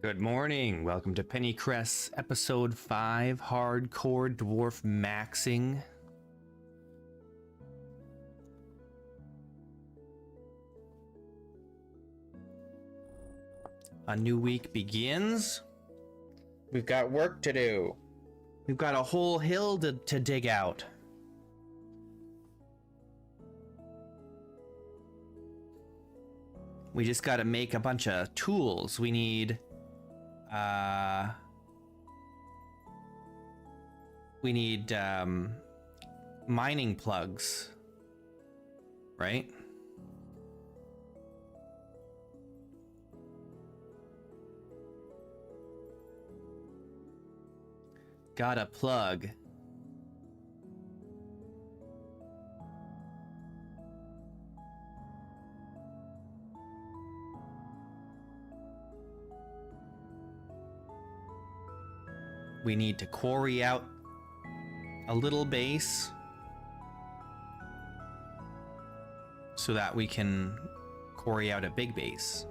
Good morning. Welcome to Pennycress, episode 5, Hardcore Dwarfmaxing. A new week begins. We've got work to do. We've got a whole hill to dig out. We just got to make a bunch of tools. We need mining plugs, right? Got a plug. We need to quarry out a little base so that we can quarry out a big base.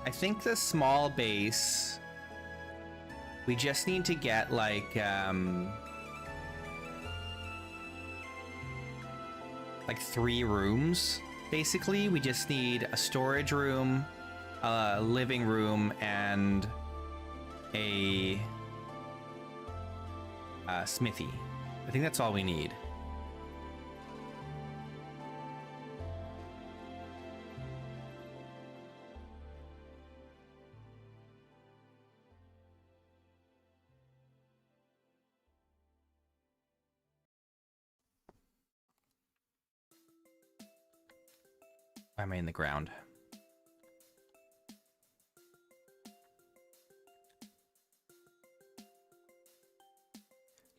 I think the small base, we just need to get like 3 rooms. Basically, we just need a storage room, a living room, and a smithy. I think that's all we need. Why am I in the ground?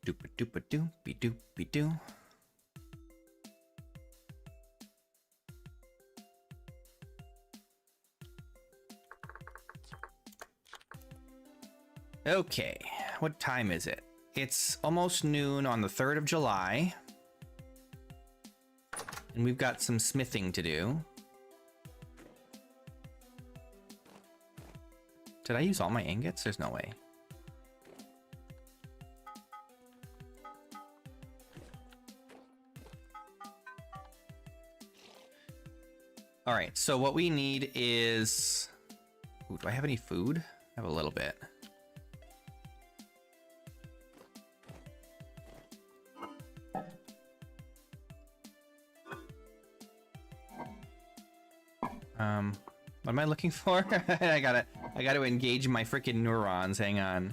Doopa doopa doopy doopy doo. Okay, what time is it? It's almost noon on the 3rd of July. And we've got some smithing to do. Did I use all my ingots? There's no way. All right, so what we need is... Ooh, do I have any food? I have a little bit. What am I looking for? I gotta engage my freaking neurons. Hang on.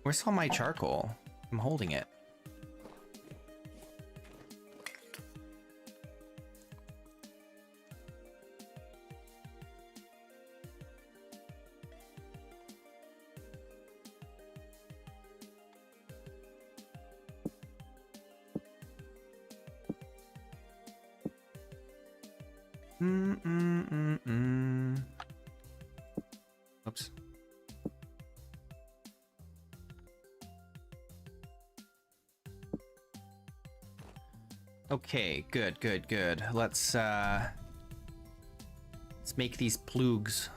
Where's all my charcoal? I'm holding it. Oops. Okay, good. Let's make these plugs.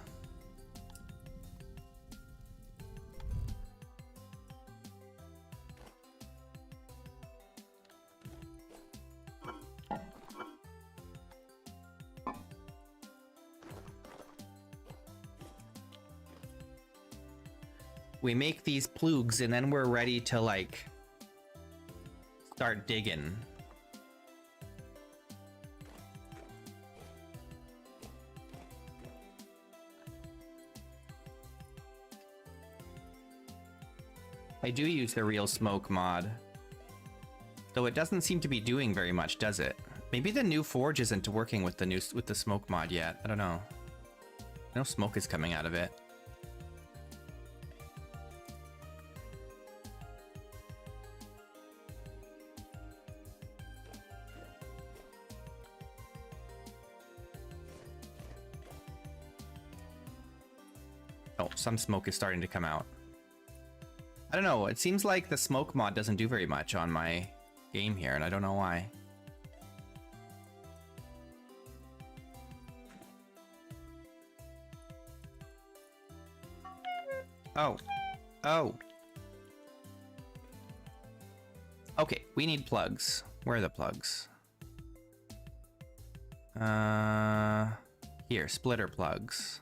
We make these plugs and then we're ready to like start digging. I do use the real smoke mod, though it doesn't seem to be doing very much, does it? Maybe the new forge isn't working with the smoke mod yet. I don't know. No smoke is coming out of it. Oh, some smoke is starting to come out. I don't know, it seems like the smoke mod doesn't do very much on my game here, and I don't know why. Oh. Oh. Okay, we need plugs. Where are the plugs? Here, splitter plugs.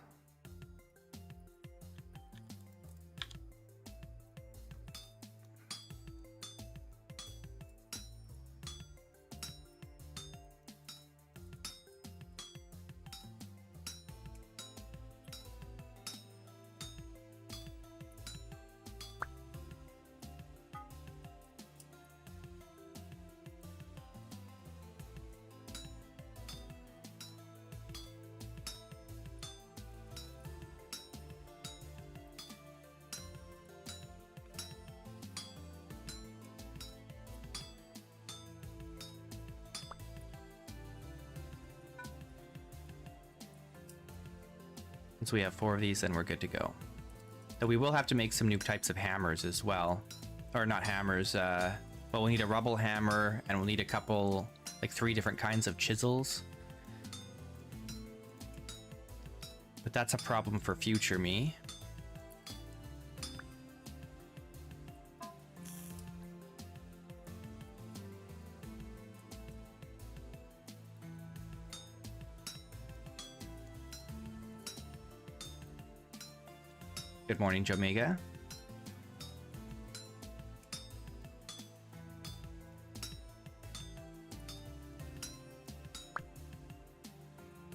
Once we have 4 of these, then we're good to go. Though we will have to make some new types of hammers as well. Or not hammers, but we'll need a rubble hammer, and we'll need a couple, like 3 different kinds of chisels. But that's a problem for future me. Good morning, Jomega.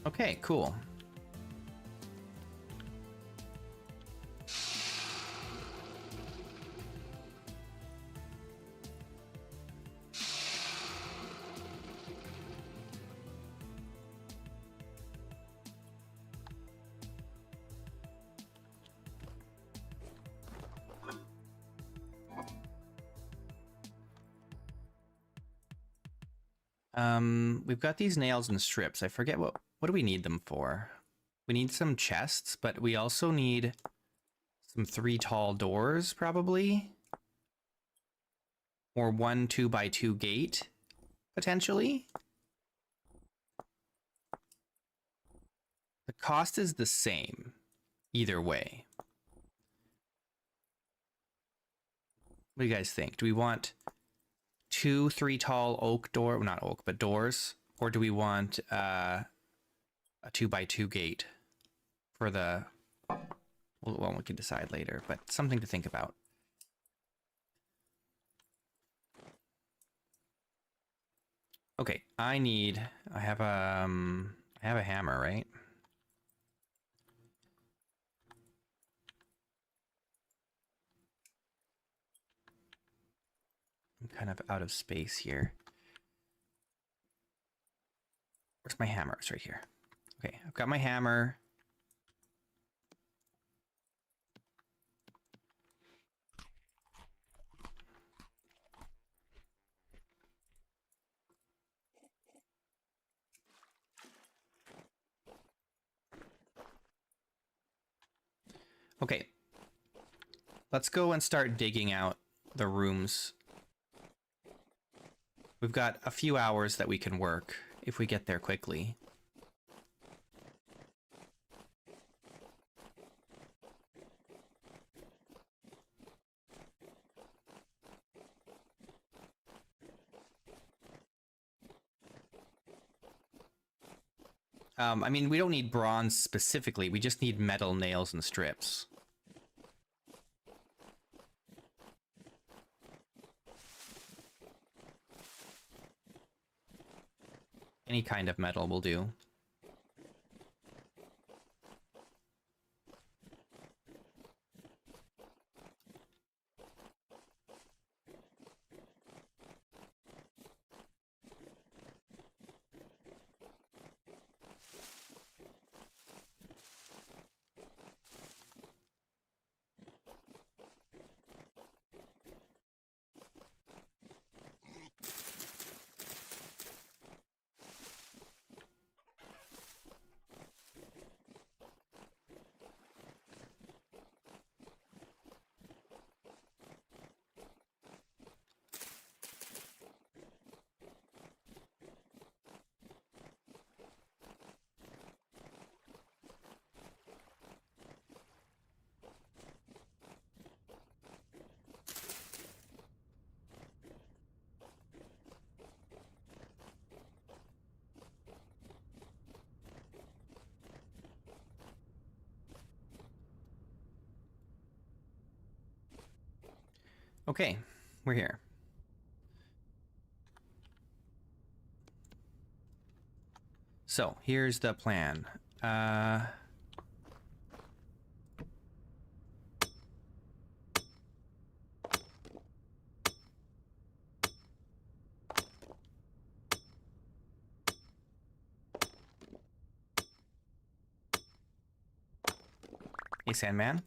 Okay, cool. We've got these nails and strips. I forget what do we need them for? We need some chests, but we also need some 3 tall doors, probably. Or 1 2x2 gate, potentially. The cost is the same, either way. What do you guys think? Do we want 2 3 tall oak door, well, not oak, but doors? Or do we want a 2x2 gate for the, well, we can decide later, but something to think about. Okay, I have a hammer, right? I'm kind of out of space here. Where's my hammer? It's right here. Okay, I've got my hammer. Okay, let's go and start digging out the rooms. We've got a few hours that we can work if we get there quickly. I mean, we don't need bronze specifically. We just need metal nails and strips. Any kind of metal will do. Okay, we're here. So here's the plan. Hey, Sandman.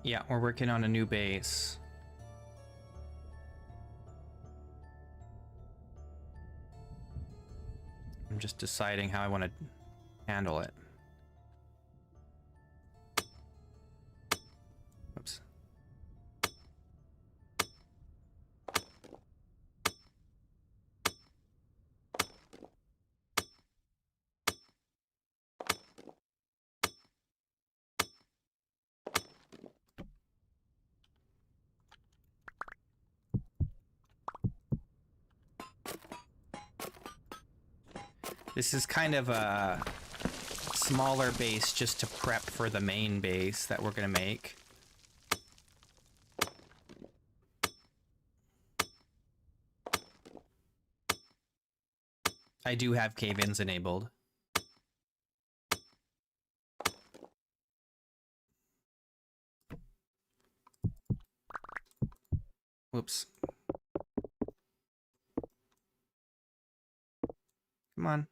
Yeah, we're working on a new base. I'm just deciding how I want to handle it. Oops. This is kind of a smaller base just to prep for the main base that we're going to make. I do have cave-ins enabled. Whoops. Come on.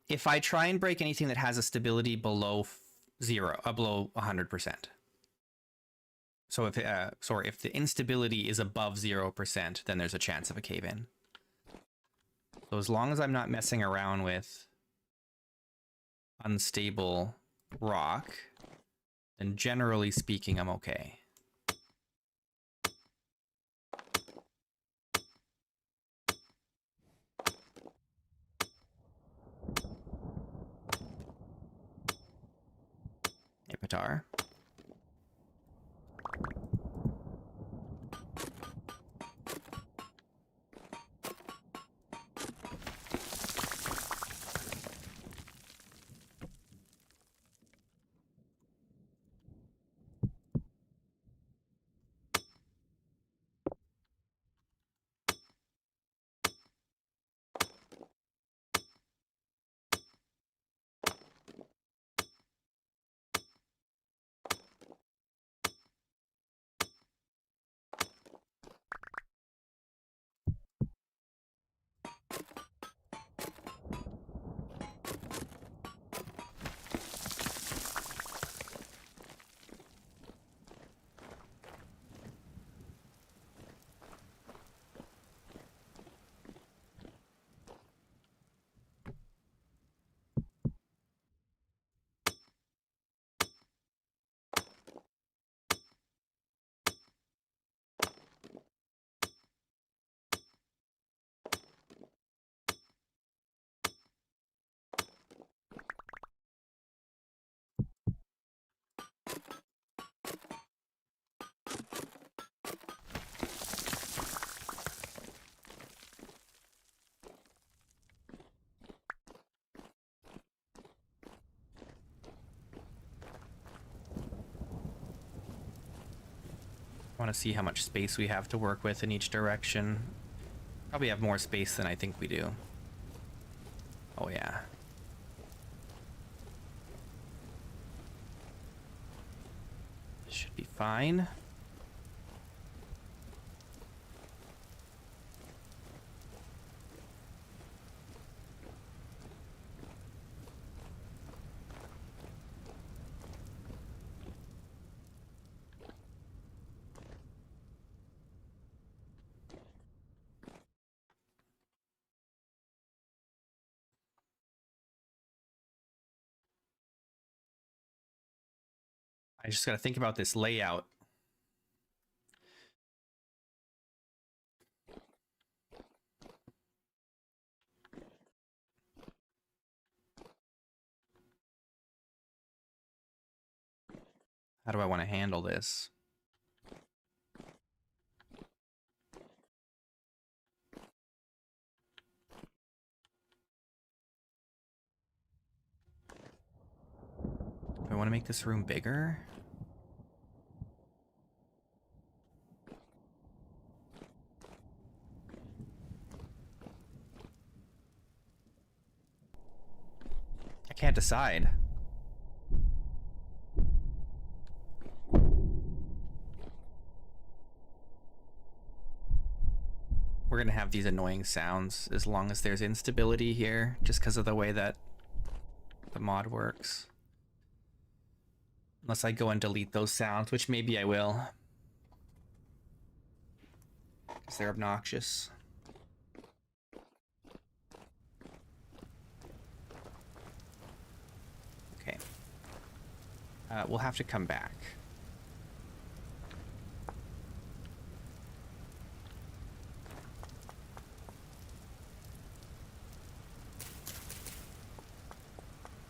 If I try and break anything that has a stability below below 100%. So if if the instability is above 0%, then there's a chance of a cave-in. So as long as I'm not messing around with unstable rock, then generally speaking, I'm okay. Hey, Patar. want to see how much space we have to work with in each direction. Probably have more space than I think we do. Oh yeah. Should be fine. I just got to think about this layout. How do I want to handle this? Do I want to make this room bigger? I can't decide. We're gonna have these annoying sounds as long as there's instability here, just because of the way that the mod works. Unless I go and delete those sounds, which maybe I will. Because they're obnoxious. Okay. We'll have to come back.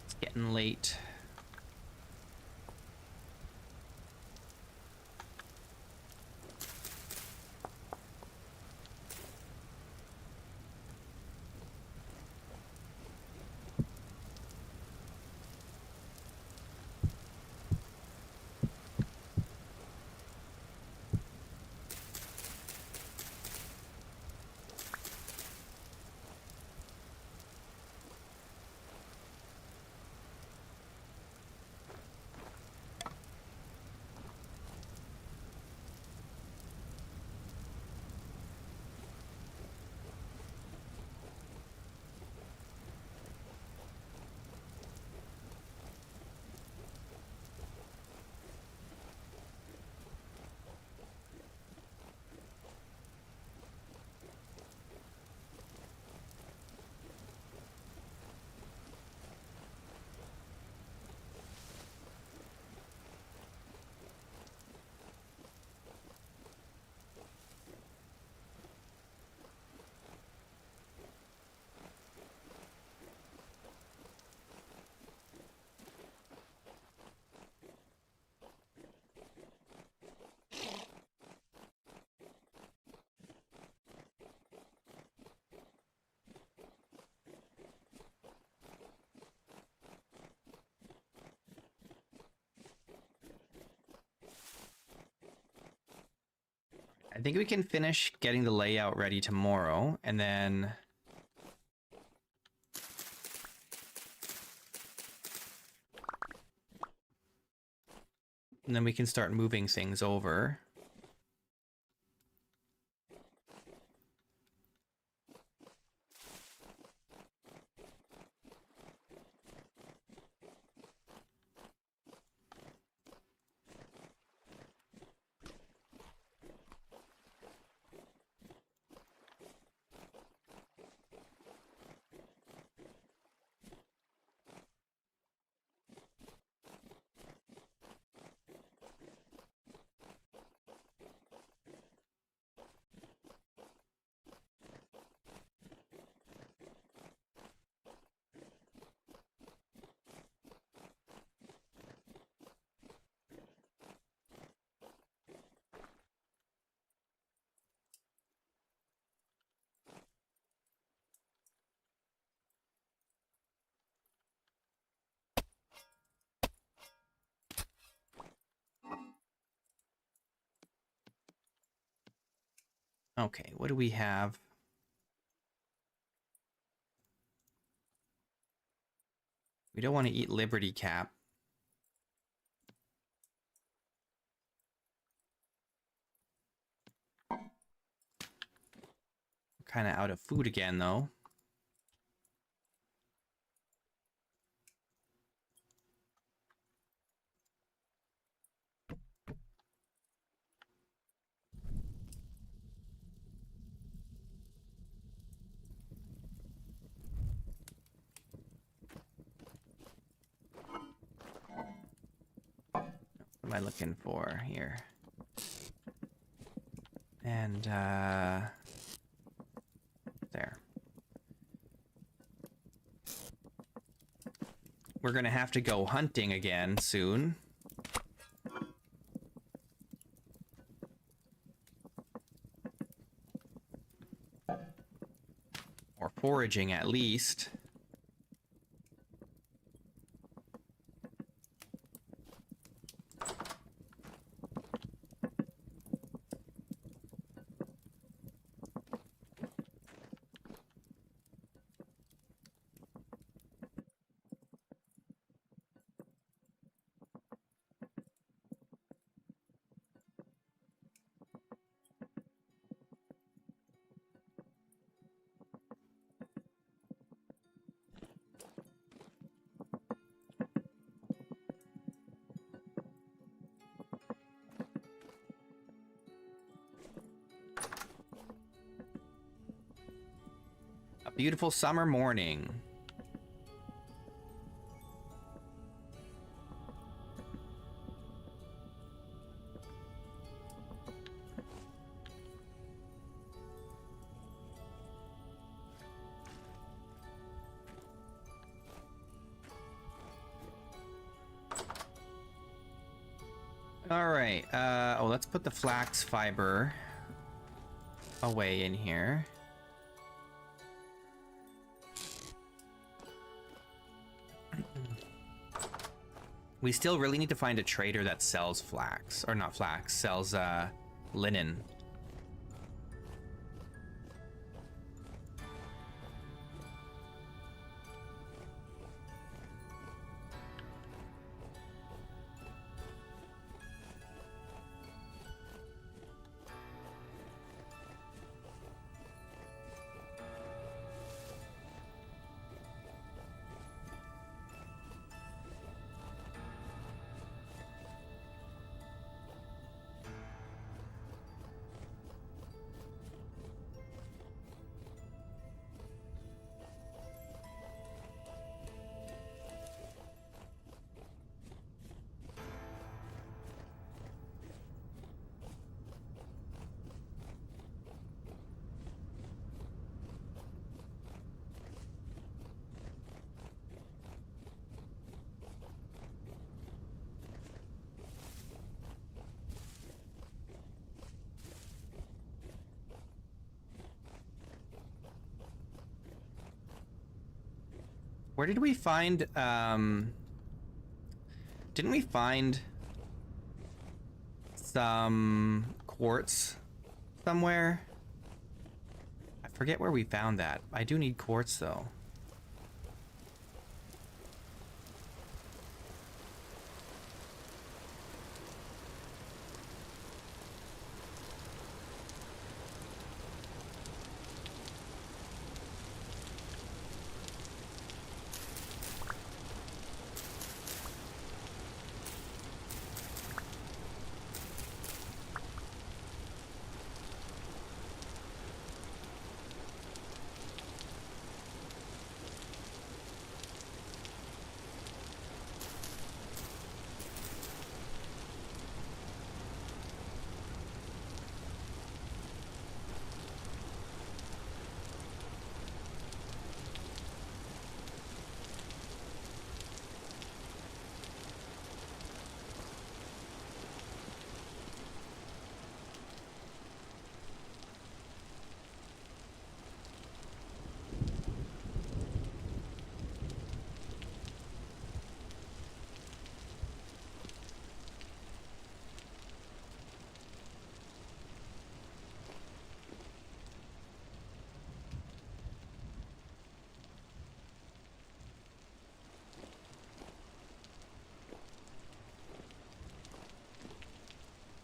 It's getting late. I think we can finish getting the layout ready tomorrow, and then we can start moving things over. Okay, what do we have? We don't want to eat Liberty Cap. Kind of out of food again, though. What am I looking for here? And, there. We're gonna have to go hunting again soon. Or foraging, at least. A beautiful summer morning. All right. Oh, let's put the flax fiber away in here. We still really need to find a trader that sells flax, or not flax, sells linen. Where did we find, didn't we find some quartz somewhere? I forget where we found that. I do need quartz, though.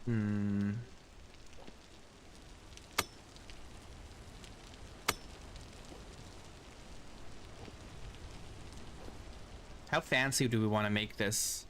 Hmm. How fancy do we want to make this?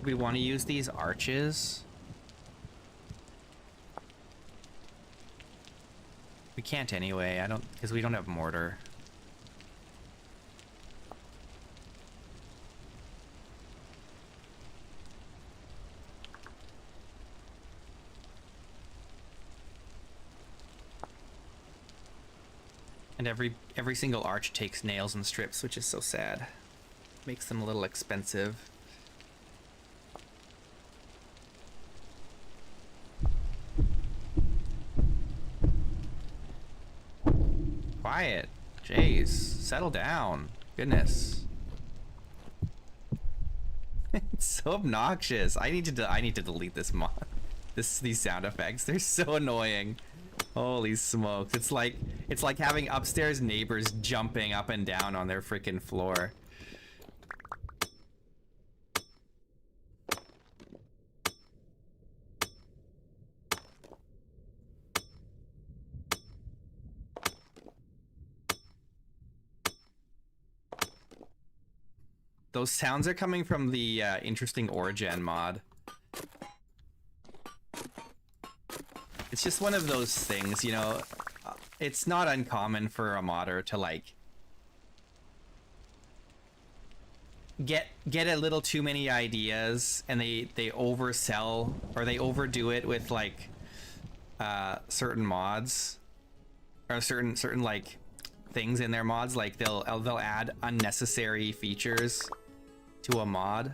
We want to use these arches. We can't anyway. I don't, because we don't have mortar. And every single arch takes nails and strips, which is so sad. Makes them a little expensive. Quiet. Jeez. Settle down. Goodness. It's so obnoxious. I need to delete this mod. These sound effects. They're so annoying. Holy smokes. It's like having upstairs neighbors jumping up and down on their freaking floor. Those sounds are coming from the interesting origin mod. It's just one of those things, you know, it's not uncommon for a modder to like get a little too many ideas and they oversell or they overdo it with like certain mods or certain like things in their mods. Like they'll add unnecessary features to a mod.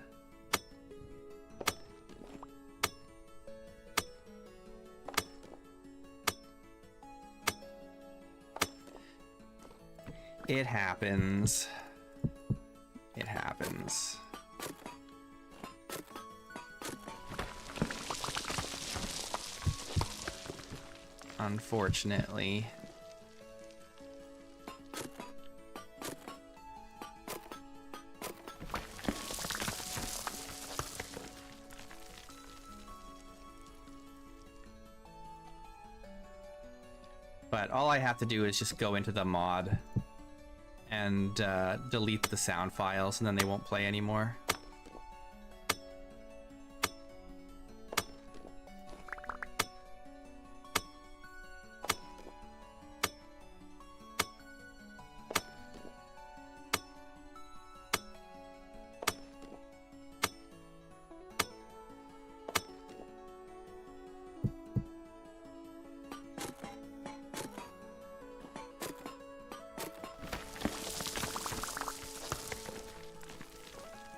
It happens. It happens. Unfortunately. But all I have to do is just go into the mod and delete the sound files, and then they won't play anymore.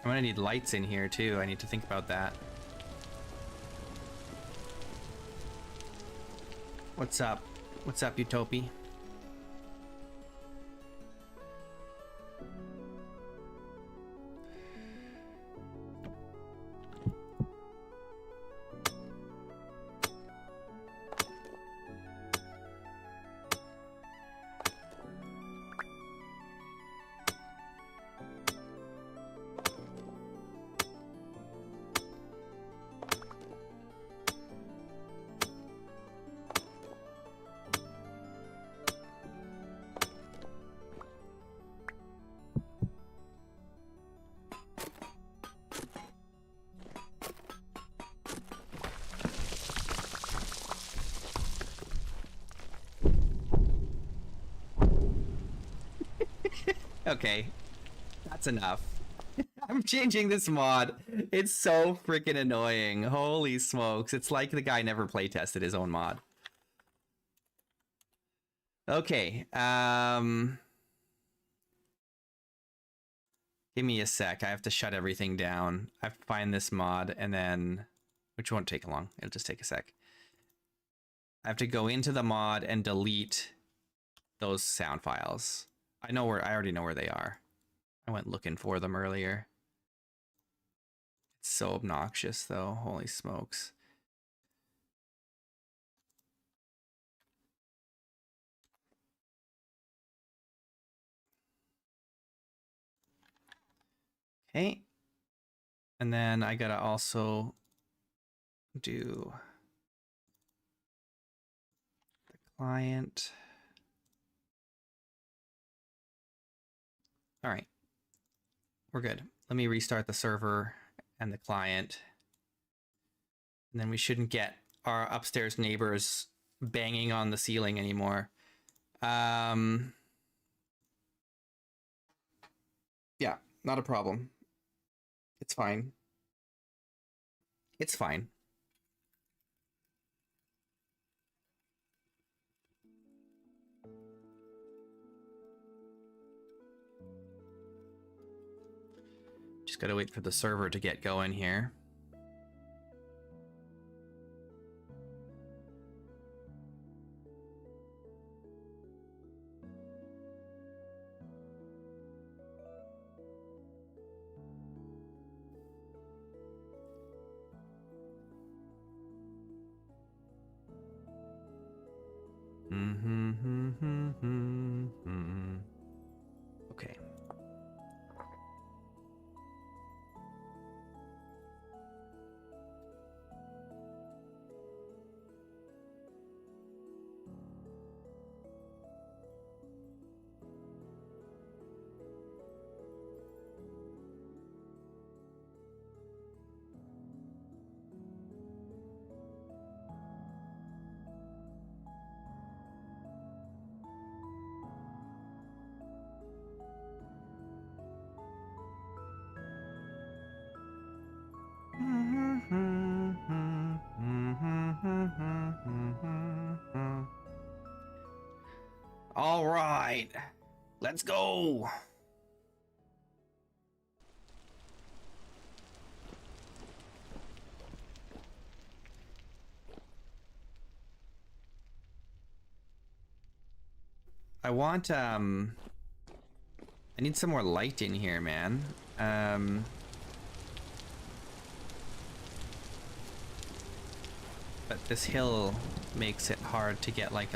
I'm gonna need lights in here too. I need to think about that. What's up? What's up, Utopia? Okay, that's enough. I'm changing this mod. It's so freaking annoying. Holy smokes. It's like the guy never playtested his own mod. Okay. Give me a sec. I have to shut everything down. I have to find this mod and then... Which won't take long. It'll just take a sec. I have to go into the mod and delete those sound files. I already know where they are. I went looking for them earlier. It's so obnoxious though. Holy smokes. Okay. And then I gotta also do the client. All right. We're good. Let me restart the server and the client. And then we shouldn't get our upstairs neighbors banging on the ceiling anymore. Yeah, not a problem. It's fine. It's fine. Just gotta wait for the server to get going here. Okay. All right, let's go. I want I need some more light in here, man. But this hill makes it hard to get like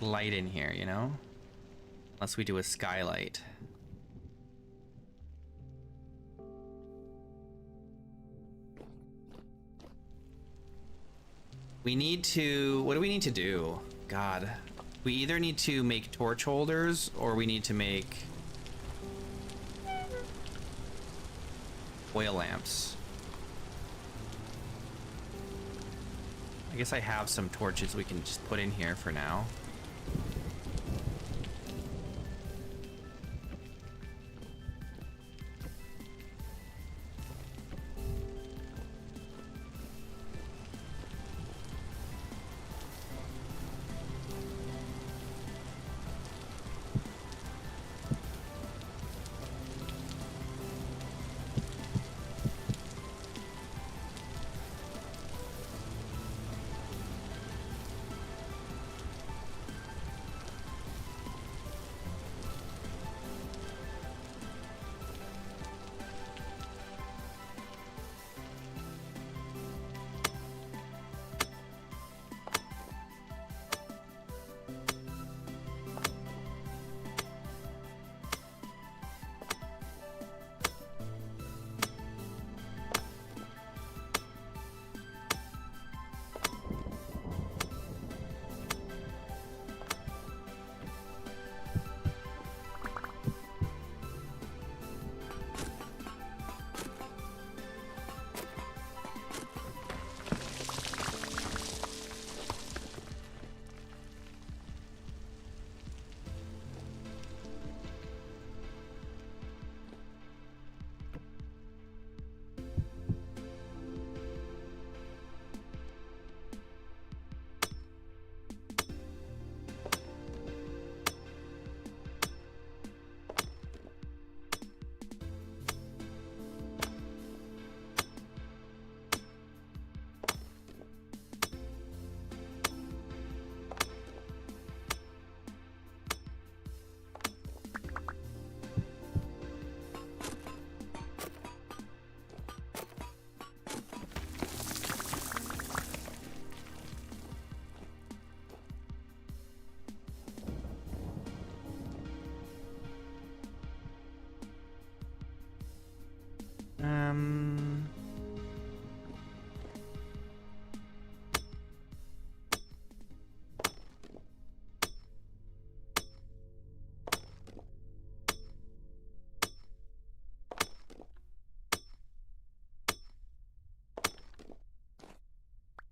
light in here, you know? Unless we do a skylight. We need to, what do we need to do? God, we either need to make torch holders or we need to make oil lamps. I guess I have some torches we can just put in here for now.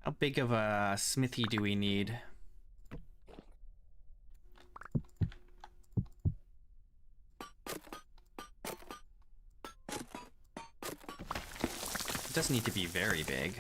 How big of a smithy do we need? It doesn't need to be very big.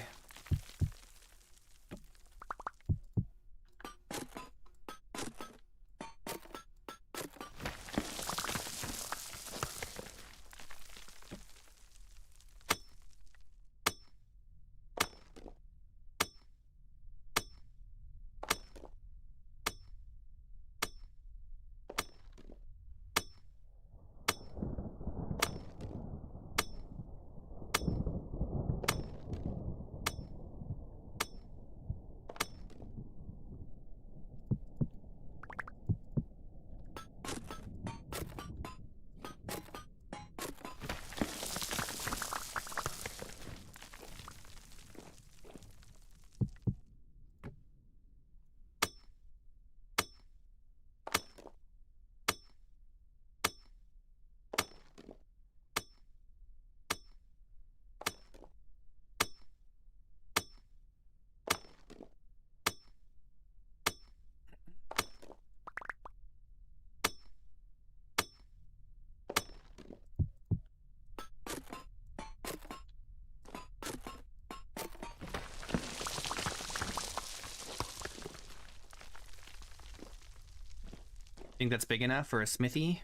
Think that's big enough for a smithy?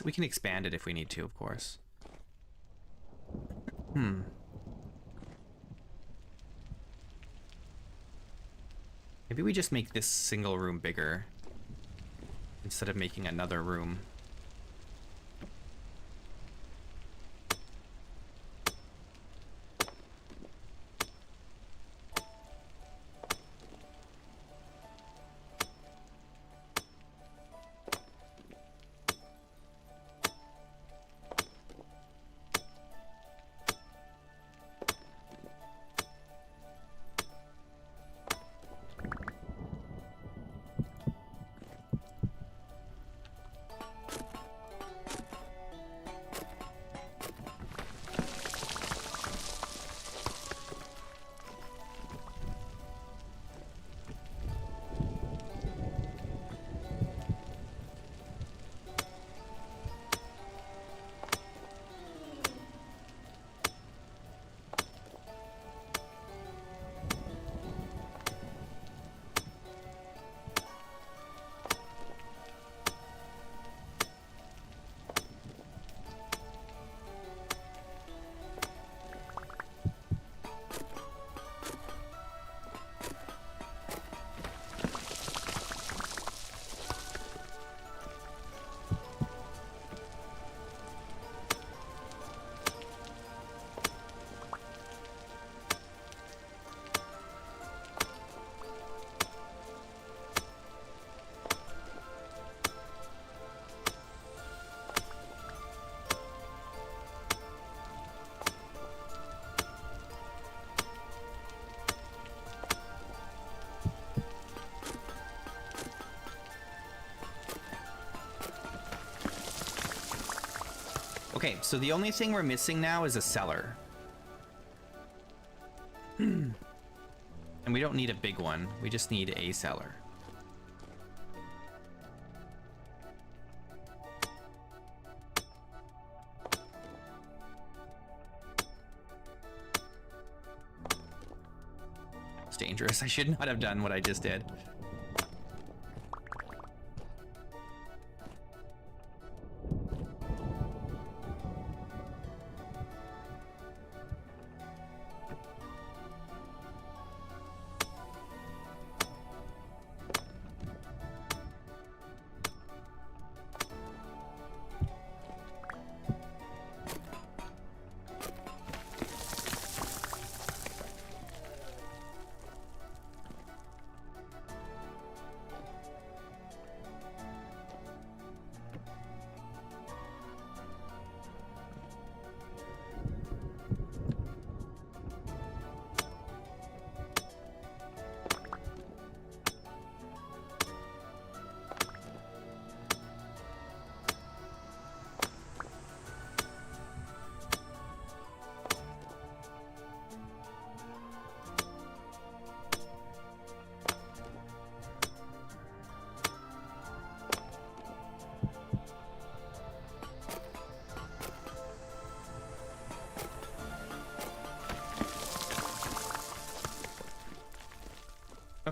We can expand it if we need to, of course. Maybe we just make this single room bigger instead of making another room. Okay, so the only thing we're missing now is a cellar. And we don't need a big one. We just need a cellar. It's dangerous. I should not have done what I just did.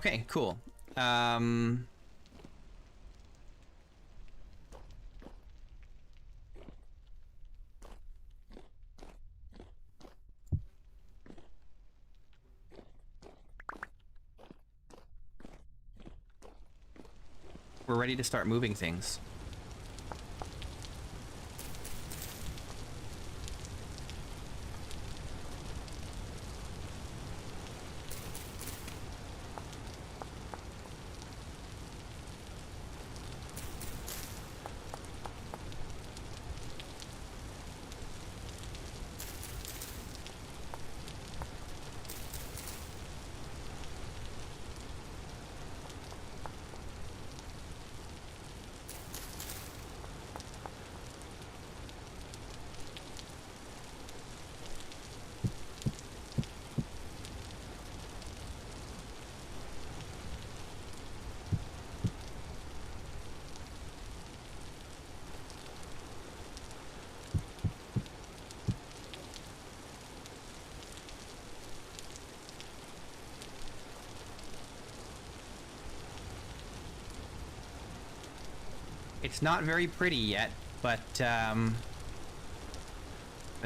Okay, cool. We're ready to start moving things. It's not very pretty yet, but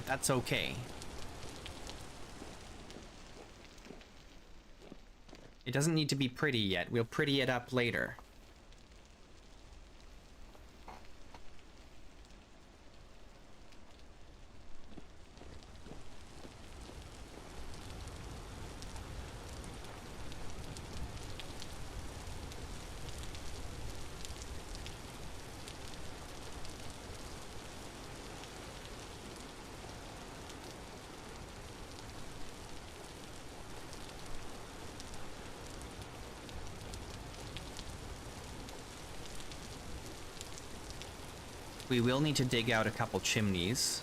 that's okay. It doesn't need to be pretty yet. We'll pretty it up later. We will need to dig out a couple chimneys.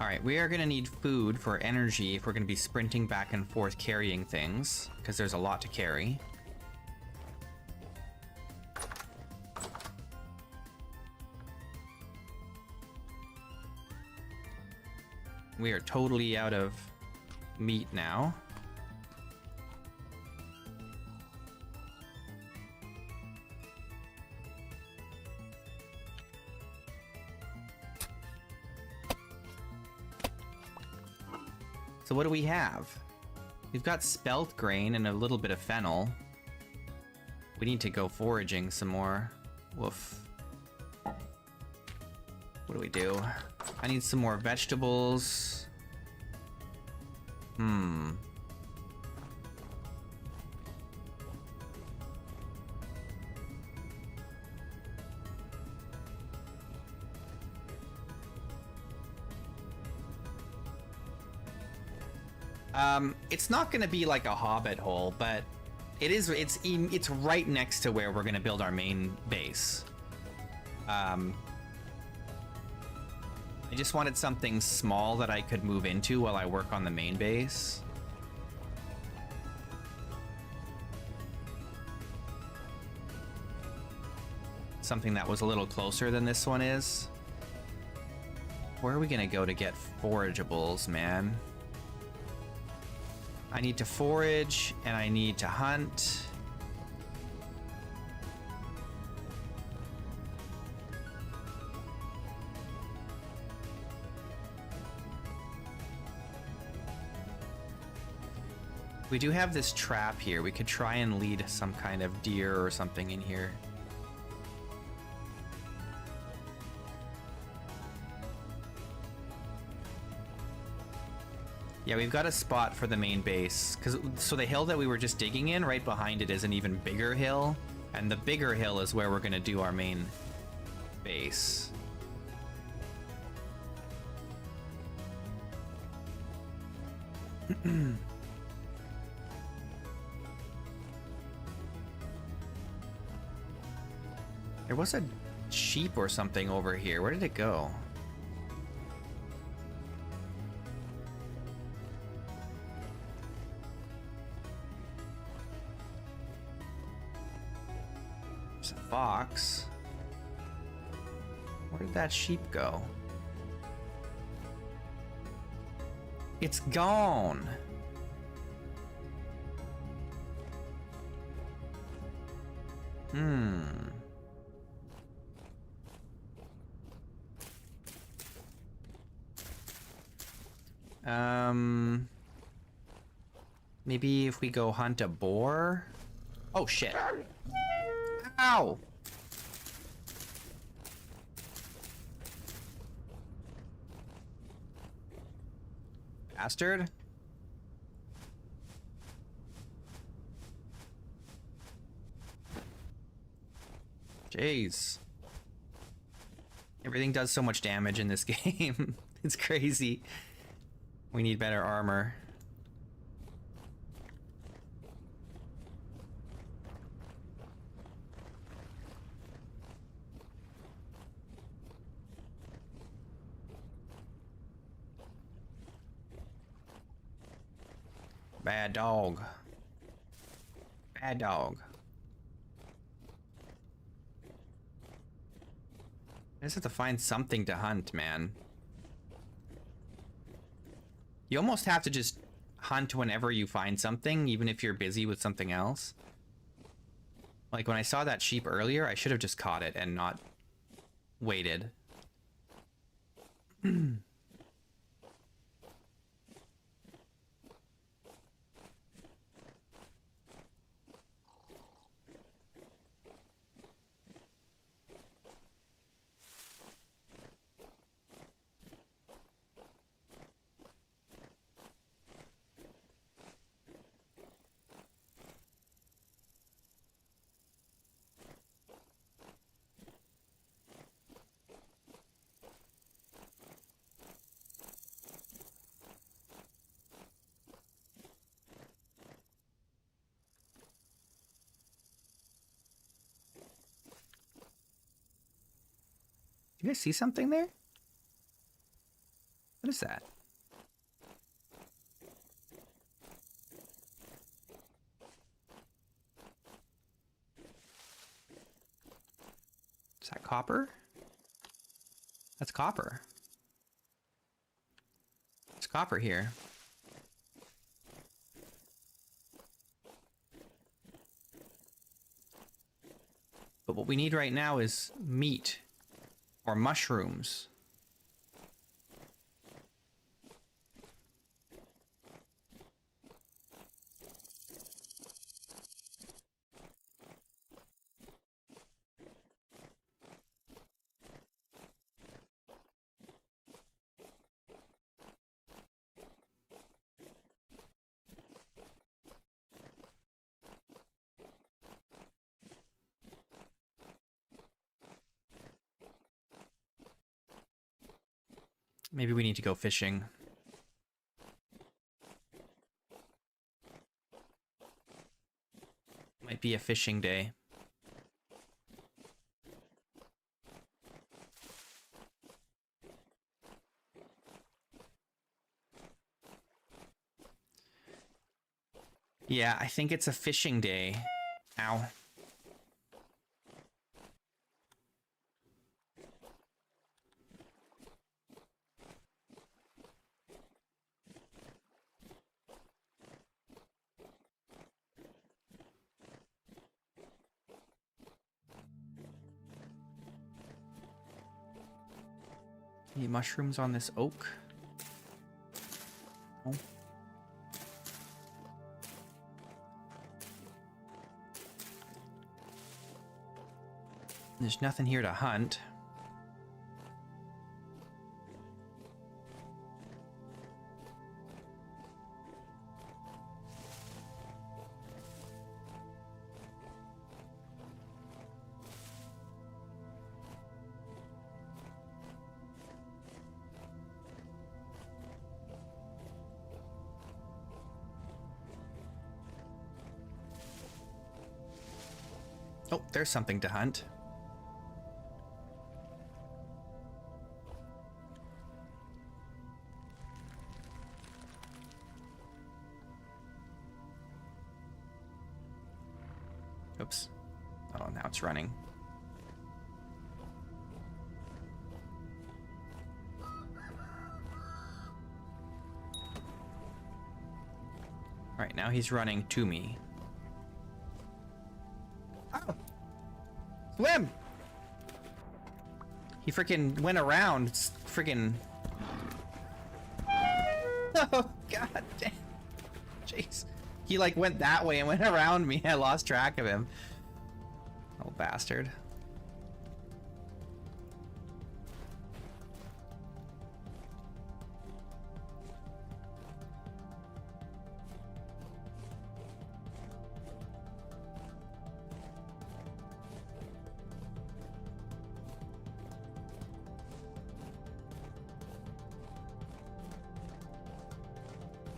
Alright, we are going to need food for energy if we're going to be sprinting back and forth carrying things, because there's a lot to carry. We are totally out of meat now. So what do we have? We've got spelt grain and a little bit of fennel. We need to go foraging some more. Woof. What do we do? I need some more vegetables. It's not gonna be like a hobbit hole, but it's right next to where we're gonna build our main base. I just wanted something small that I could move into while I work on the main base. something that was a little closer than this one is. Where are we gonna go to get forageables, man? I need to forage, and I need to hunt. We do have this trap here. We could try and lead some kind of deer or something in here. Yeah, we've got a spot for the main base. So the hill that we were just digging in, right behind it is an even bigger hill. And the bigger hill is where we're going to do our main base. There was a sheep or something over here. Where did it go? There's a fox. Where did that sheep go? It's gone. Maybe if we go hunt a boar? Oh, shit. Ow! Bastard. Jeez. Everything does so much damage in this game. It's crazy. We need better armor. Bad dog. Bad dog. I just have to find something to hunt, man. You almost have to just hunt whenever you find something, even if you're busy with something else. Like when I saw that sheep earlier, I should have just caught it and not waited. You guys see something there? What is that? Is that copper? That's copper. There's copper here. But what we need right now is meat. Or mushrooms. Maybe we need to go fishing. Might be a fishing day. Yeah, I think it's a fishing day. Ow. Any mushrooms on this oak? Oh. There's nothing here to hunt. Oh, there's something to hunt. Oops. Oh, now it's running. All right, now he's running to me. Oh. Swim! He freaking went around. Freaking. Oh, god damn. Jeez. He like went that way and went around me. I lost track of him. Oh, bastard.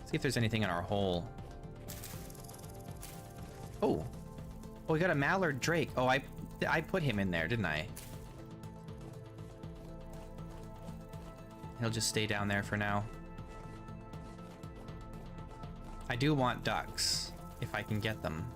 See if there's anything in our hole. Oh. Oh, we got a mallard drake. Oh, I put him in there, didn't I? He'll just stay down there for now. I do want ducks, if I can get them.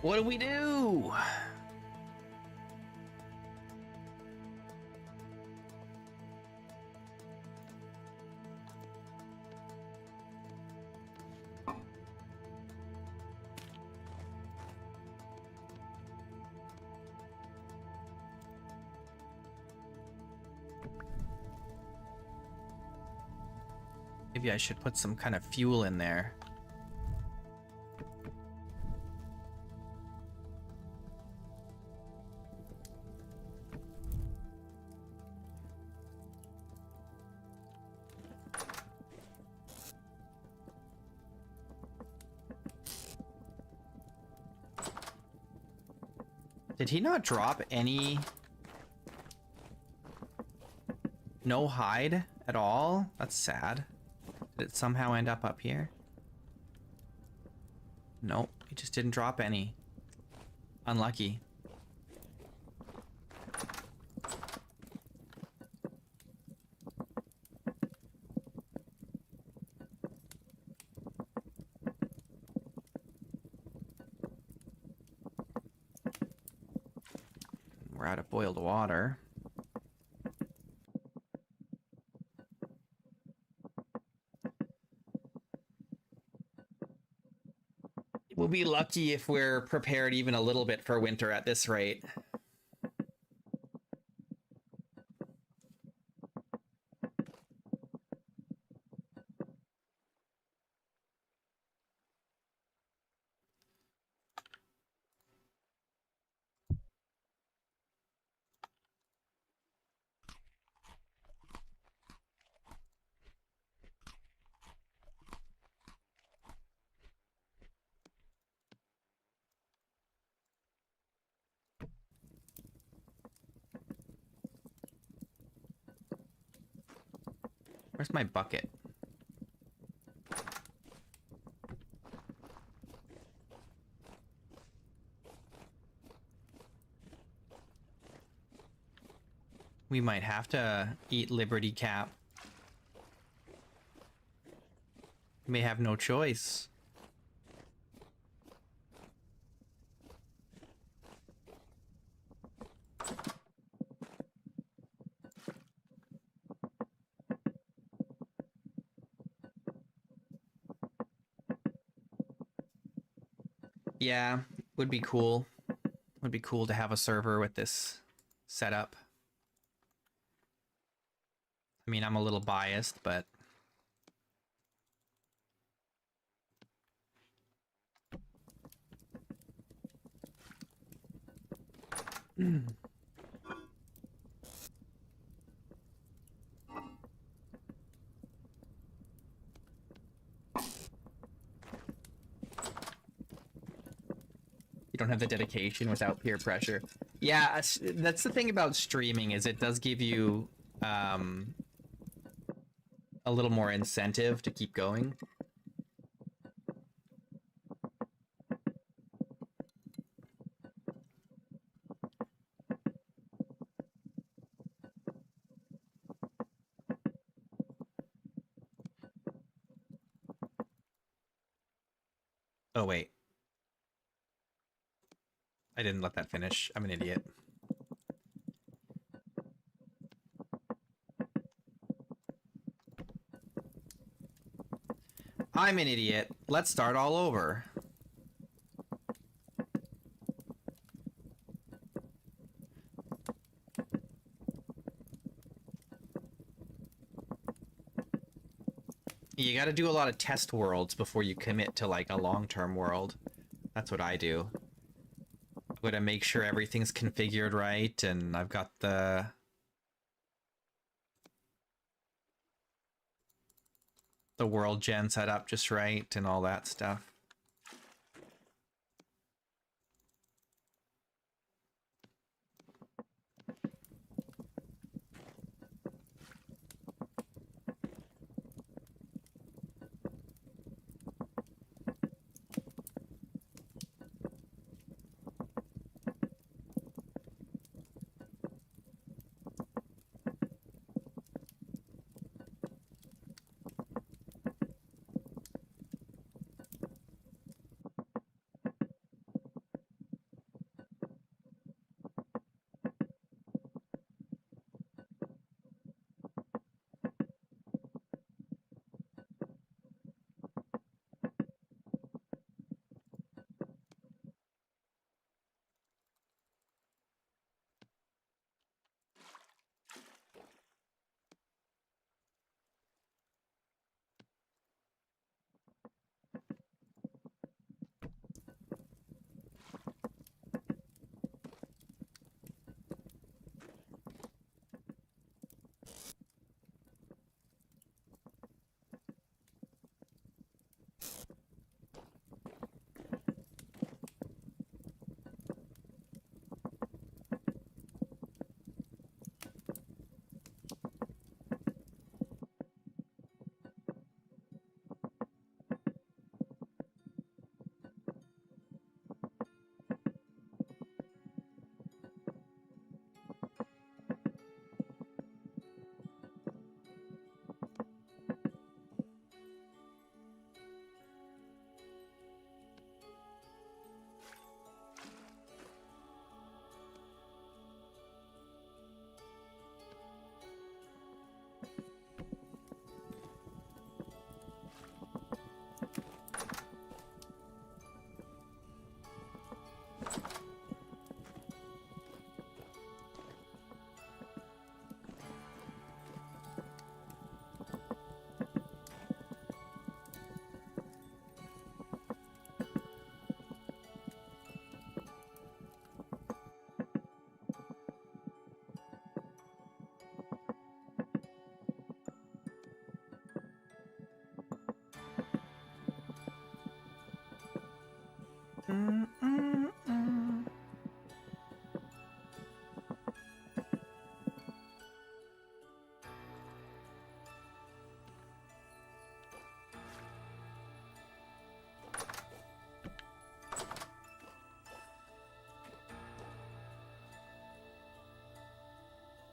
What do we do? Maybe I should put some kind of fuel in there. Did he not drop any? No hide at all? That's sad. Did it somehow end up here? Nope, he just didn't drop any. Unlucky. We're out of boiled water. We'll be lucky if we're prepared even a little bit for winter at this rate. Where's my bucket? We might have to eat Liberty Cap. We may have no choice. Yeah, would be cool. Would be cool to have a server with this setup. I mean, I'm a little biased, but you don't have the dedication without peer pressure. Yeah, that's the thing about streaming, is it does give you a little more incentive to keep going. Oh, wait. I didn't let that finish. I'm an idiot. I'm an idiot. Let's start all over. You gotta do a lot of test worlds before you commit to, like, a long-term world. That's what I do. I'm gonna make sure everything's configured right, and I've got the world gen set up just right, and all that stuff.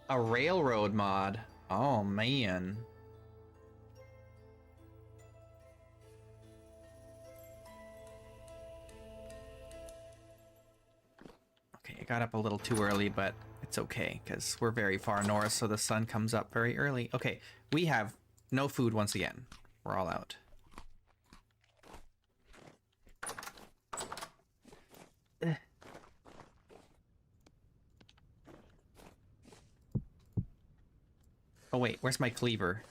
A railroad mod. Oh, man. Okay, I got up a little too early, but it's okay, because we're very far north, so the sun comes up very early. Okay, we have no food once again. We're all out. Oh wait, where's my cleaver?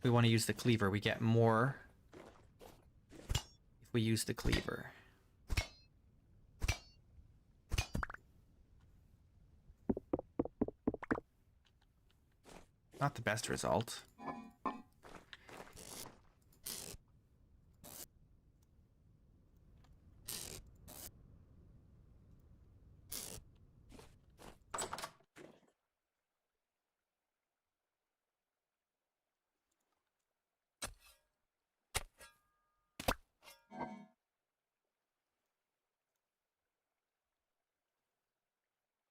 We want to use the cleaver. We get more if we use the cleaver. Not the best result.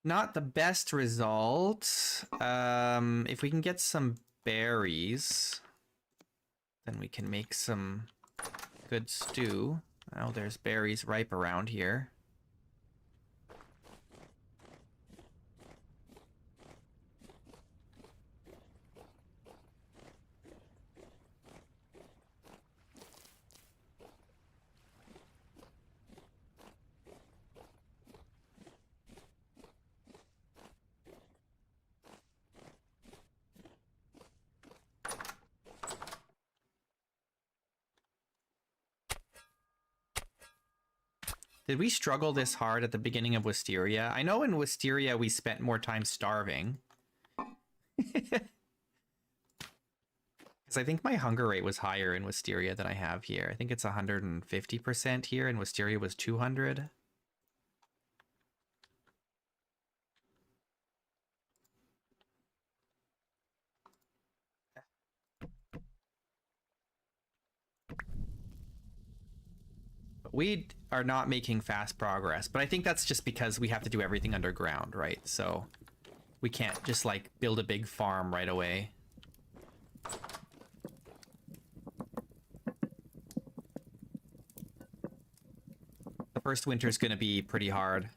Not the best result. If we can get some berries, then we can make some good stew. Oh, there's berries ripe around here. Did we struggle this hard at the beginning of Wisteria? I know in Wisteria we spent more time starving. Because I think my hunger rate was higher in Wisteria than I have here. I think it's 150% here, and Wisteria was 200. We are not making fast progress, but I think that's just because we have to do everything underground, right? So we can't just like build a big farm right away. The first winter is going to be pretty hard.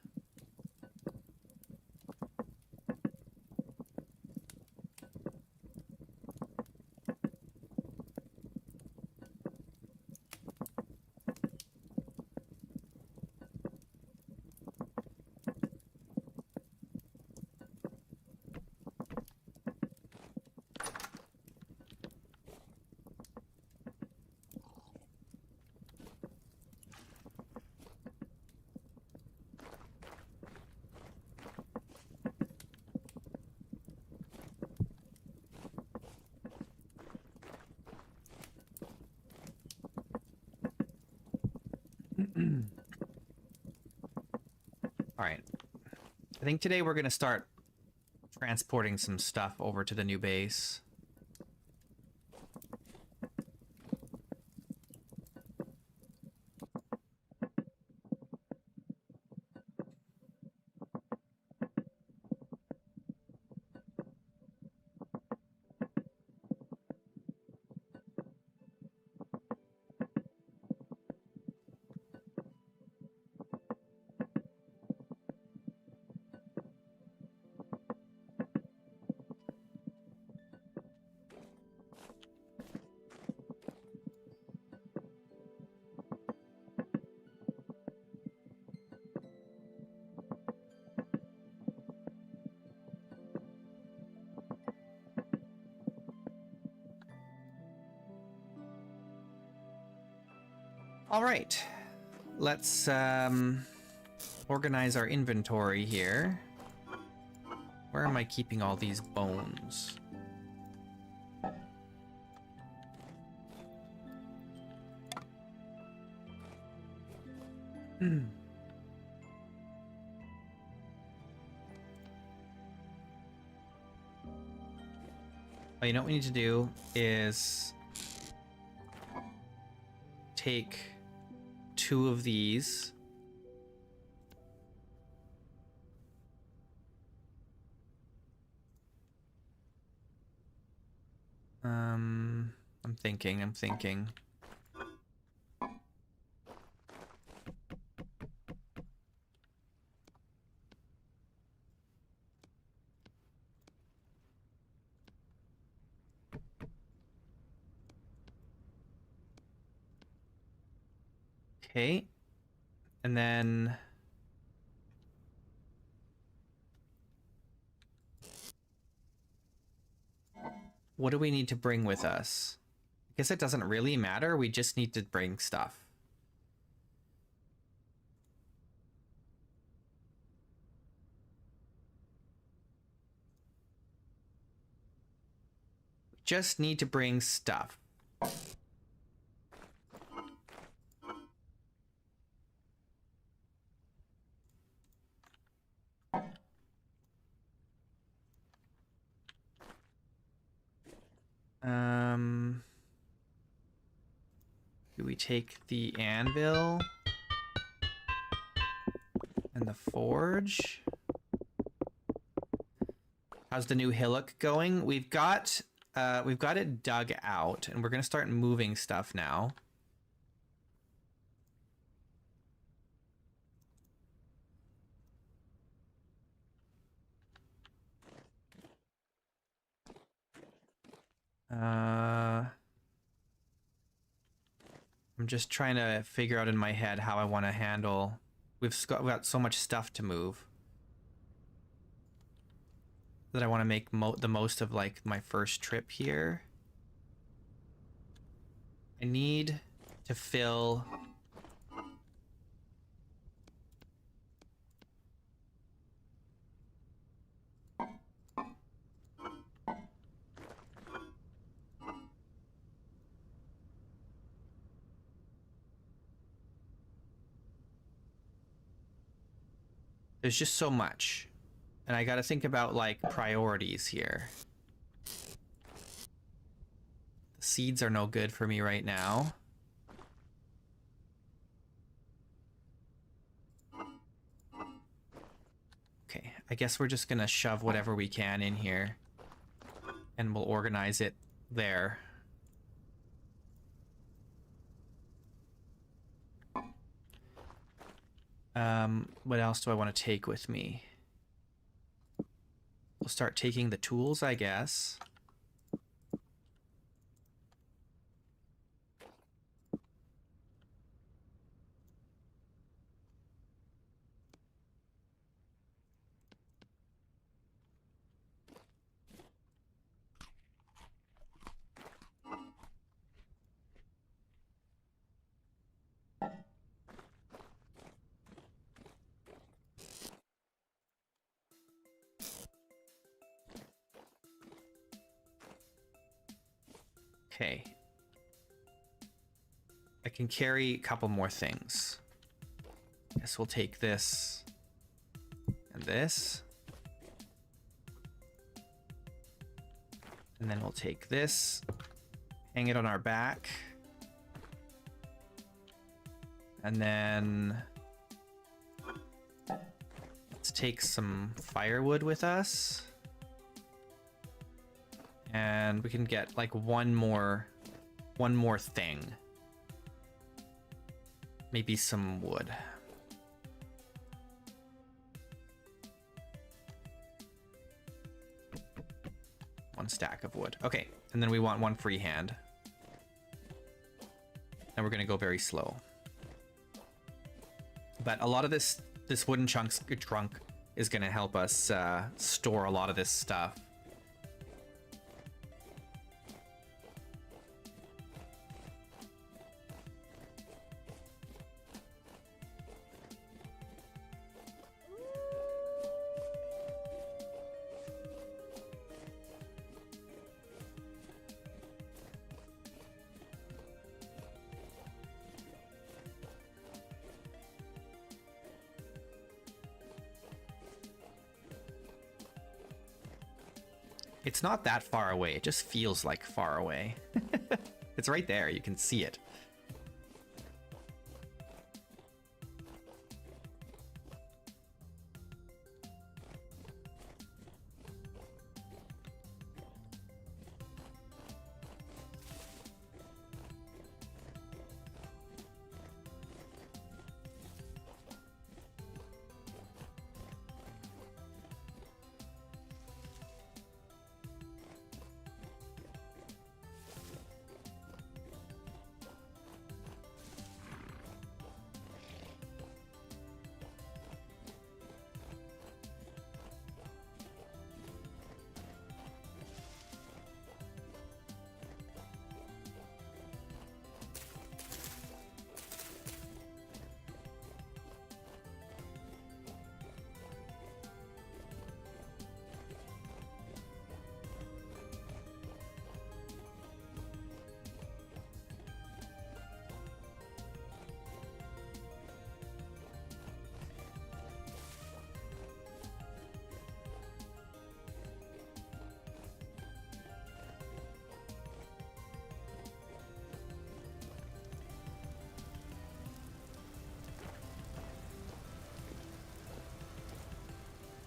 All right. I think today we're going to start transporting some stuff over to the new base. All right, let's organize our inventory here. Where am I keeping all these bones? Oh, you know what we need to do is take 2 of these. I'm thinking. Okay. And then what do we need to bring with us? I guess it doesn't really matter. We just need to bring stuff. Just need to bring stuff. Do we take the anvil and the forge? How's the new hillock going? We've got it dug out, and we're gonna start moving stuff now. I'm just trying to figure out in my head how I want to handle. We've got so much stuff to move that I want to make the most of, like, my first trip here. I need to fill there's just so much, and I got to think about, like, priorities here. The seeds are no good for me right now. Okay, I guess we're just gonna shove whatever we can in here, and we'll organize it there. What else do I want to take with me? We'll start taking the tools, I guess. Okay. I can carry a couple more things. Guess we'll take this and this. And then we'll take this, hang it on our back. And then let's take some firewood with us. And we can get, like, one more thing. Maybe some wood. One stack of wood. Okay, and then we want one free hand. And we're gonna go very slow. But a lot of this wooden trunk is gonna help us store a lot of this stuff. It's not that far away. It just feels like far away. It's right there. You can see it.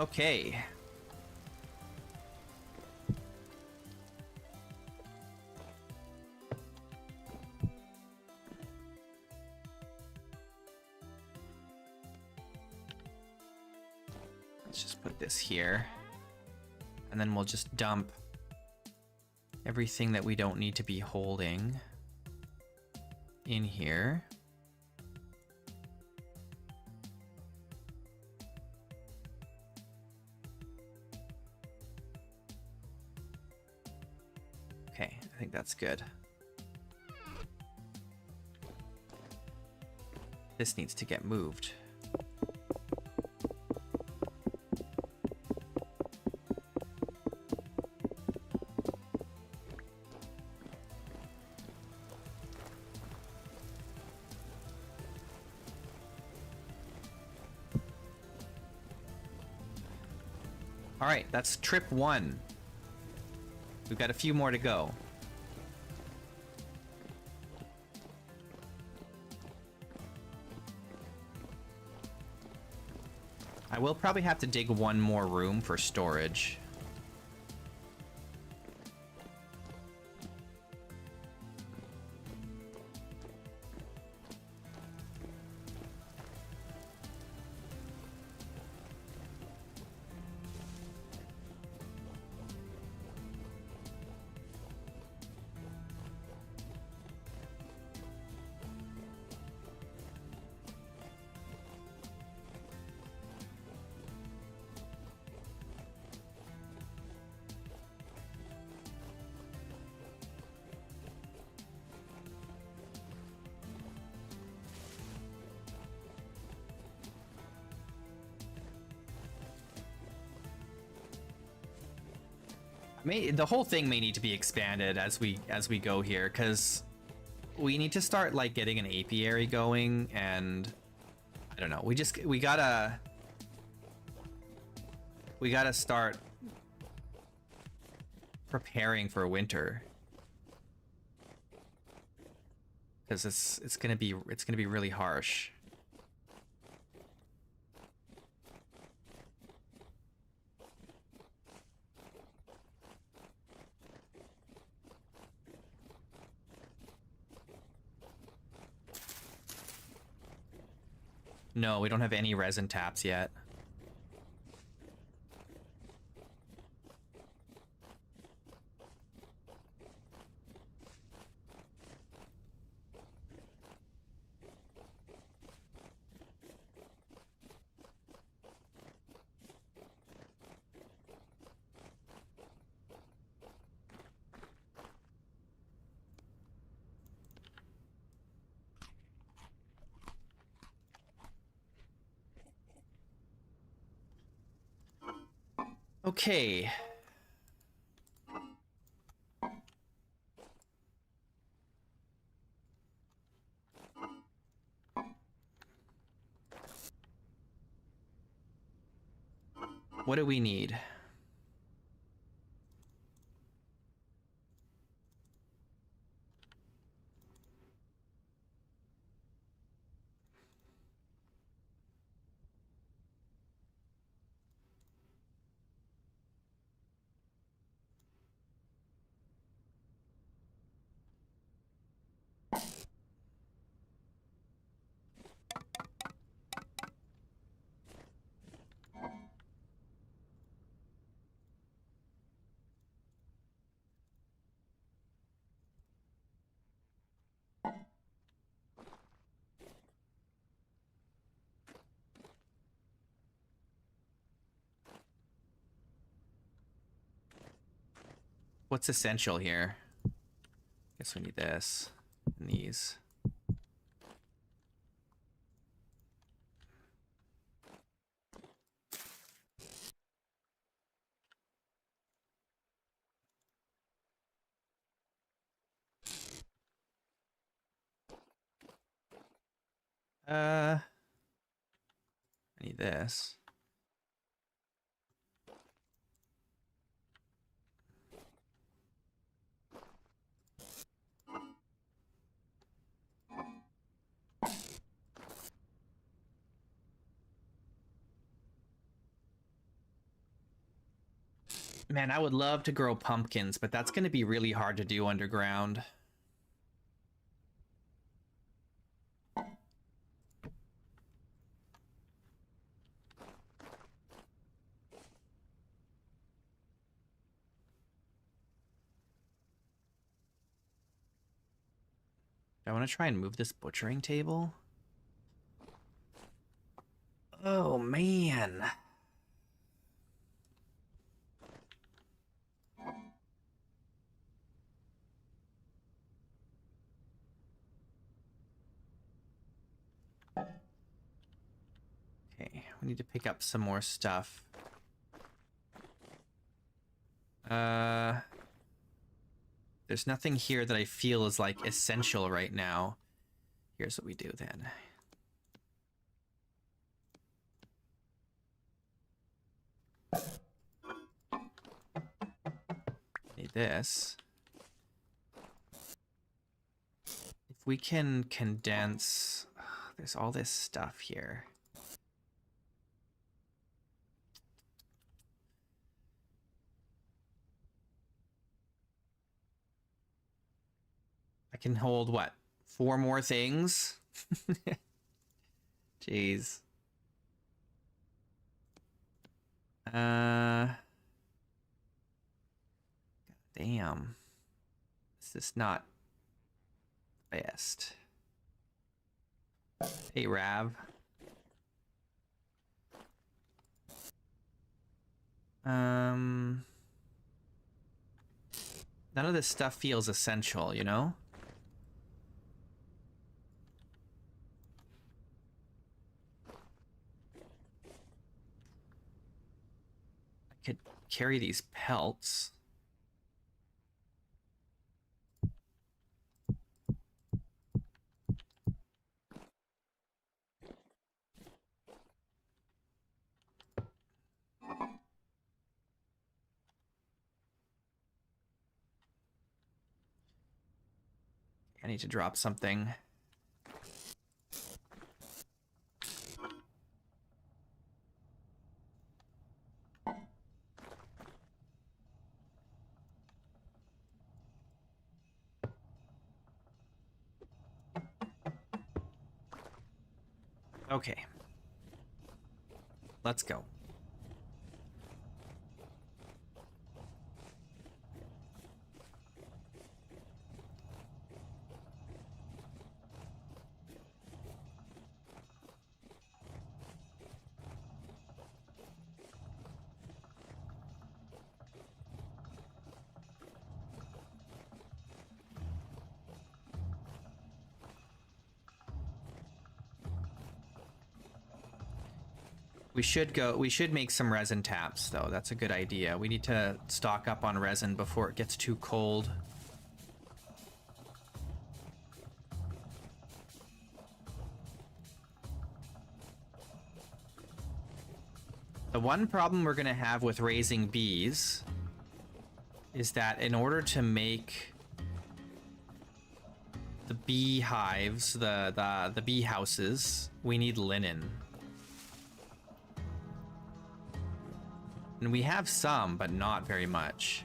Okay. Let's just put this here. And then we'll just dump everything that we don't need to be holding in here. Okay, I think that's good. This needs to get moved. All right, that's trip 1. We've got a few more to go. I will probably have to dig one more room for storage. The whole thing may need to be expanded as we go here, because we need to start like getting an apiary going, and I don't know. We gotta start preparing for winter, because it's gonna be really harsh. No, we don't have any resin taps yet. Okay. What do we need? What's essential here? Guess we need this and these. I need this. Man, I would love to grow pumpkins, but that's going to be really hard to do underground. I want to try and move this butchering table. Oh, man. Okay, we need to pick up some more stuff. There's nothing here that I feel is like essential right now. Here's what we do then. Need this. If we can condense, there's all this stuff here. I can hold what? 4 more things? Jeez. Damn. This is not best. Hey, Rav. None of this stuff feels essential, you know? I could carry these pelts. I need to drop something. Okay. Let's go. We should make some resin taps, though. That's a good idea. We need to stock up on resin before it gets too cold. The one problem we're going to have with raising bees is that in order to make the beehives, the bee houses, we need linen. And we have some, but not very much.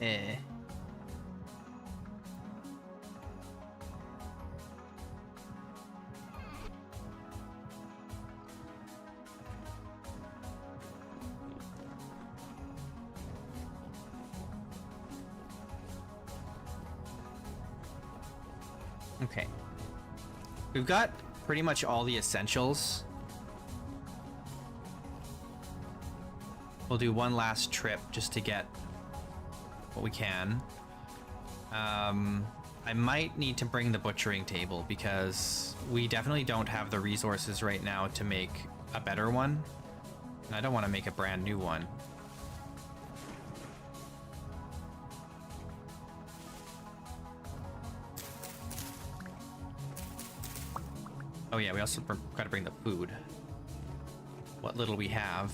Eh. Okay. We've got pretty much all the essentials. We'll do one last trip just to get what we can. I might need to bring the butchering table because we definitely don't have the resources right now to make a better one. And I don't want to make a brand new one. Oh yeah, we also got to bring the food. What little we have.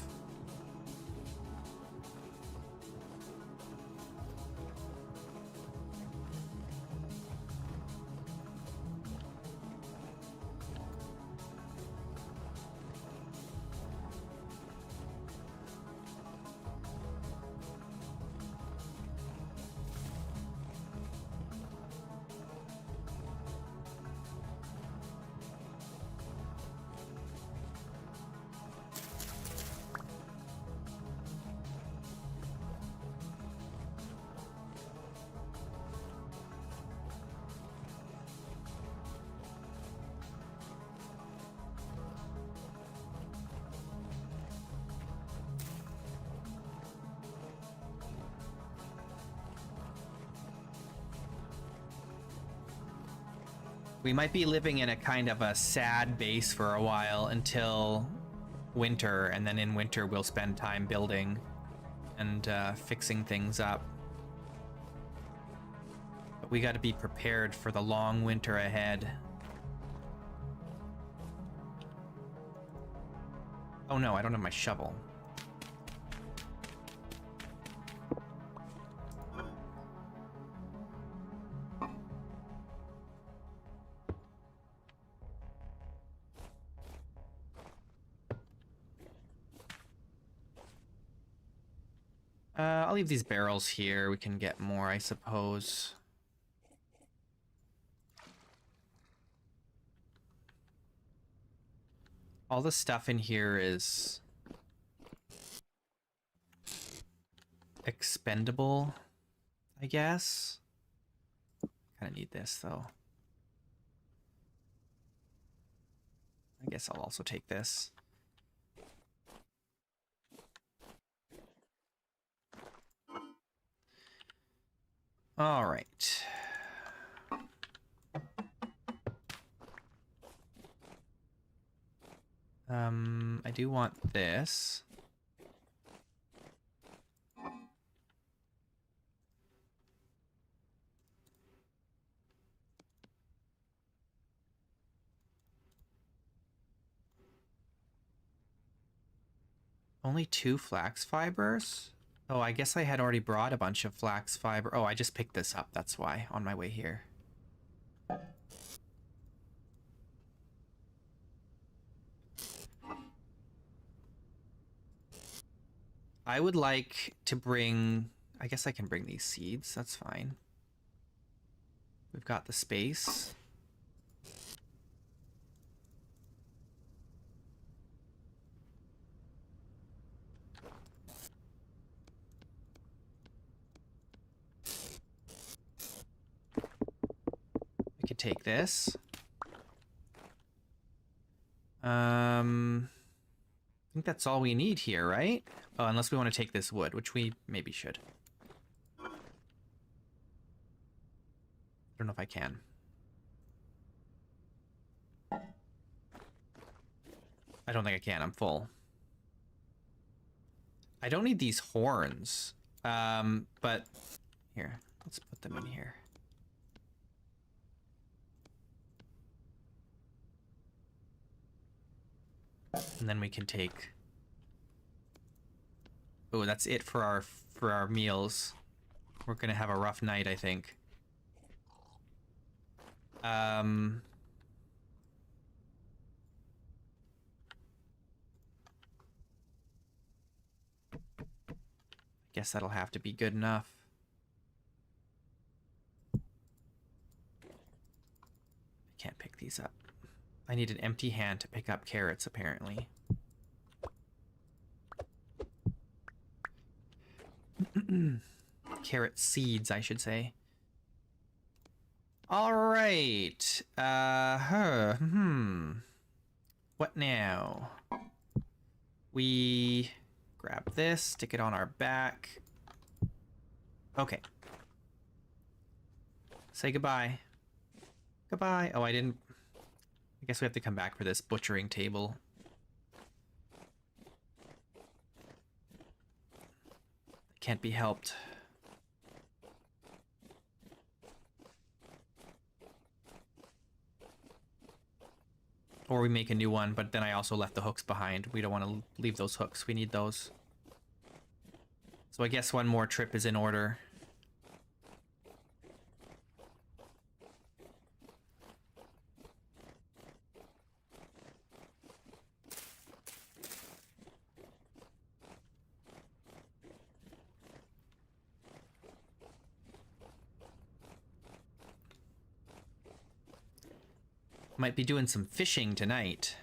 We might be living in a kind of a sad base for a while until winter, and then in winter we'll spend time building and fixing things up. But we got to be prepared for the long winter ahead. Oh no, I don't have my shovel. I'll leave these barrels here. We can get more, I suppose. All the stuff in here is expendable, I guess. Kind of need this, though. I guess I'll also take this. All right. I do want this. Only 2 flax fibers? Oh, I guess I had already brought a bunch of flax fiber. Oh, I just picked this up, that's why, on my way here. I would like to bring... I guess I can bring these seeds, that's fine. We've got the space. I could take this. I think that's all we need here, right? Oh, unless we want to take this wood, which we maybe should. I don't know if I can. I don't think I can. I'm full. I don't need these horns. But here, let's put them in here. And then we can take... Oh, that's it for our meals. We're gonna have a rough night, I think. I guess that'll have to be good enough. these up. I need an empty hand to pick up carrots, apparently. Carrot seeds, I should say. All right. What now? We grab this, stick it on our back. Okay. Say goodbye. Goodbye. Oh, I didn't... I guess we have to come back for this butchering table. Can't be helped. Or we make a new one, but then I also left the hooks behind. We don't want to leave those hooks. We need those. So I guess one more trip is in order. Might be doing some fishing tonight.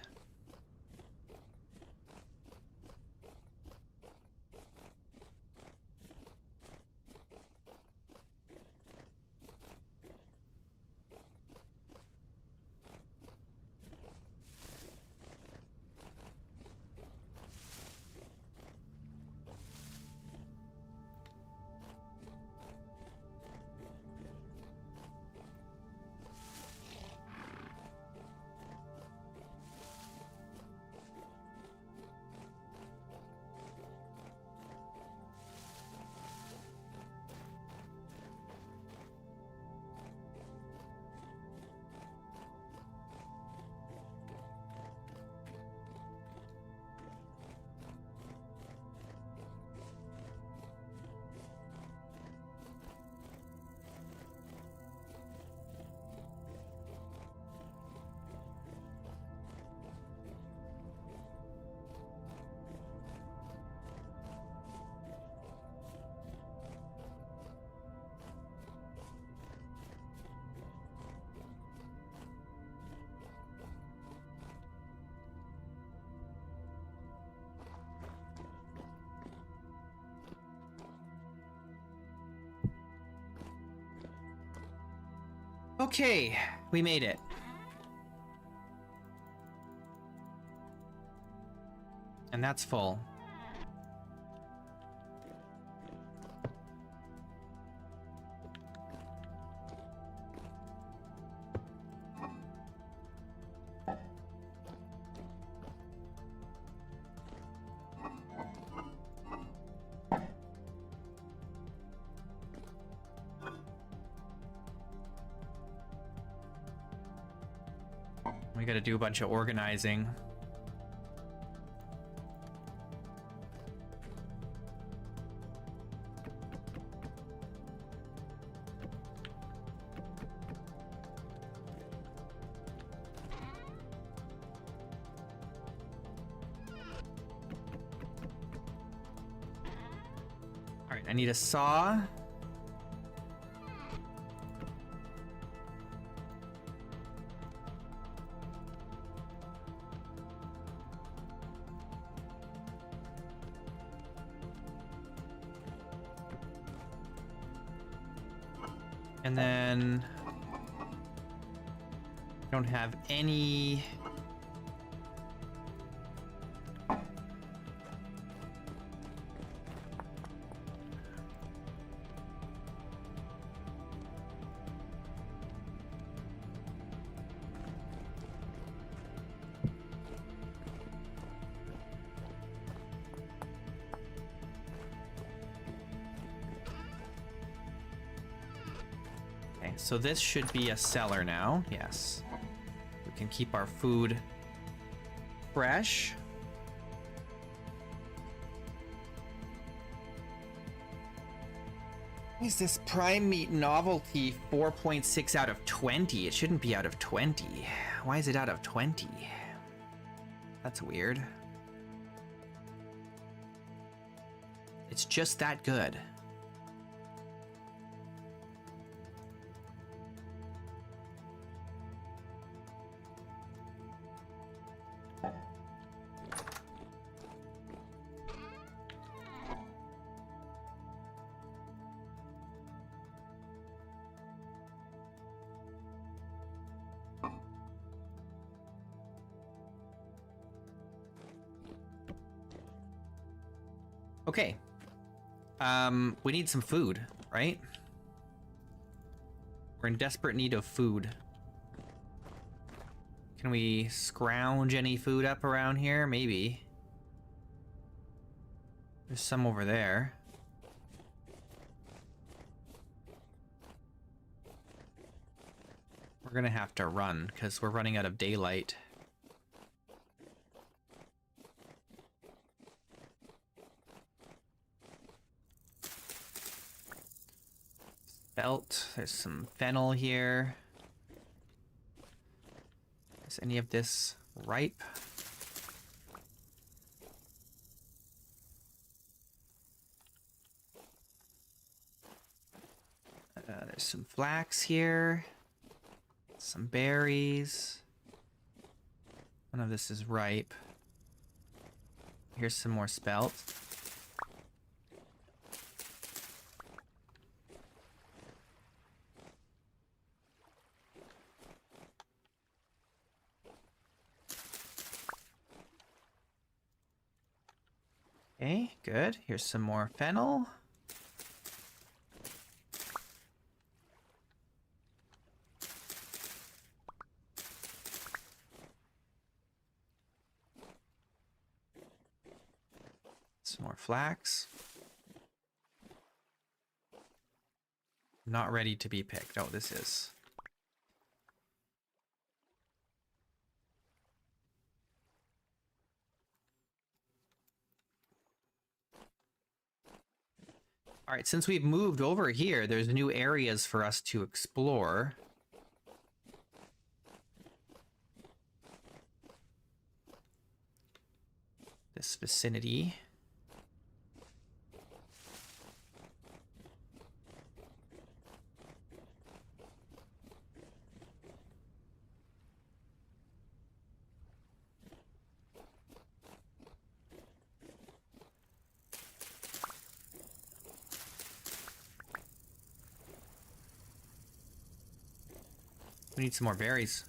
Okay, we made it. And that's full. We gotta do a bunch of organizing. All right, I need a saw. And then I don't have any. So this should be a cellar now. Yes. We can keep our food fresh. Is this prime meat novelty 4.6 out of 20? It shouldn't be out of 20. Why is it out of 20? That's weird. It's just that good. Okay. We need some food, right? We're in desperate need of food. Can we scrounge any food up around here? Maybe. There's some over there. We're gonna have to run, because we're running out of daylight. Belt. There's some fennel here. Is any of this ripe? There's some flax here. Some berries. None of this is ripe. Here's some more spelt. Okay, good. Here's some more fennel. Some more flax. Not ready to be picked. Oh, this is. All right, since we've moved over here, there's new areas for us to explore. This vicinity. We need some more berries.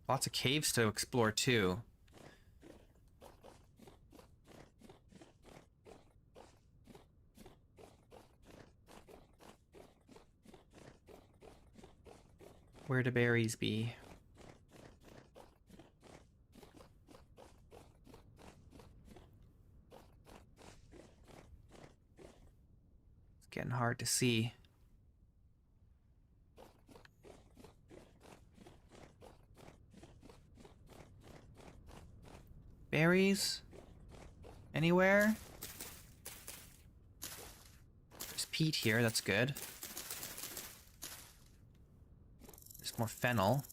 Lots of caves to explore too. Where do berries be? It's getting hard to see. Berries? Anywhere? There's peat here, that's good. There's more fennel.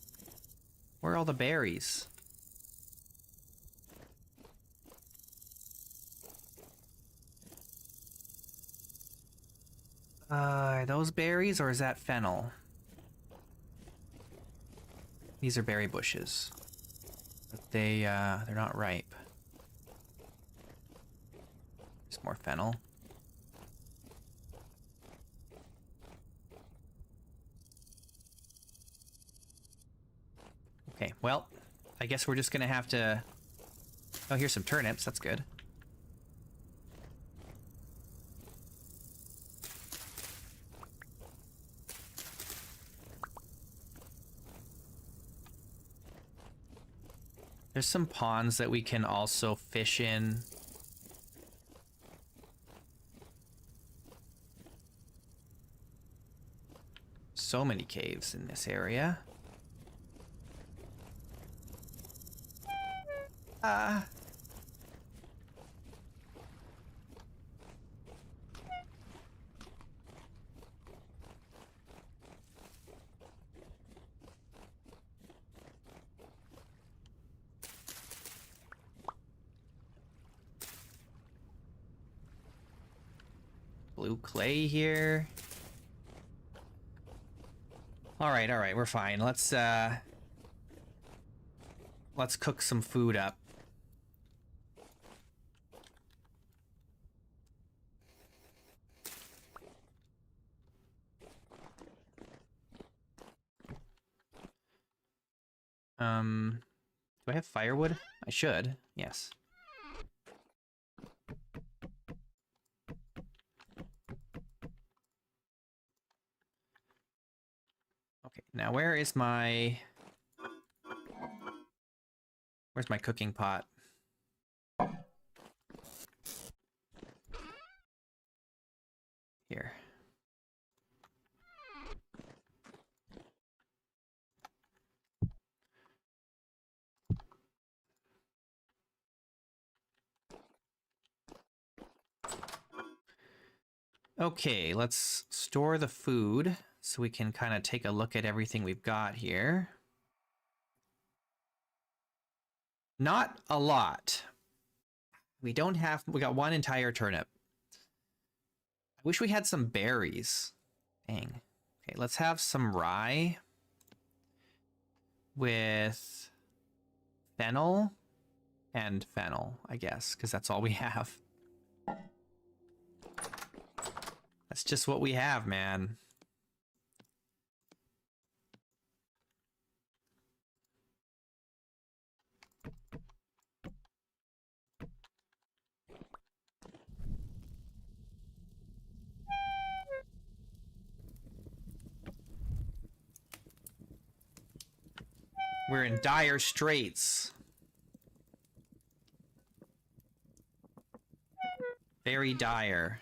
Where are all the berries? Are those berries or is that fennel? These are berry bushes. But they're not ripe. There's more fennel. Okay, well, I guess we're just gonna have to... Oh, here's some turnips, that's good. There's some ponds that we can also fish in. So many caves in this area. Blue clay here. All right, we're fine. Let's cook some food up. have firewood? I should. Yes. Okay, now where's my cooking pot? Here. Okay, let's store the food so we can kind of take a look at everything we've got here. Not a lot. We got one entire turnip. I wish we had some berries. Dang. Okay, let's have some rye with fennel and fennel, I guess, because that's all we have. That's just what we have, man. We're in dire straits. Very dire.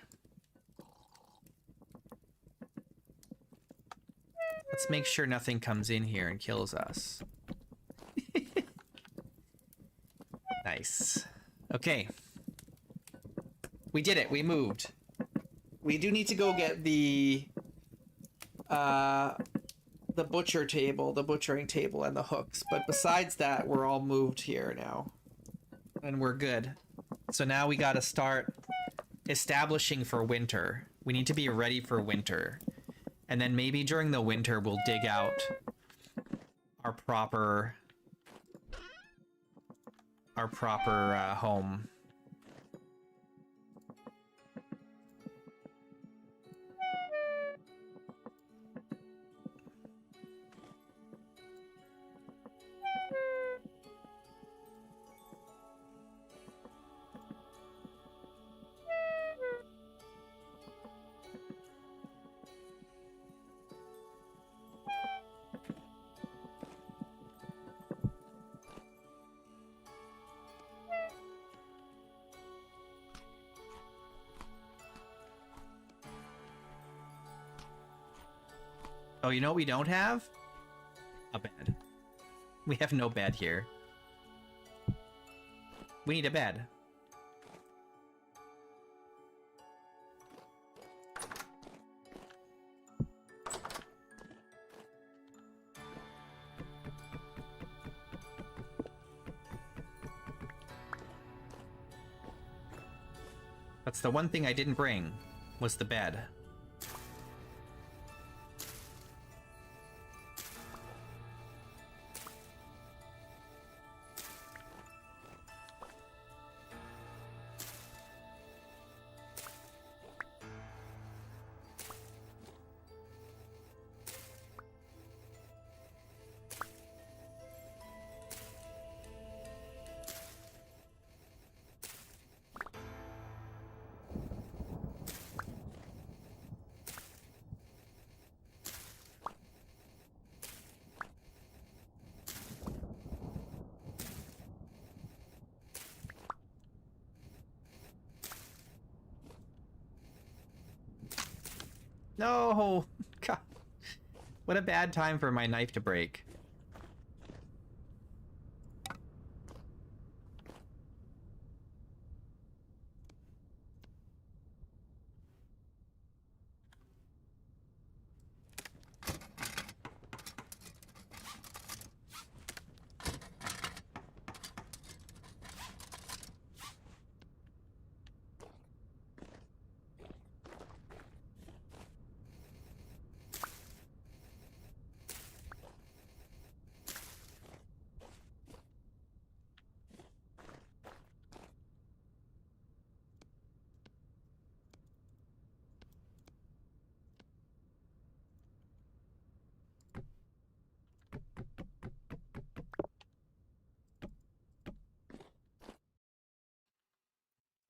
Let's make sure nothing comes in here and kills us. Nice. Okay. We did it. We moved. We do need to go get the butchering table and the hooks. But besides that, we're all moved here now. And we're good. So now we gotta start establishing for winter. We need to be ready for winter. And then maybe during the winter, we'll dig out our proper home. Oh, you know what we don't have? A bed. We have no bed here. We need a bed. That's the one thing I didn't bring, was the bed. No! God. What a bad time for my knife to break.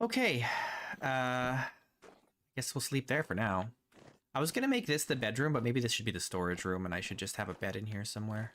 Okay. Guess we'll sleep there for now. I was gonna make this the bedroom, but maybe this should be the storage room and I should just have a bed in here somewhere.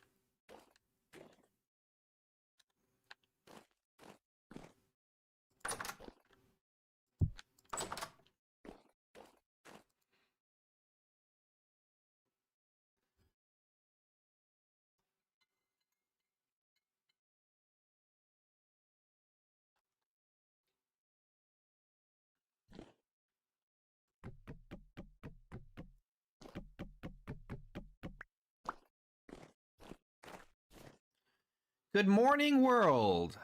Good morning, world!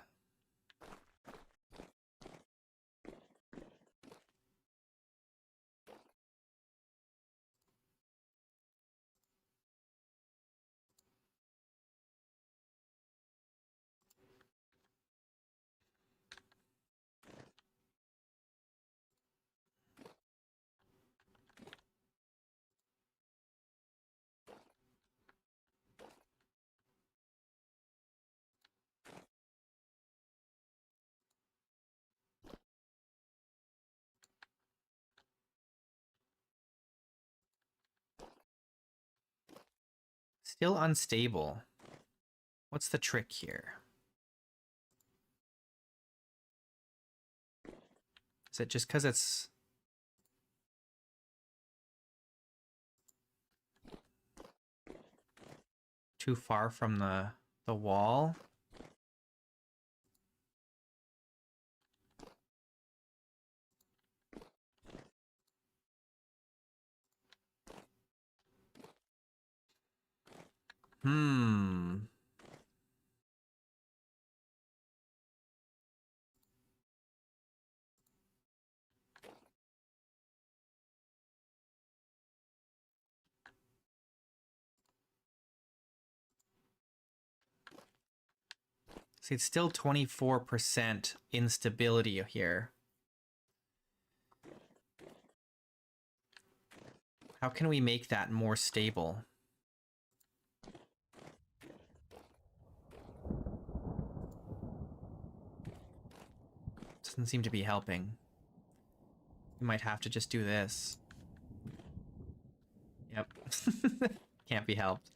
Still unstable. What's the trick here? Is it just because it's... too far from the wall? Hmm. See, it's still 24% instability here. How can we make that more stable? Doesn't seem to be helping. We might have to just do this. Yep. Can't be helped.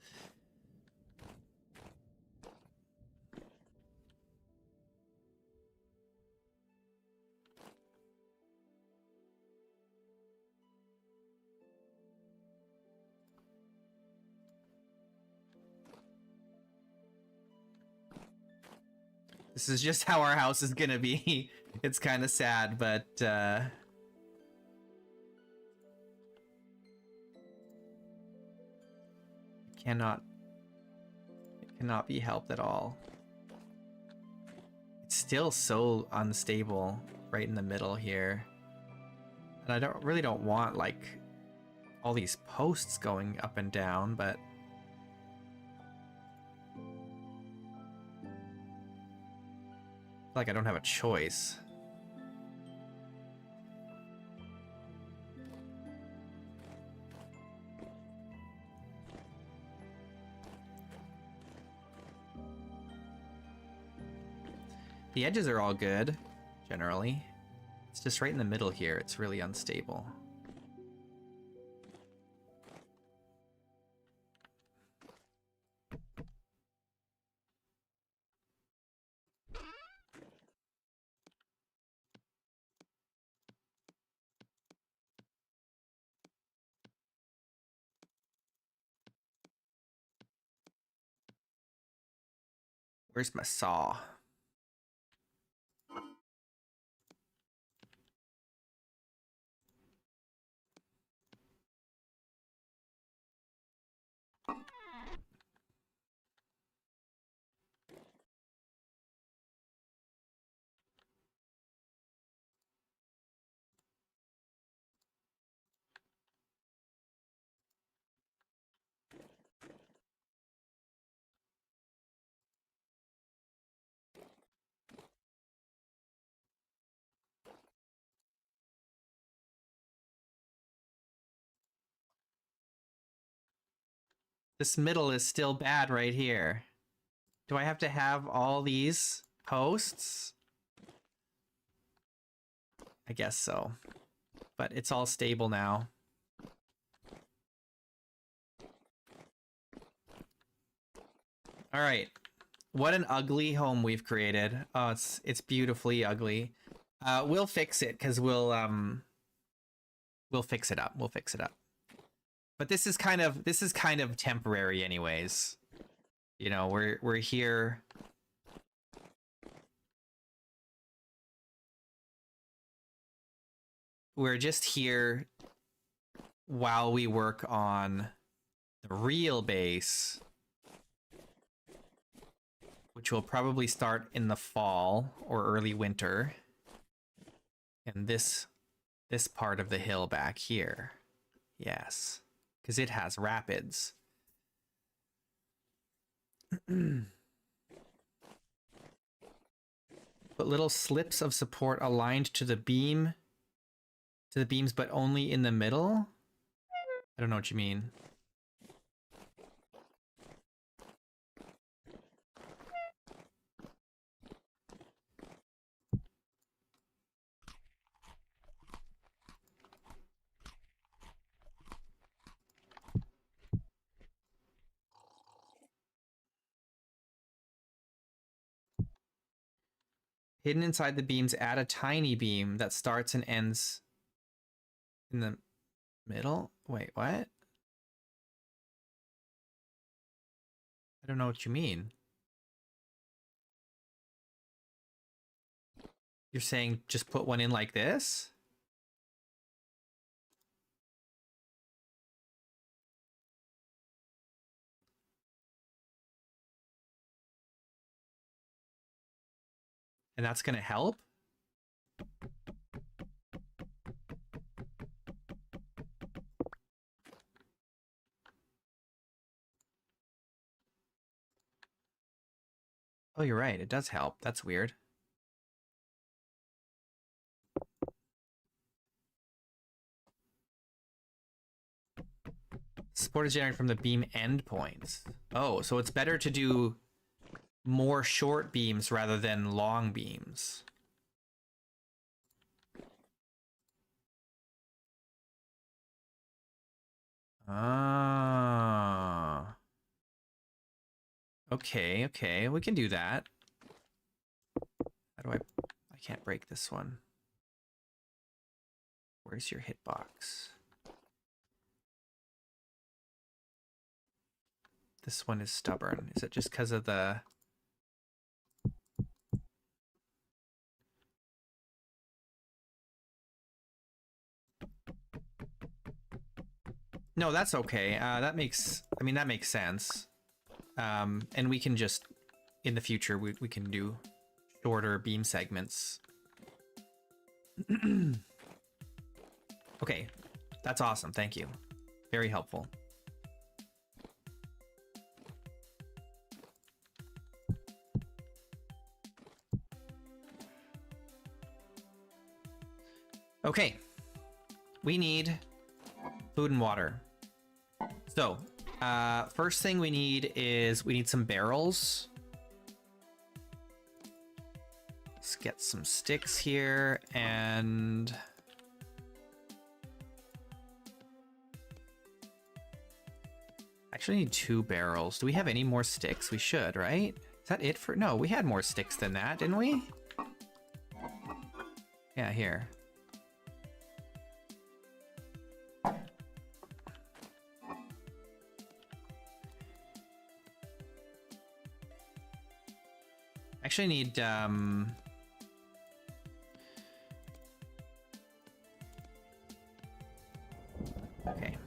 This is just how our house is gonna be. It's kind of sad, but it cannot be helped at all. It's still so unstable right in the middle here. And I really don't want like all these posts going up and down, but like I don't have a choice. The edges are all good, generally. It's just right in the middle here, it's really unstable. Where's my saw? This middle is still bad right here. Do I have to have all these posts? I guess so. But it's all stable now. All right. What an ugly home we've created. Oh, it's beautifully ugly. We'll fix it because we'll fix it up. We'll fix it up. But this is kind of temporary anyways. You know, we're here. We're just here while we work on the real base, which will probably start in the fall or early winter. And this part of the hill back here. Yes, because it has rapids. Put little slips of support aligned to the beams, but only in the middle. I don't know what you mean. Hidden inside the beams, add a tiny beam that starts and ends in the middle. Wait, what? I don't know what you mean. You're saying just put one in like this? And that's going to help? Oh, you're right. It does help. That's weird. Support is generated from the beam endpoints. Oh, so it's better to do more short beams rather than long beams. Ah. Okay, okay, we can do that. How do I can't break this one. Where's your hitbox? This one is stubborn. Is it just because of the... No, that's okay. That makes sense. And we can just, in the future, we can do shorter beam segments. Okay, that's awesome. Thank you. Very helpful. Okay, we need food and water. So, first thing we need is some barrels. Let's get some sticks here and actually need 2 barrels. Do we have any more sticks? We should, right? Is that it for... No, we had more sticks than that, didn't we? Yeah, here. Actually need okay,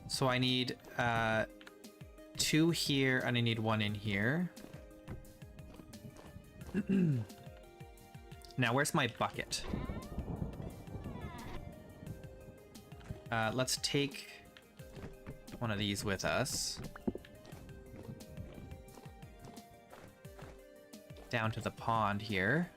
so I need 2 here and I need 1 in here. Now where's my bucket? Let's take one of these with us down to the pond here.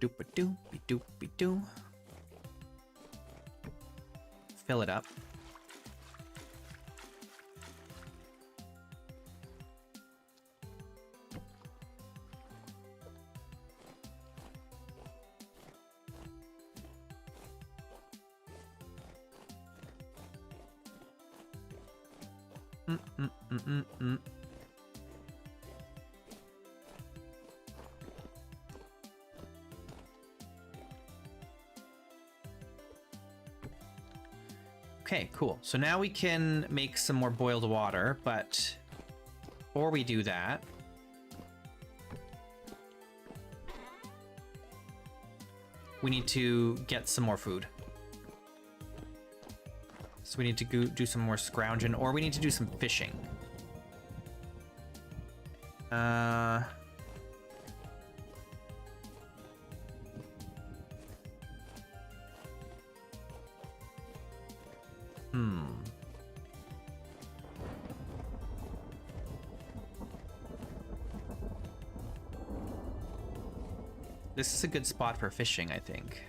Doop-a-doop-a-doop-a-doo. Fill it up. Mm, mm, mm, mm, mm. Okay, cool. So now we can make some more boiled water, but before we do that, we need to get some more food. So we need to go do some more scrounging, or we need to do some fishing. This is a good spot for fishing, I think.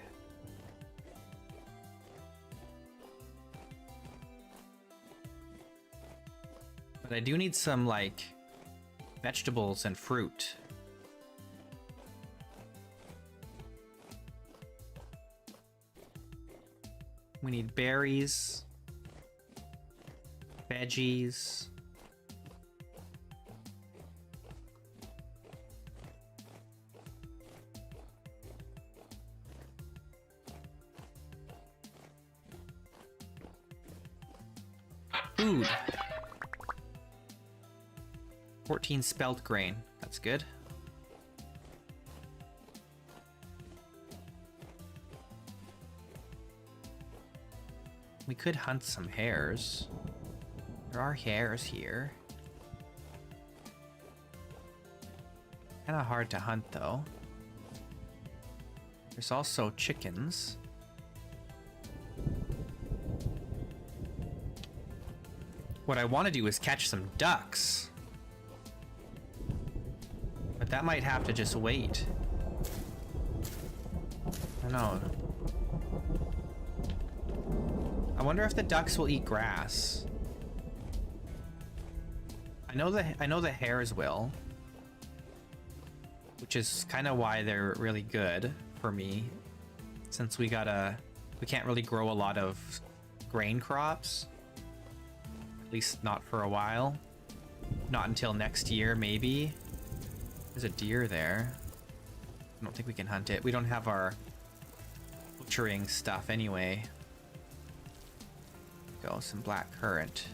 But I do need some, like, vegetables and fruit. We need berries, veggies. Food. 14 spelt grain. That's good. We could hunt some hares. There are hares here. Kinda hard to hunt though. There's also chickens. What I want to do is catch some ducks. But that might have to just wait. I don't know. I wonder if the ducks will eat grass. I know the hares will. Which is kind of why they're really good for me. Since we can't really grow a lot of grain crops. At least not for a while. Not until next year, maybe. There's a deer there. I don't think we can hunt it. We don't have our butchering stuff anyway. Go, some black currant.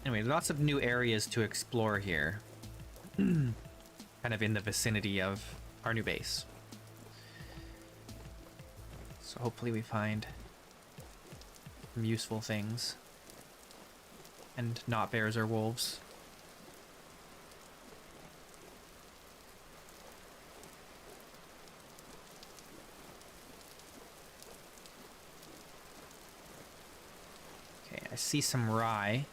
Anyway, lots of new areas to explore here. Kind of in the vicinity of our new base. So hopefully we find some useful things. And not bears or wolves. Okay, I see some rye.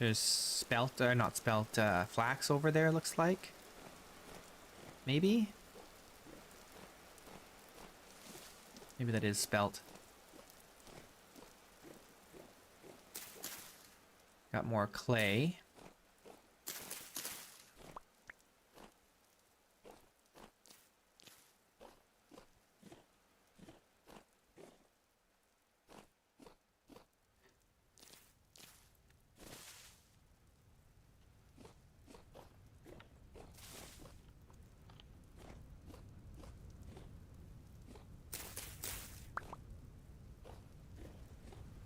There's flax over there, looks like. Maybe? Maybe that is spelt. Got more clay.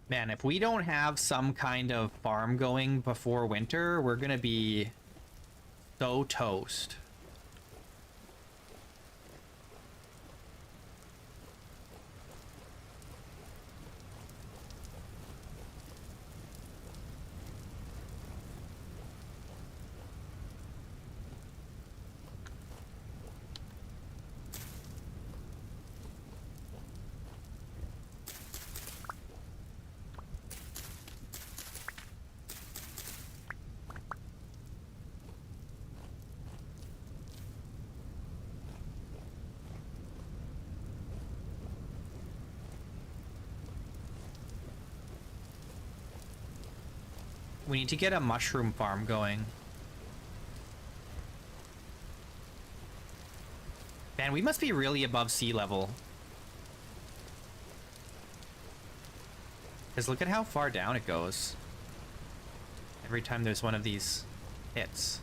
Man, if we don't have some kind of farm going before winter, we're gonna be so toast. We need to get a mushroom farm going. Man, we must be really above sea level. Because look at how far down it goes. Every time there's one of these hits.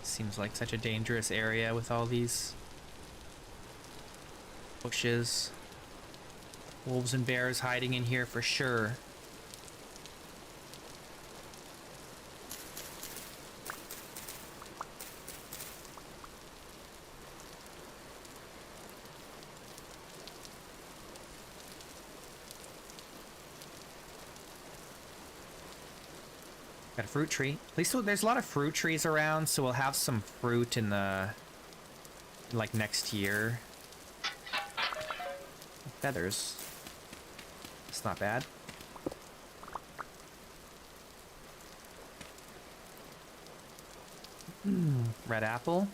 Seems like such a dangerous area with all these bushes. Wolves and bears hiding in here for sure. Got a fruit tree. At least there's a lot of fruit trees around, so we'll have some fruit in the like next year. Feathers. It's not bad. Red apple.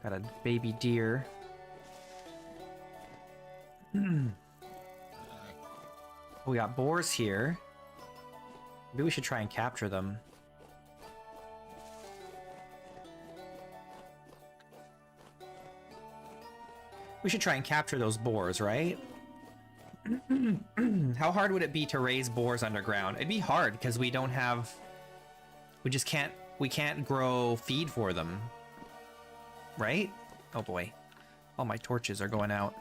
Got a baby deer. We got boars here. Maybe we should try and capture them. We should try and capture those boars, right? How hard would it be to raise boars underground? It'd be hard because we don't have... We just can't... We can't grow feed for them. Right? Oh boy. All my torches are going out.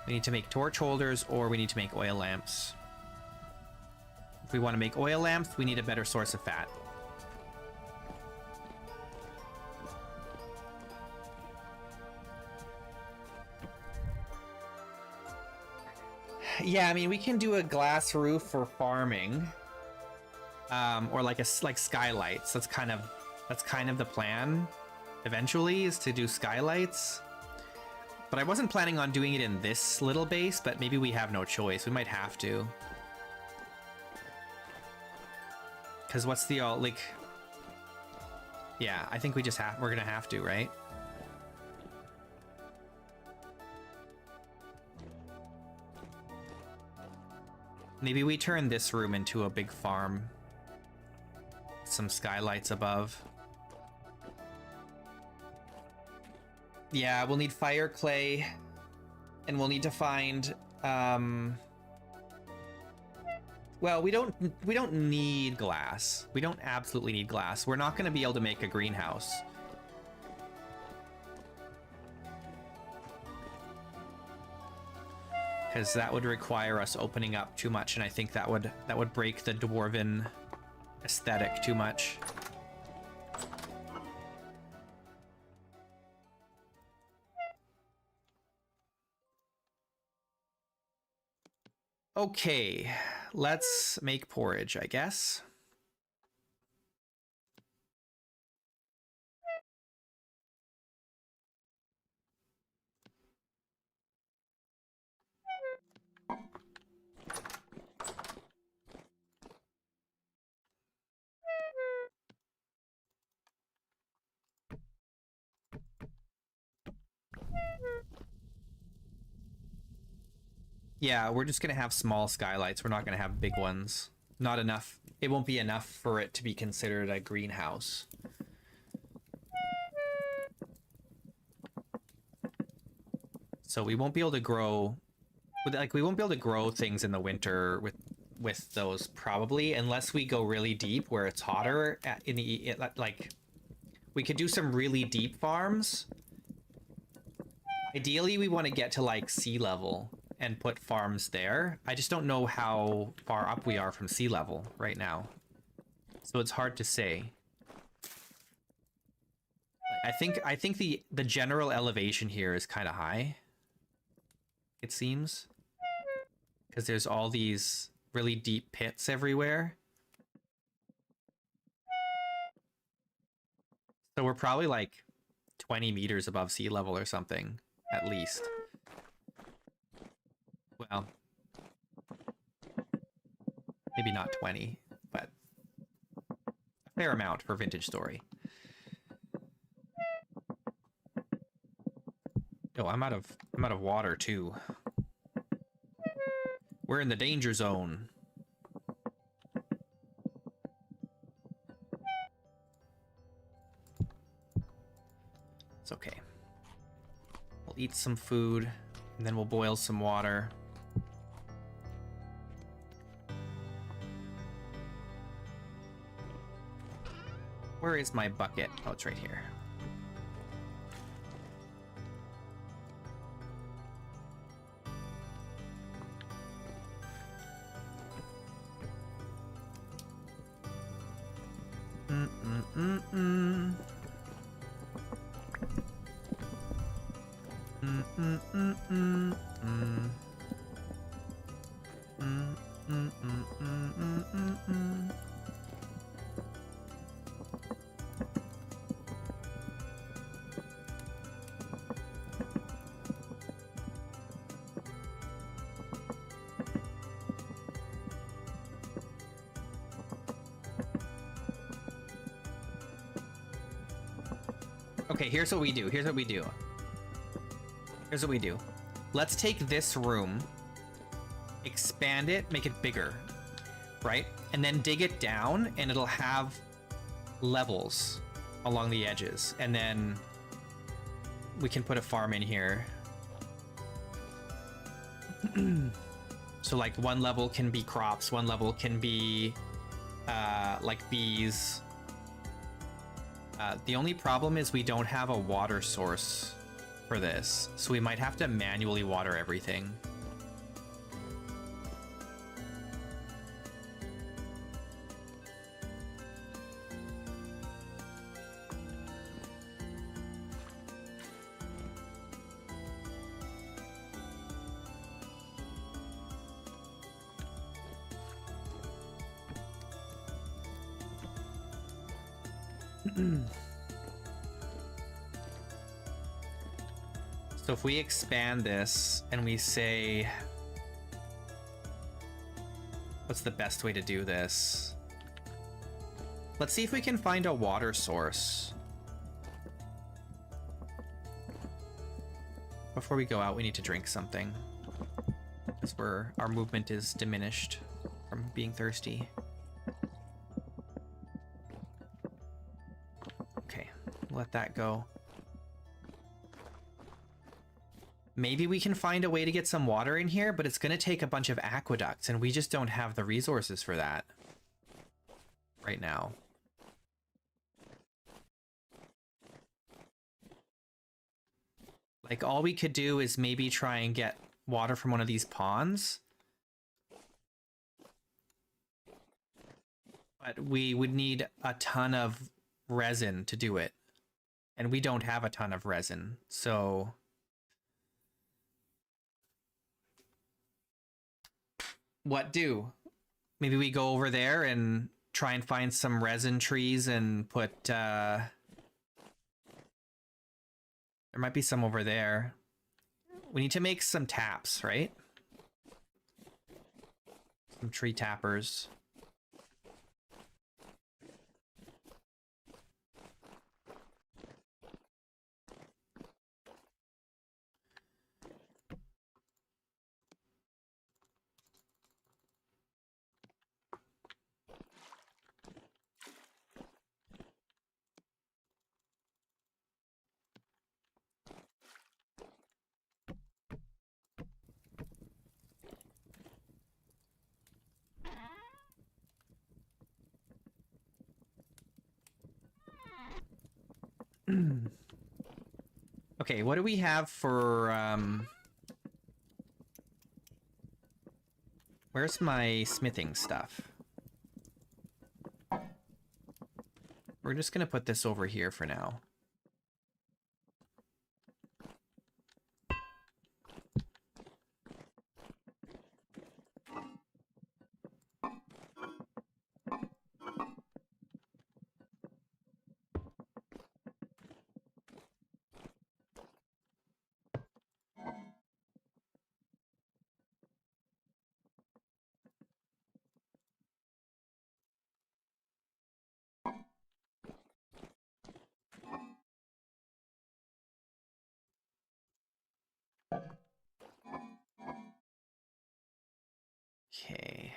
We need to make torch holders or we need to make oil lamps. If we want to make oil lamps, we need a better source of fat. Yeah, I mean, we can do a glass roof for farming. Or like skylights. That's kind of the plan eventually, is to do skylights. But I wasn't planning on doing it in this little base, but maybe we have no choice. We might have to. Cause what's the like... Yeah, I think we're gonna have to, right? Maybe we turn this room into a big farm. some skylights above. Yeah, we'll need fire clay, and we'll need to find, well, we don't need glass. We don't absolutely need glass. We're not going to be able to make a greenhouse. Because that would require us opening up too much, and I think that would break the dwarven aesthetic too much. Okay, let's make porridge, I guess. Yeah, we're just gonna have small skylights. We're not gonna have big ones. Not enough. It won't be enough for it to be considered a greenhouse. So we won't be able to grow, we won't be able to grow things in the winter with those probably, unless we go really deep where it's hotter. Like, we could do some really deep farms. Ideally, we want to get to like sea level and put farms there. I just don't know how far up we are from sea level right now, so it's hard to say. I think the general elevation here is kind of high, it seems, because there's all these really deep pits everywhere. So we're probably like 20 meters above sea level or something, at least. Well, maybe not 20, but a fair amount for Vintage Story. Oh, I'm out of water too. We're in the danger zone. It's okay. We'll eat some food, and then we'll boil some water. Where is my bucket? Oh, it's right here. Okay, here's what we do. Here's what we do. Here's what we do. Let's take this room, expand it, make it bigger, right? And then dig it down, and it'll have levels along the edges. And then we can put a farm in here. So like one level can be crops, one level can be like bees. The only problem is we don't have a water source for this, so we might have to manually water everything. So if we expand this and we say, what's the best way to do this? Let's see if we can find a water source. Before we go out, we need to drink something, because our movement is diminished from being thirsty. let that go. Maybe we can find a way to get some water in here, but it's going to take a bunch of aqueducts, and we just don't have the resources for that right now. Like, all we could do is maybe try and get water from one of these ponds. But we would need a ton of resin to do it. And we don't have a ton of resin, so... what do? Maybe we go over there and try and find some resin trees and put, there might be some over there. We need to make some taps, right? Some tree tappers. Okay, what do we have for, where's my smithing stuff? We're just gonna put this over here for now. Okay.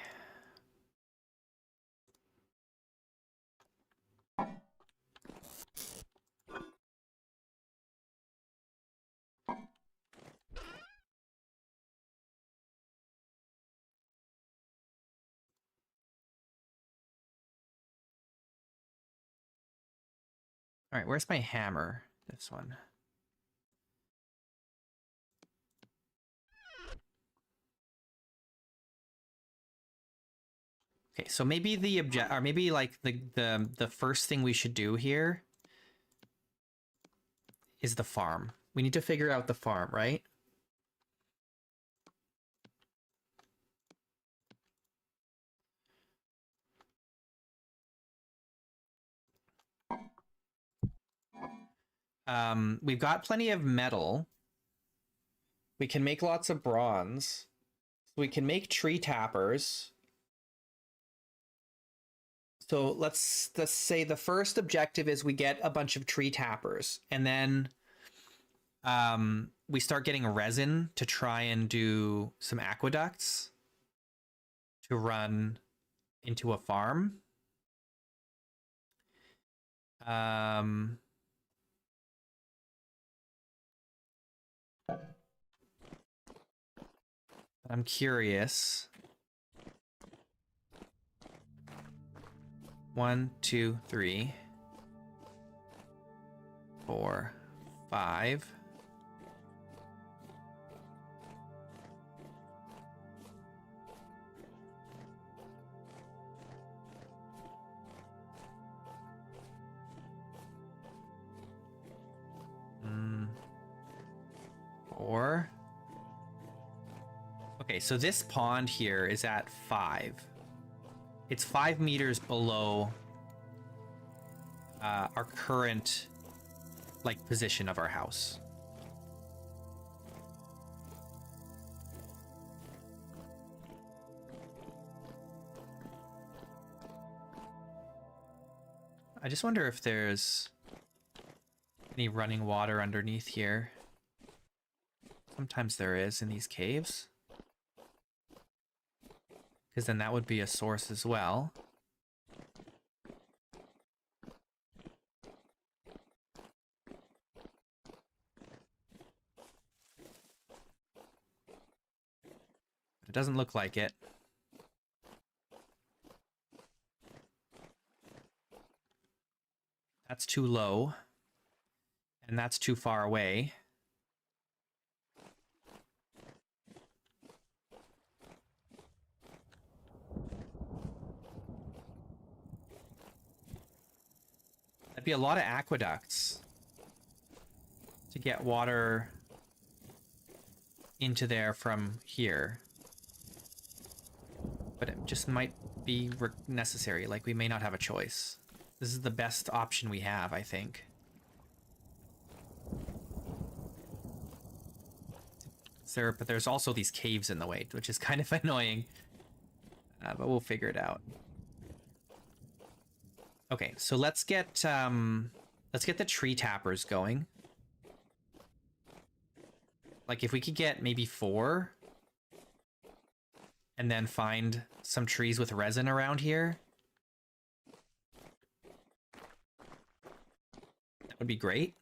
All right, where's my hammer? This one. Okay, so maybe the object, or maybe like the first thing we should do here is the farm. We need to figure out the farm, right? We've got plenty of metal. We can make lots of bronze. We can make tree tappers. So let's say the first objective is we get a bunch of tree tappers, and then we start getting resin to try and do some aqueducts to run into a farm. I'm curious. 1, 2, 3, 4, 5. Or okay, so this pond here is at 5. It's 5 meters below our current like position of our house. I just wonder if there's any running water underneath here. Sometimes there is in these caves. Because then that would be a source as well. It doesn't look like it. That's too low. And that's too far away. That'd be a lot of aqueducts to get water into there from here. But it just might be necessary. Like, we may not have a choice. This is the best option we have, I think. But there's also these caves in the way, which is kind of annoying. But we'll figure it out. Okay, so let's get the tree tappers going. Like, if we could get maybe 4, and then find some trees with resin around here, that would be great.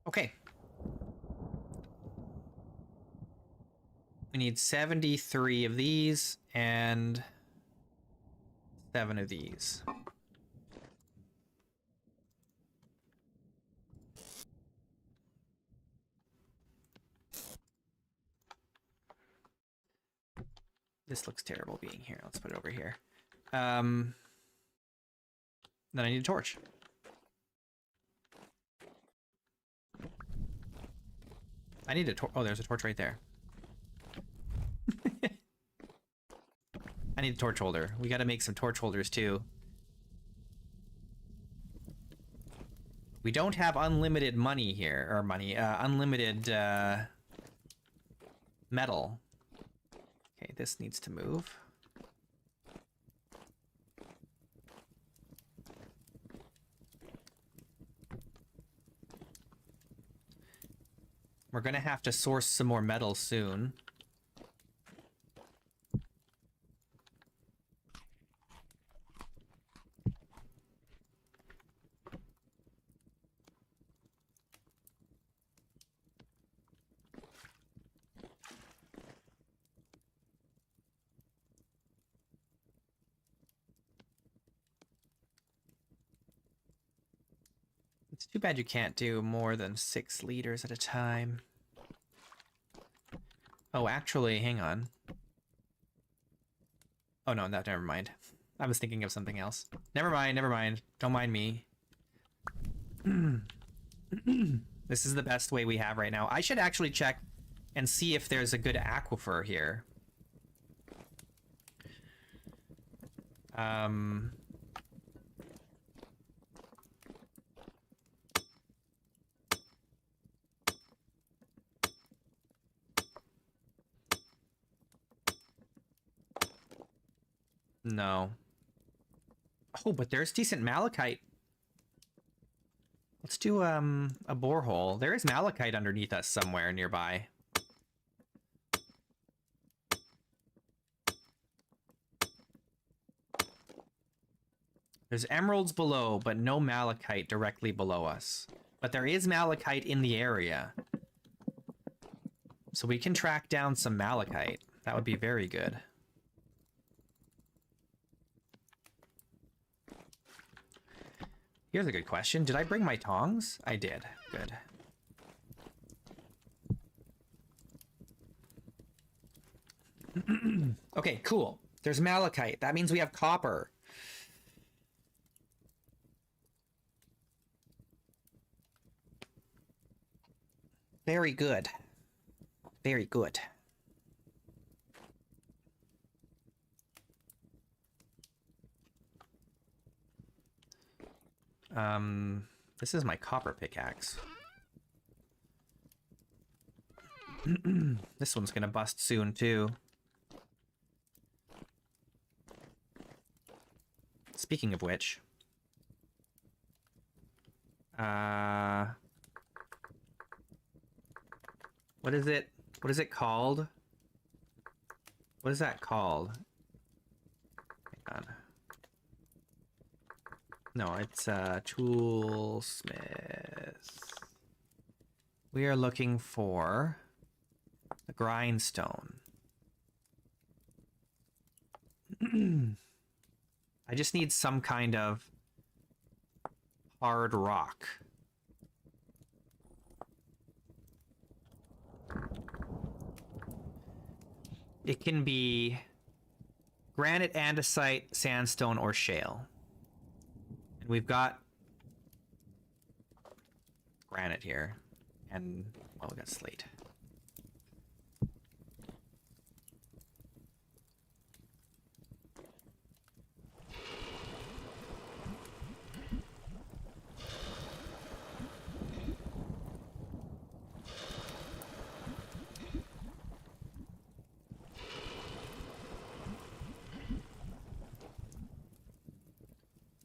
Okay. We need 73 of these and 7 of these. This looks terrible being here. Let's put it over here. Then I need a torch. I need a torch. Oh, there's a torch right there. I need a torch holder. We got to make some torch holders too. We don't have unlimited money here, or unlimited metal. Okay, this needs to move. We're gonna have to source some more metal soon. It's too bad you can't do more than 6 liters at a time. Oh, actually, hang on. Oh no, never mind. I was thinking of something else. Never mind. Don't mind me. This is the best way we have right now. I should actually check and see if there's a good aquifer here. No. Oh, but there's decent malachite. Let's do a borehole. There is malachite underneath us somewhere nearby. There's emeralds below, but no malachite directly below us. But there is malachite in the area. So we can track down some malachite. That would be very good. Here's a good question. Did I bring my tongs? I did. Good. Okay, cool. There's malachite. That means we have copper. Very good. Very good. This is my copper pickaxe. This one's gonna bust soon, too. Speaking of which... What is it? What is it called? What is that called? Hang on. No, it's toolsmith. We are looking for the grindstone. I just need some kind of hard rock. It can be granite, andesite, sandstone, or shale. And we've got granite here. And, well, we got slate.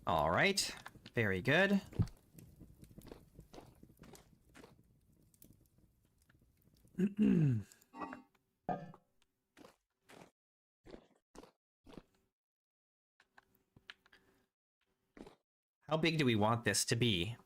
All right, very good. How big do we want this to be?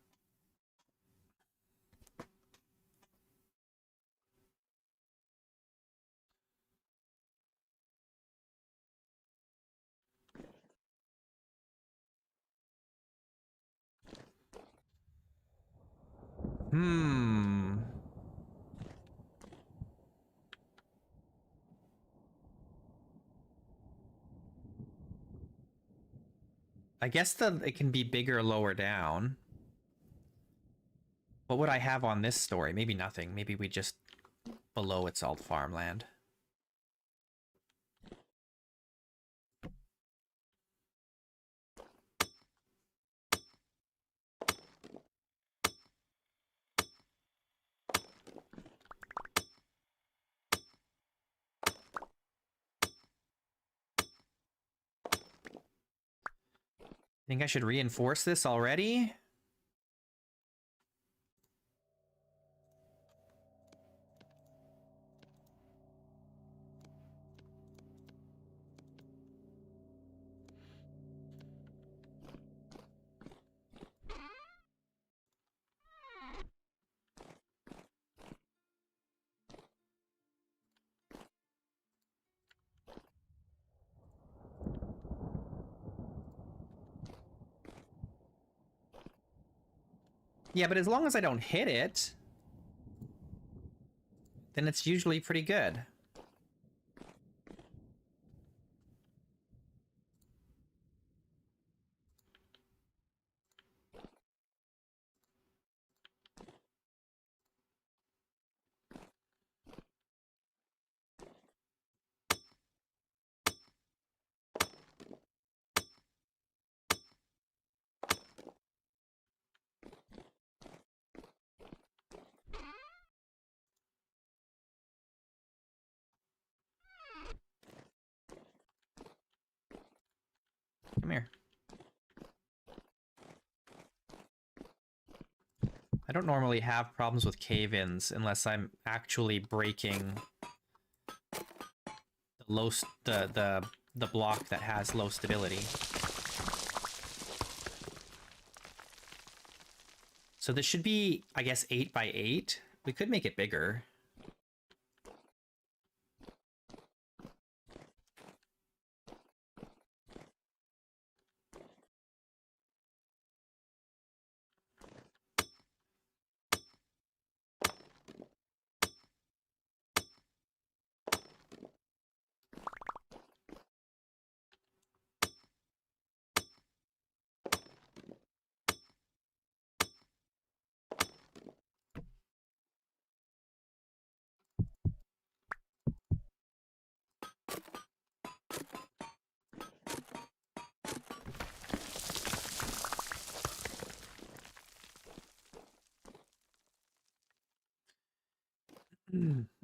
I guess it can be bigger lower down. What would I have on this story? Maybe nothing. Maybe we just... below it's all farmland. Think I should reinforce this already? Yeah, but as long as I don't hit it, then it's usually pretty good. Come here. I don't normally have problems with cave-ins unless I'm actually breaking the block that has low stability. So this should be, I guess, 8 by 8. We could make it bigger.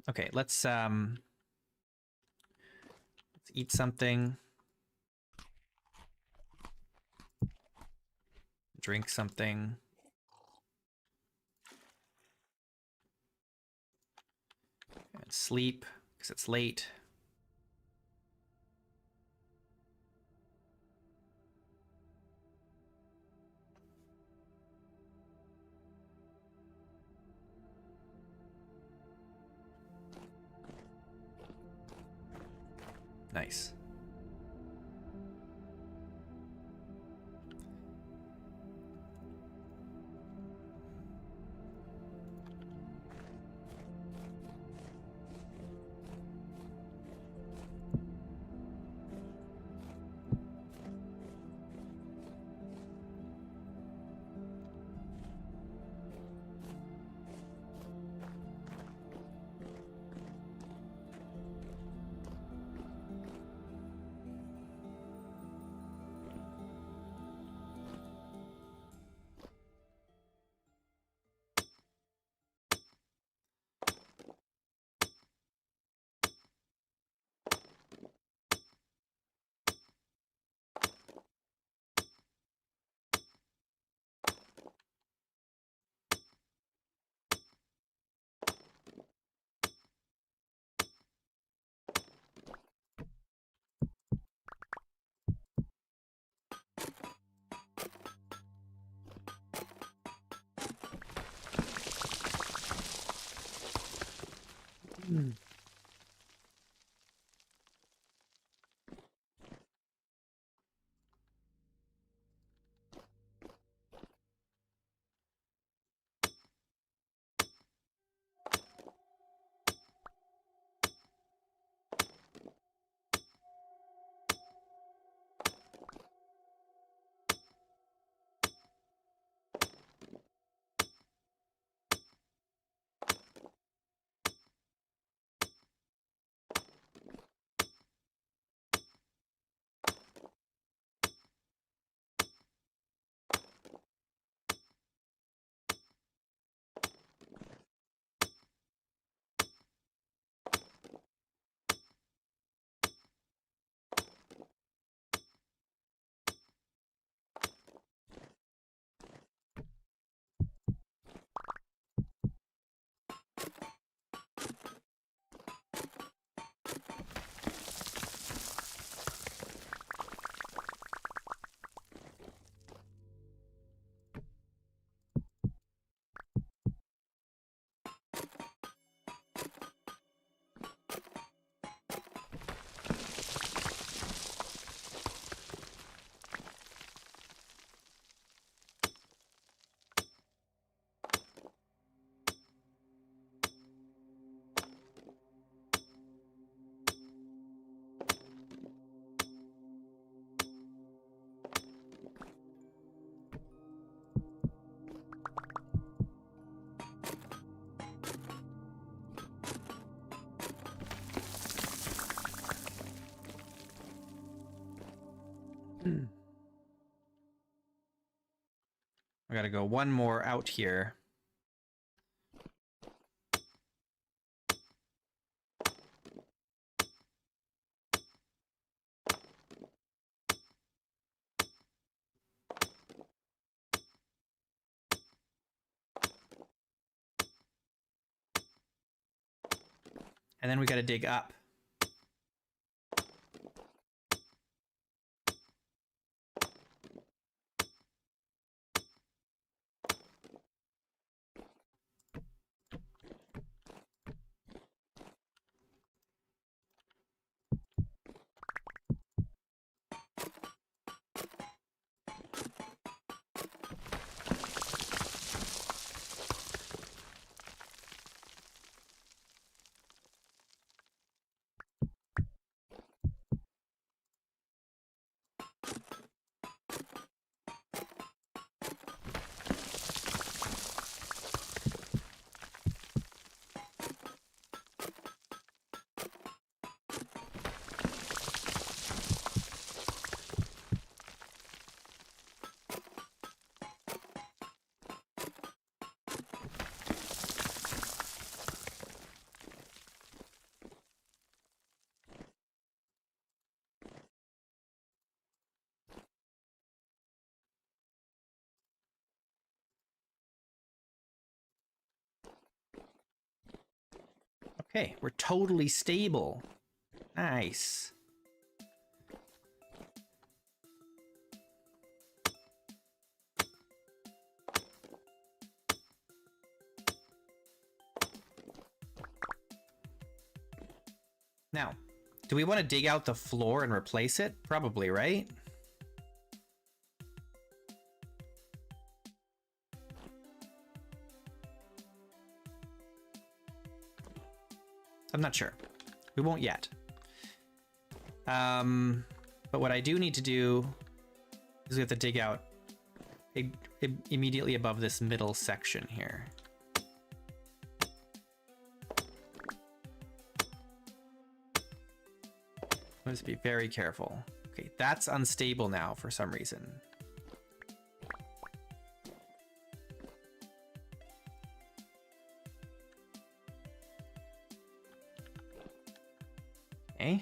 Okay, let's eat something. Drink something. And sleep, because it's late. Nice. I gotta go one more out here. And then we gotta dig up. Okay, we're totally stable. Nice. Now, do we want to dig out the floor and replace it? Probably, right? I'm not sure. We won't yet. But what I do need to do is we have to dig out immediately above this middle section here. Let's be very careful. Okay, that's unstable now for some reason. Okay.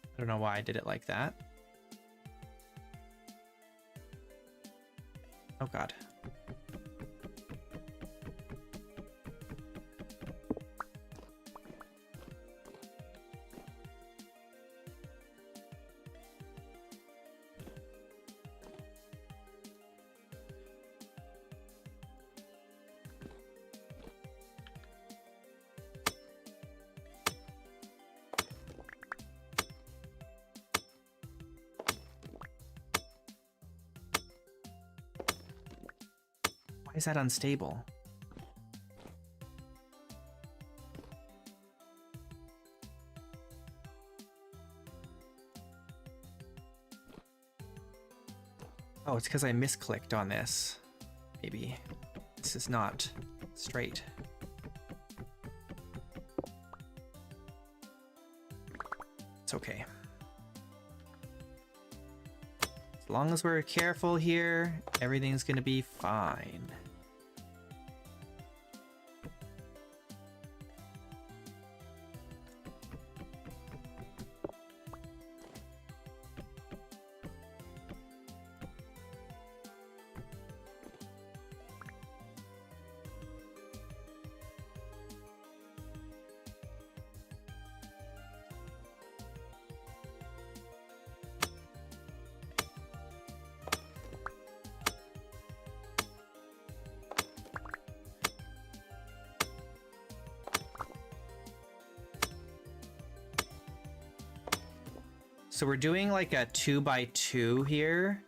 I don't know why I did it like that. Oh God. Why is that unstable? Oh, it's because I misclicked on this. Maybe. This is not straight. It's okay. As long as we're careful here, everything's gonna be fine. So we're doing like a 2x2 here.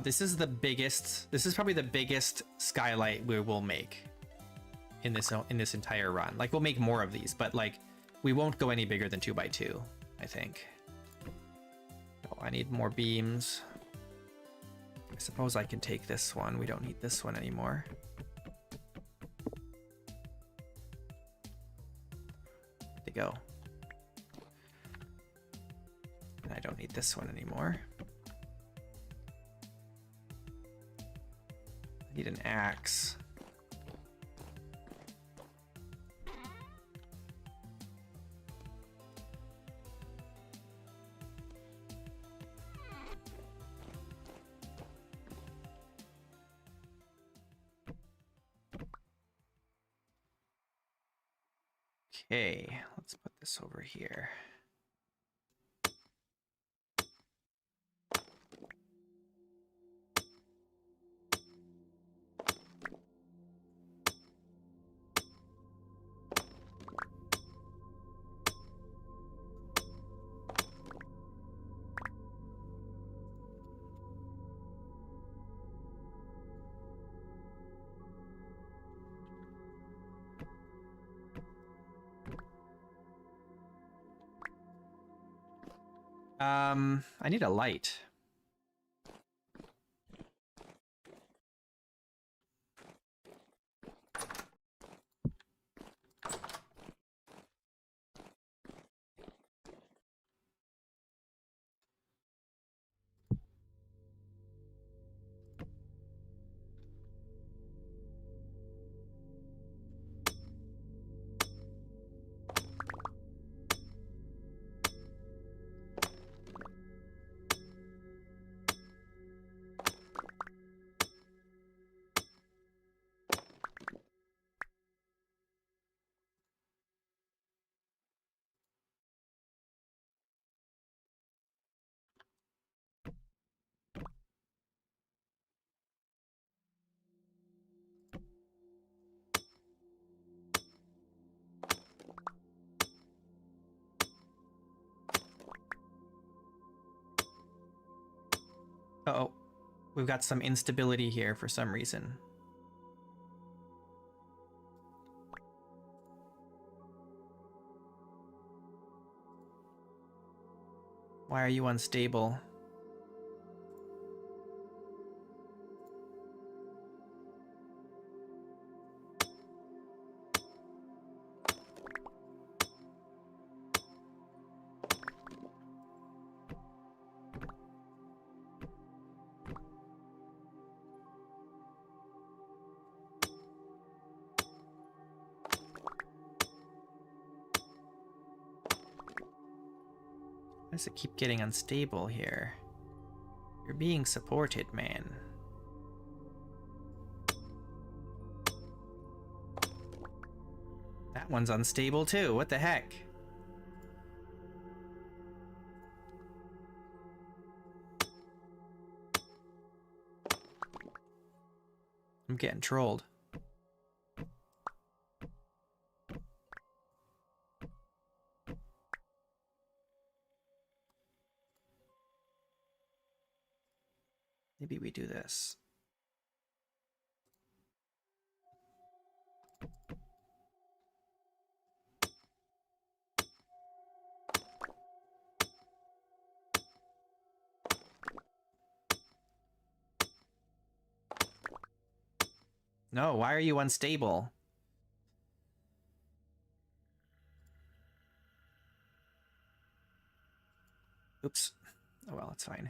This is the biggest. This is probably the biggest skylight we will make in this entire run. Like we'll make more of these, but like we won't go any bigger than 2x2. I think. Oh, I need more beams. I suppose I can take this one. We don't need this one anymore. There they go. I don't need this one anymore. I need an axe. Okay, let's put this over here. I need a light. Uh-oh. We've got some instability here for some reason. Why are you unstable? Why does it keep getting unstable here? You're being supported, man. That one's unstable too. What the heck? I'm getting trolled. Maybe we do this. No, why are you unstable? Oops. Oh well, it's fine.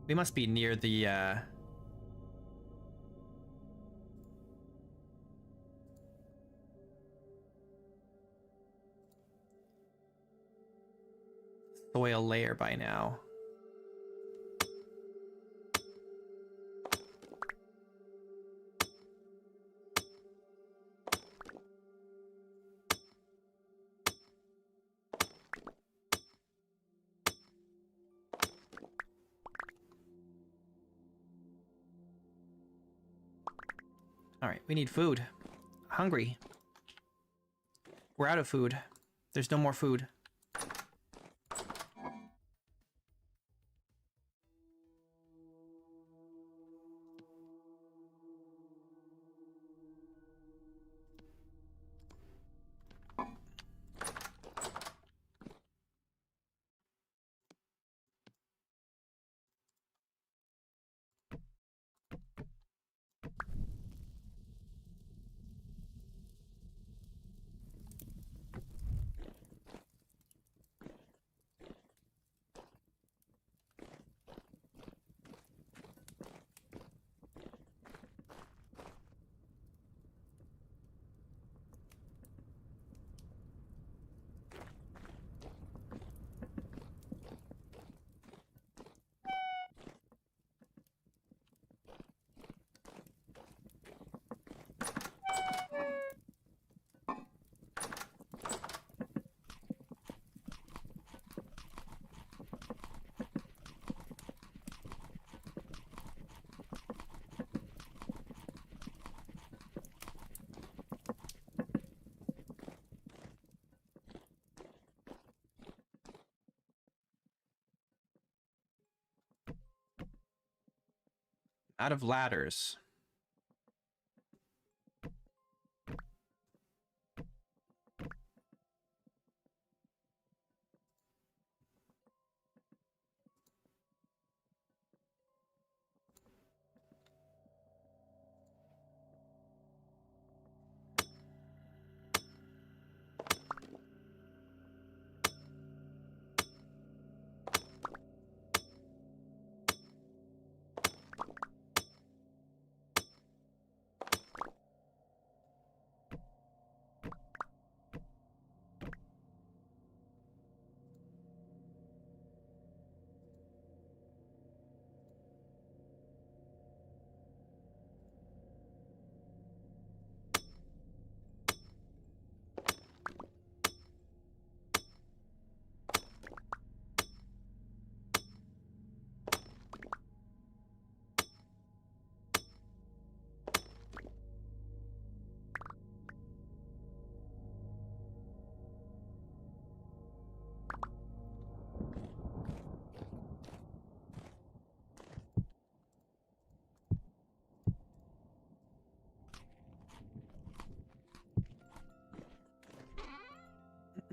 We must be near the, soil layer by now. Alright, we need food. Hungry. We're out of food. There's no more food. Out of ladders.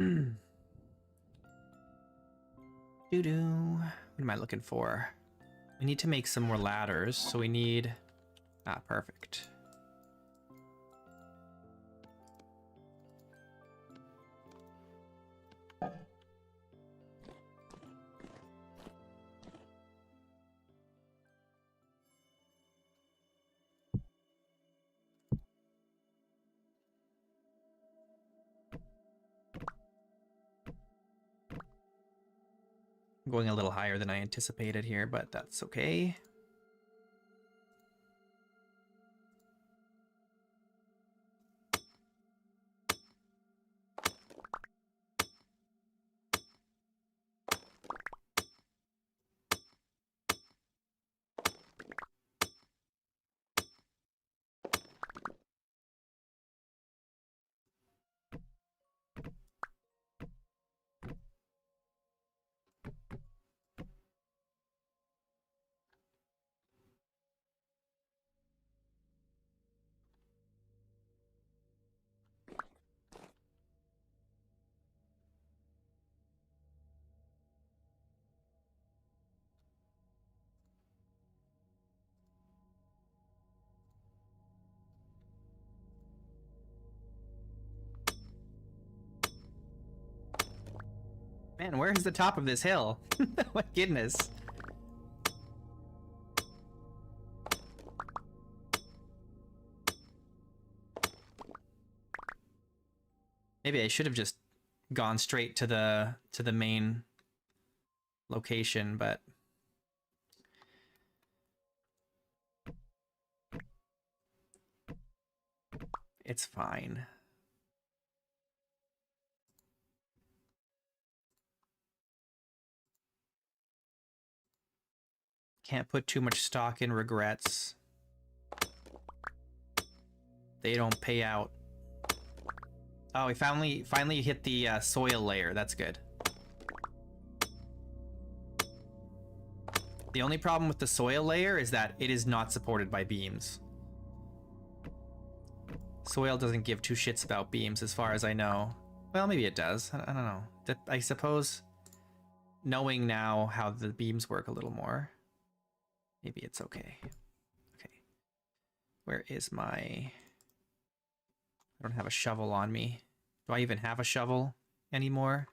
Doo-doo. What am I looking for? We need to make some more ladders, so we need... Ah, perfect. I'm going a little higher than I anticipated here, but that's okay. Man, where's the top of this hill? My goodness. Maybe I should have just gone straight to the main location, but it's fine. Can't put too much stock in regrets. They don't pay out. Oh, we finally hit the soil layer. That's good. The only problem with the soil layer is that it is not supported by beams. Soil doesn't give two shits about beams as far as I know. Well, maybe it does. I don't know. I suppose knowing now how the beams work a little more, maybe it's okay. Okay. Where is my... I don't have a shovel on me. Do I even have a shovel anymore?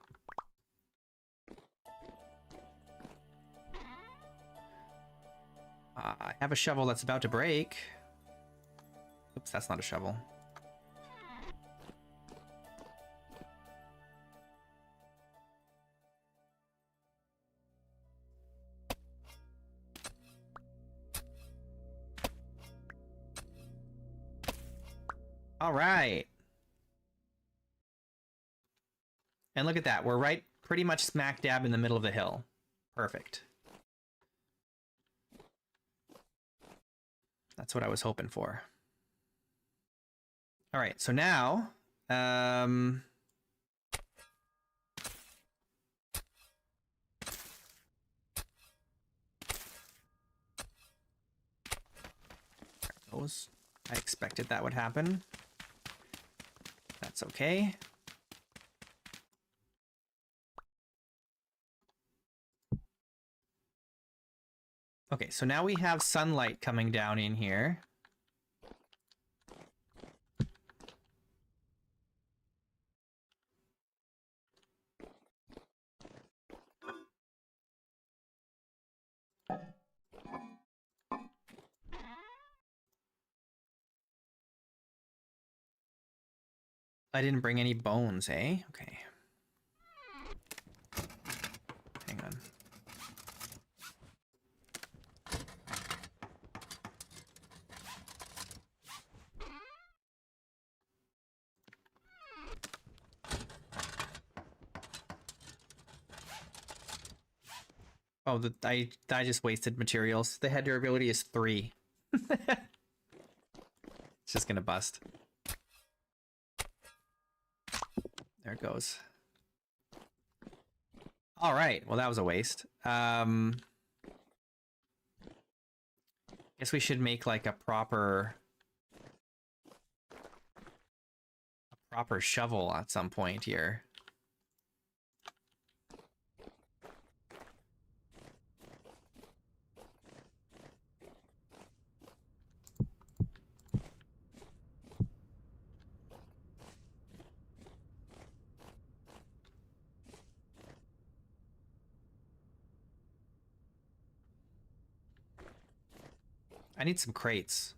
I have a shovel that's about to break. Oops, that's not a shovel. All right. And look at that. We're right pretty much smack dab in the middle of the hill. Perfect. That's what I was hoping for. All right, so now, I expected that would happen. That's okay. Okay, so now we have sunlight coming down in here. I didn't bring any bones, eh? Okay. Hang on. Oh, I just wasted materials. The head durability is 3. It's just gonna bust. There it goes. All right. Well, that was a waste. Guess we should make like a proper shovel at some point here. I need some crates.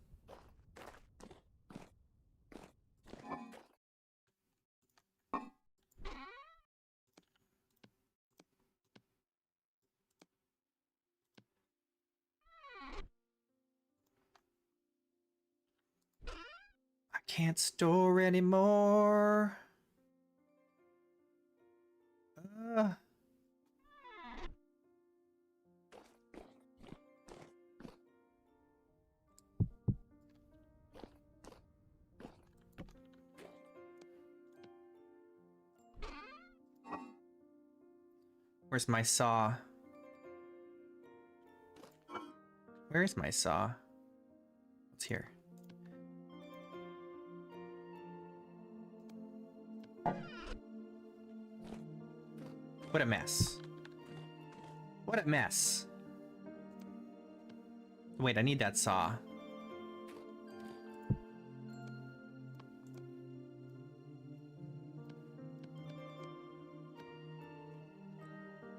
I can't store anymore. Where's my saw? Where's my saw? What's here? What a mess. What a mess. Wait, I need that saw.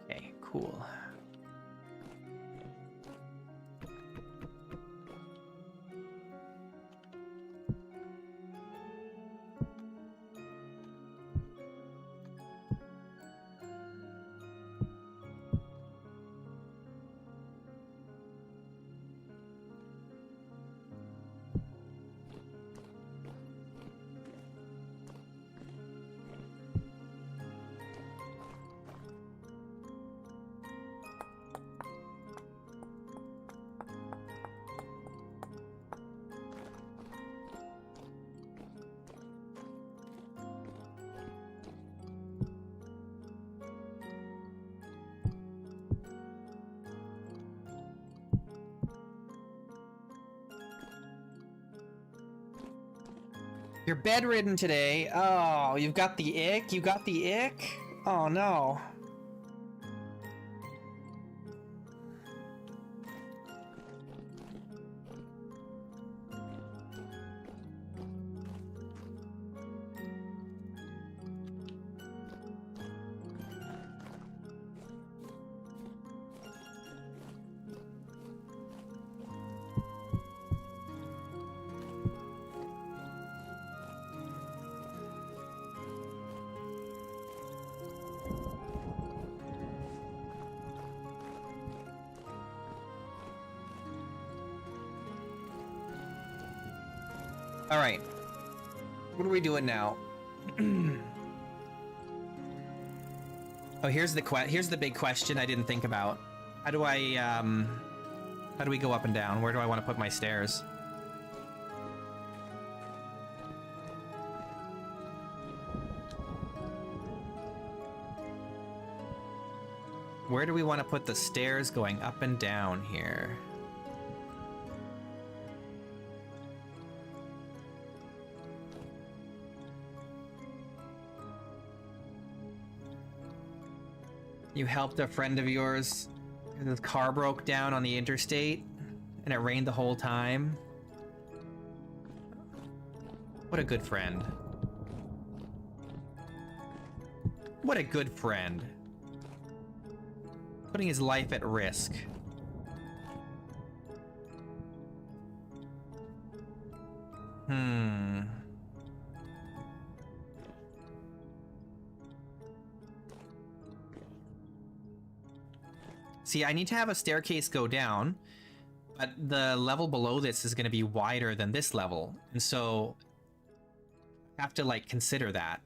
Okay, cool. You're bedridden today. Oh, you've got the ick? You got the ick? Oh no. All right. What are we doing now? Oh, here's the big question I didn't think about. How do we go up and down? Where do I want to put my stairs? Where do we want to put the stairs going up and down here? You helped a friend of yours. His car broke down on the interstate, and it rained the whole time. What a good friend. What a good friend. Putting his life at risk. See, I need to have a staircase go down, but the level below this is going to be wider than this level, and so I have to, like, consider that.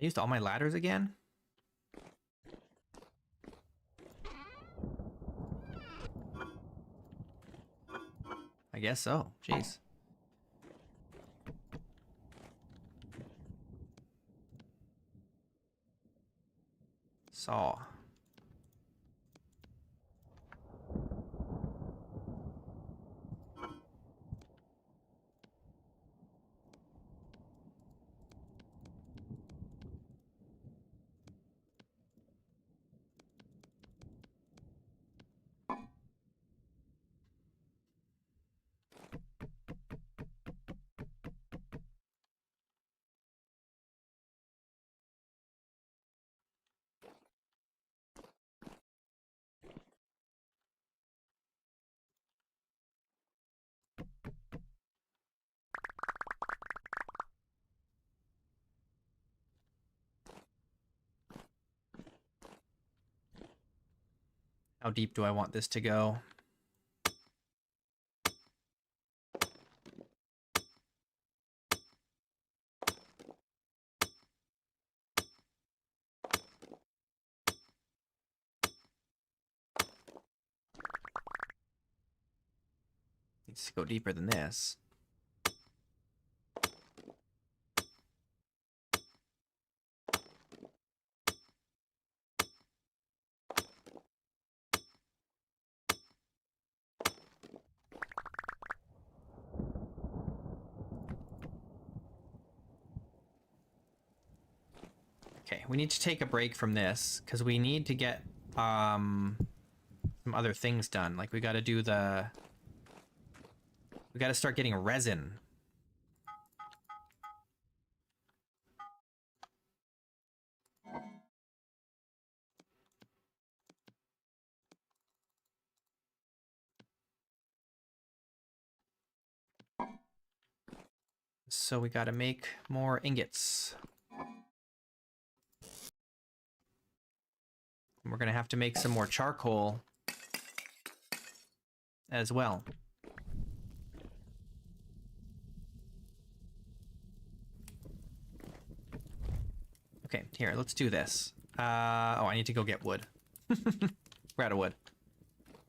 I used all my ladders again? I guess so. Jeez. Saw. How deep do I want this to go? Needs to go deeper than this. Okay, we need to take a break from this because we need to get some other things done. Like we got to do the... We got to start getting resin. So we got to make more ingots. We're going to have to make some more charcoal as well. Okay, here, let's do this. Oh, I need to go get wood. We're out of wood.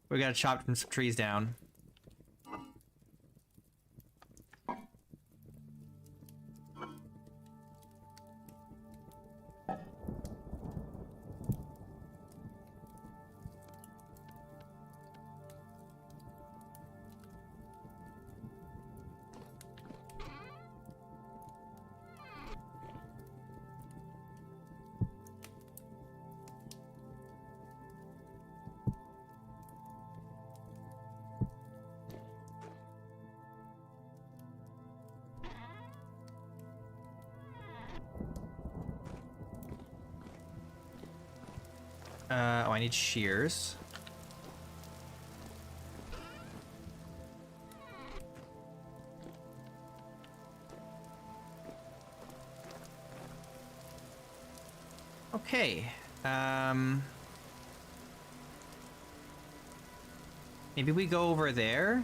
We gotta chop some trees down. Oh, I need shears. Okay. Maybe we go over there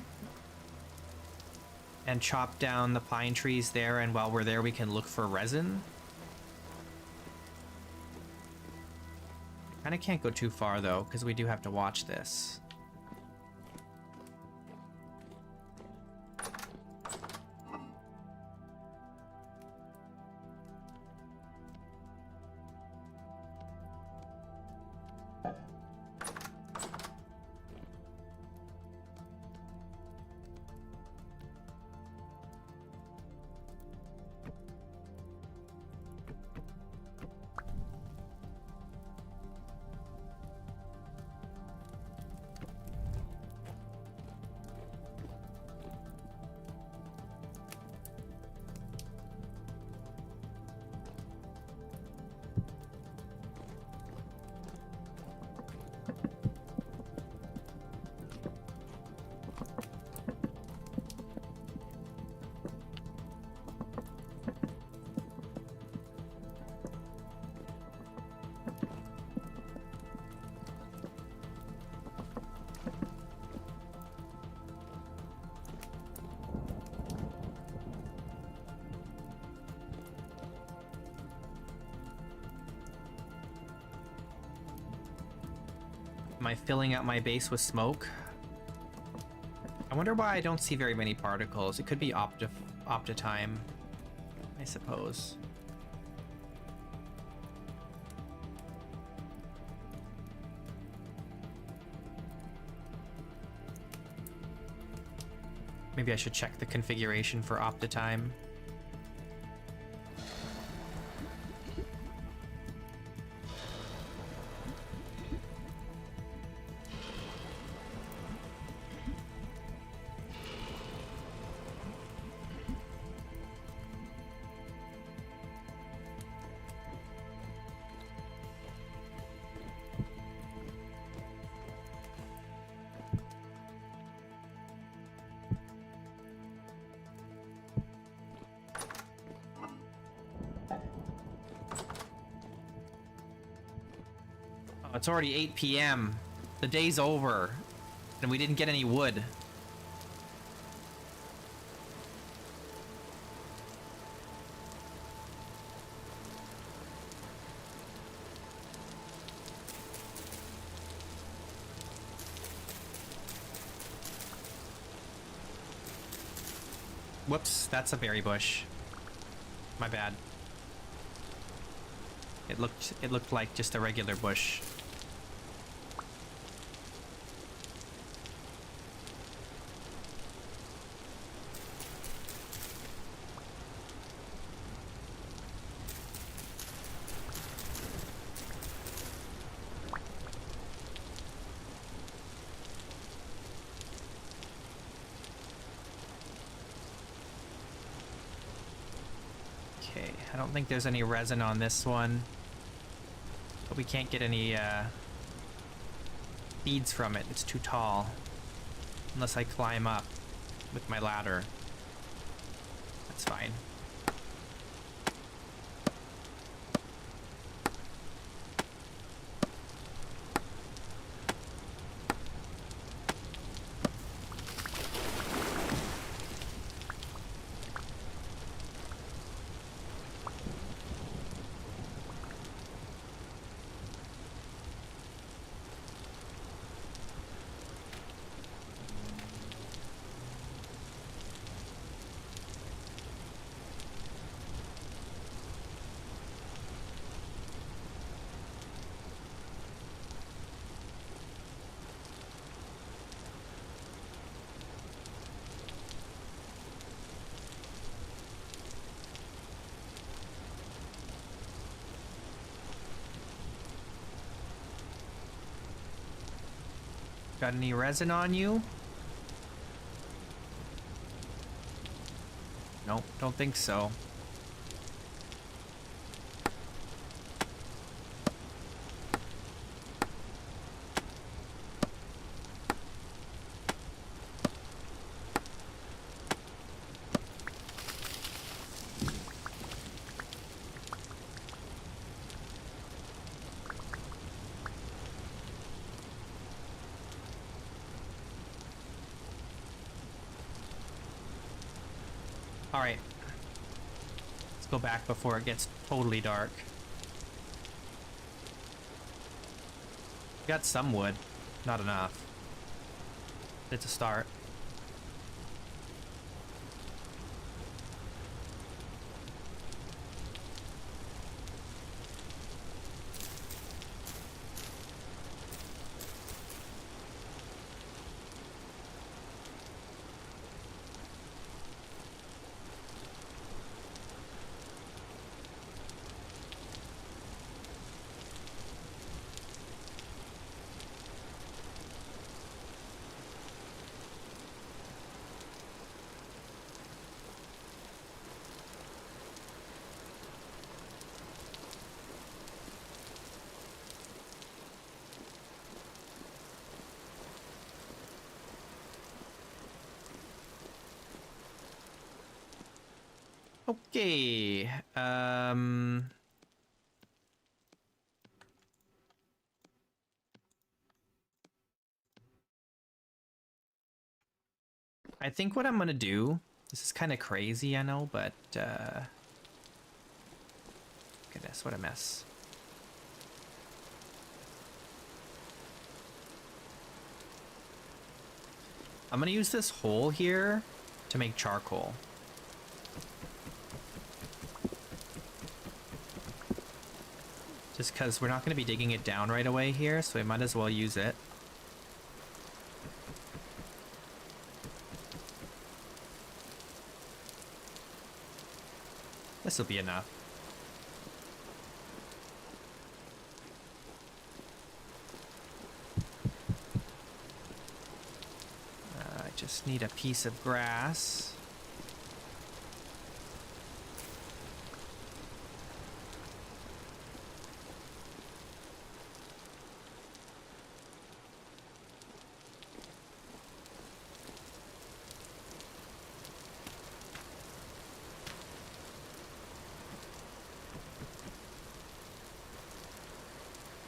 and chop down the pine trees there, and while we're there we can look for resin. Kinda can't go too far though, because we do have to watch this. Am I filling out my base with smoke? I wonder why I don't see very many particles. It could be optitime, I suppose. Maybe I should check the configuration for optitime. It's already 8 p.m. The day's over, and we didn't get any wood. Whoops, that's a berry bush. My bad. It looked like just a regular bush. Okay, I don't think there's any resin on this one. But we can't get any feeds from it. It's too tall. Unless I climb up with my ladder. That's fine. Got any resin on you? Nope, don't think so. Alright. Let's go back before it gets totally dark. Got some wood. Not enough. It's a start. Okay. I think what I'm gonna do, this is kind of crazy, I know, but goodness, what a mess. I'm gonna use this hole here to make charcoal. Just because we're not going to be digging it down right away here, so we might as well use it. This will be enough. I just need a piece of grass.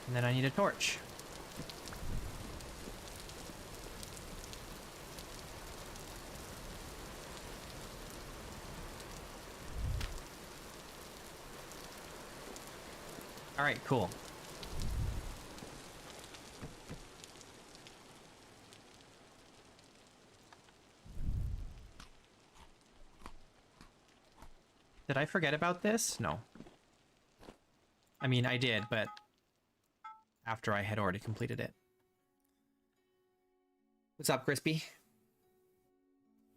And then I need a torch. All right, cool. Did I forget about this? No. I mean, I did, but after I had already completed it. What's up, Crispy?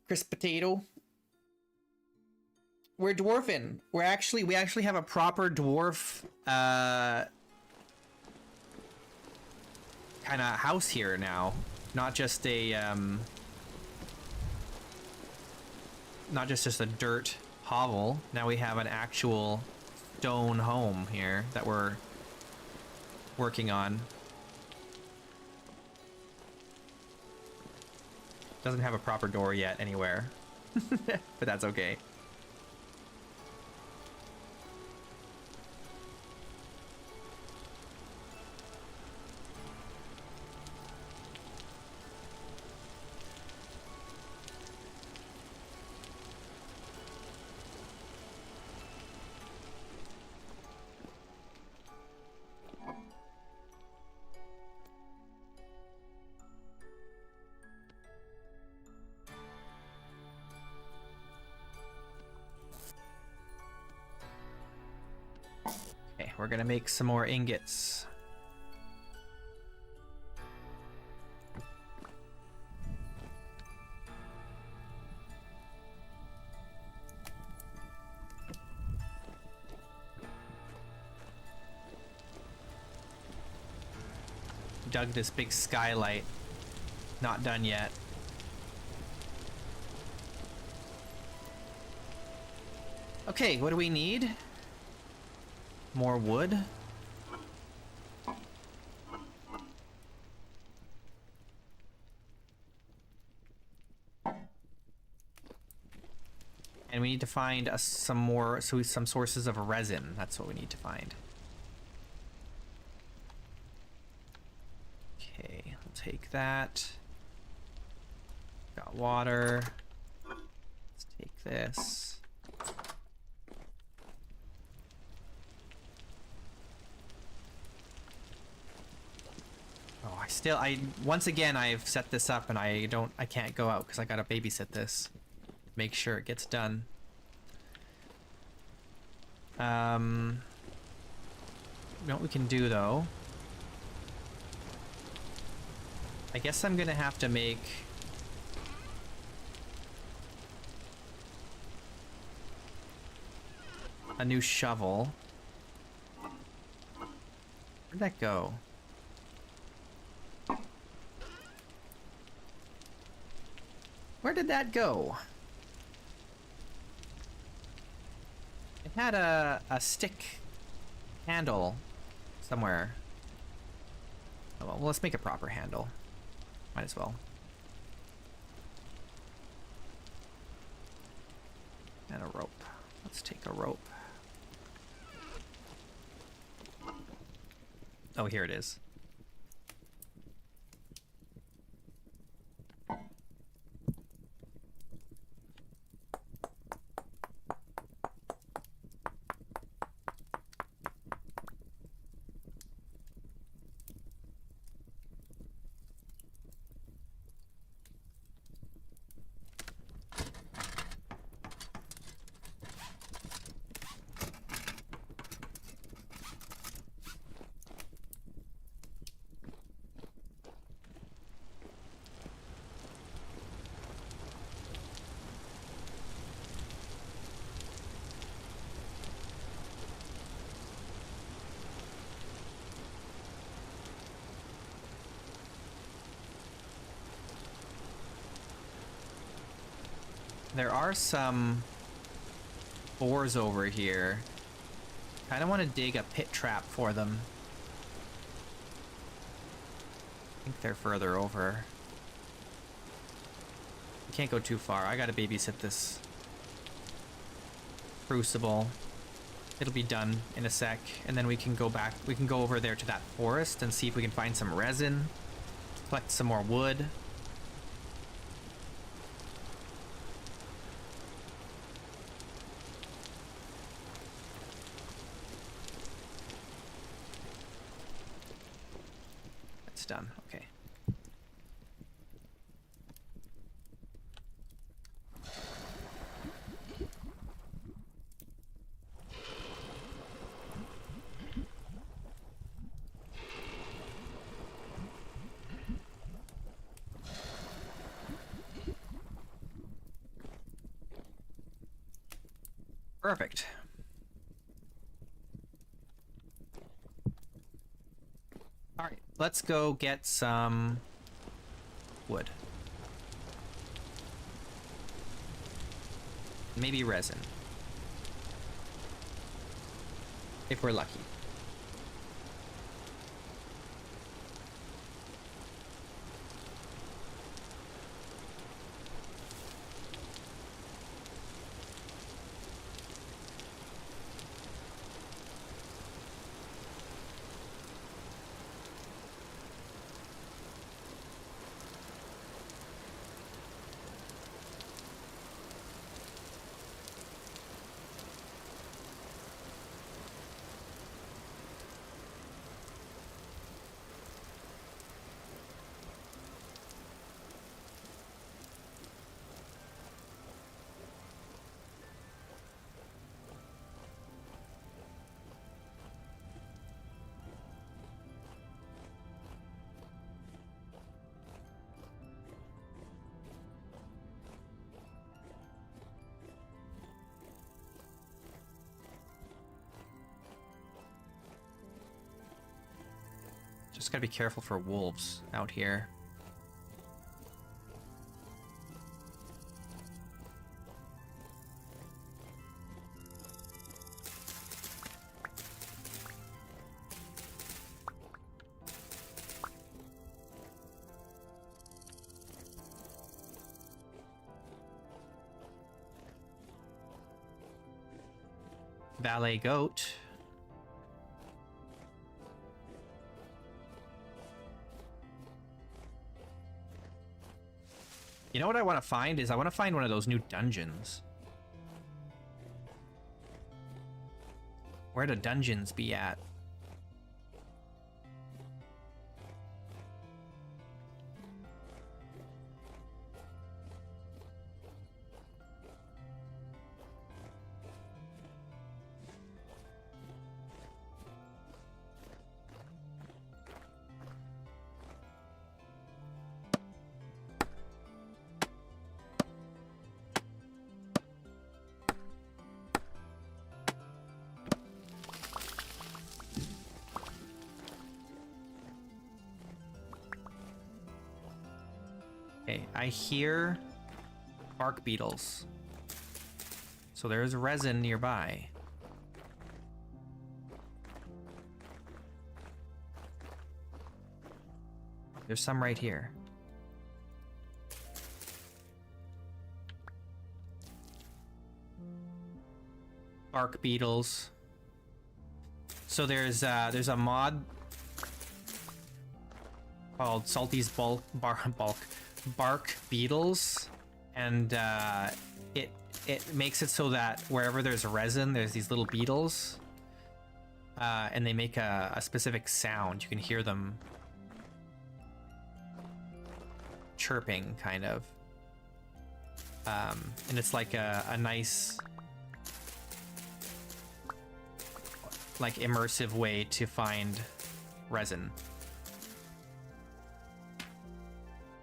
Crisp potato. We're dwarfing. We actually have a proper dwarf kind of house here now. Not just a not just a dirt hovel. Now we have an actual stone home here that we're working on. Doesn't have a proper door yet anywhere, but that's okay. Okay, we're gonna make some more ingots. Dug this big skylight. Not done yet. Okay, what do we need? More wood? And we need to find some sources of resin. That's what we need to find. Okay, we'll take that. Got water. Let's take this. Once again, I've set this up and I can't go out because I gotta babysit this. Make sure it gets done. You know what we can do though? I guess I'm gonna have to make a new shovel. Where'd that go? Where did that go? It had a stick handle somewhere. Oh, well, let's make a proper handle. Might as well. And a rope. Let's take a rope. Oh, here it is. There are some boars over here. Kind of want to dig a pit trap for them. I think they're further over. Can't go too far. I gotta babysit this crucible. It'll be done in a sec, and then we can go back. We can go over there to that forest and see if we can find some resin, collect some more wood. it's done. Okay. Perfect. All right, let's go get some wood. Maybe resin. If we're lucky. Just gotta be careful for wolves out here. Valet goat. You know what I want to find is I want to find one of those new dungeons. Where do dungeons be at? Okay, I hear bark beetles. So there's resin nearby. There's some right here. Bark beetles. So there's a mod called Salty's bark beetles, and it makes it so that wherever there's resin, there's these little beetles, and they make a specific sound. You can hear them chirping, kind of, and it's like a nice, like, immersive way to find resin.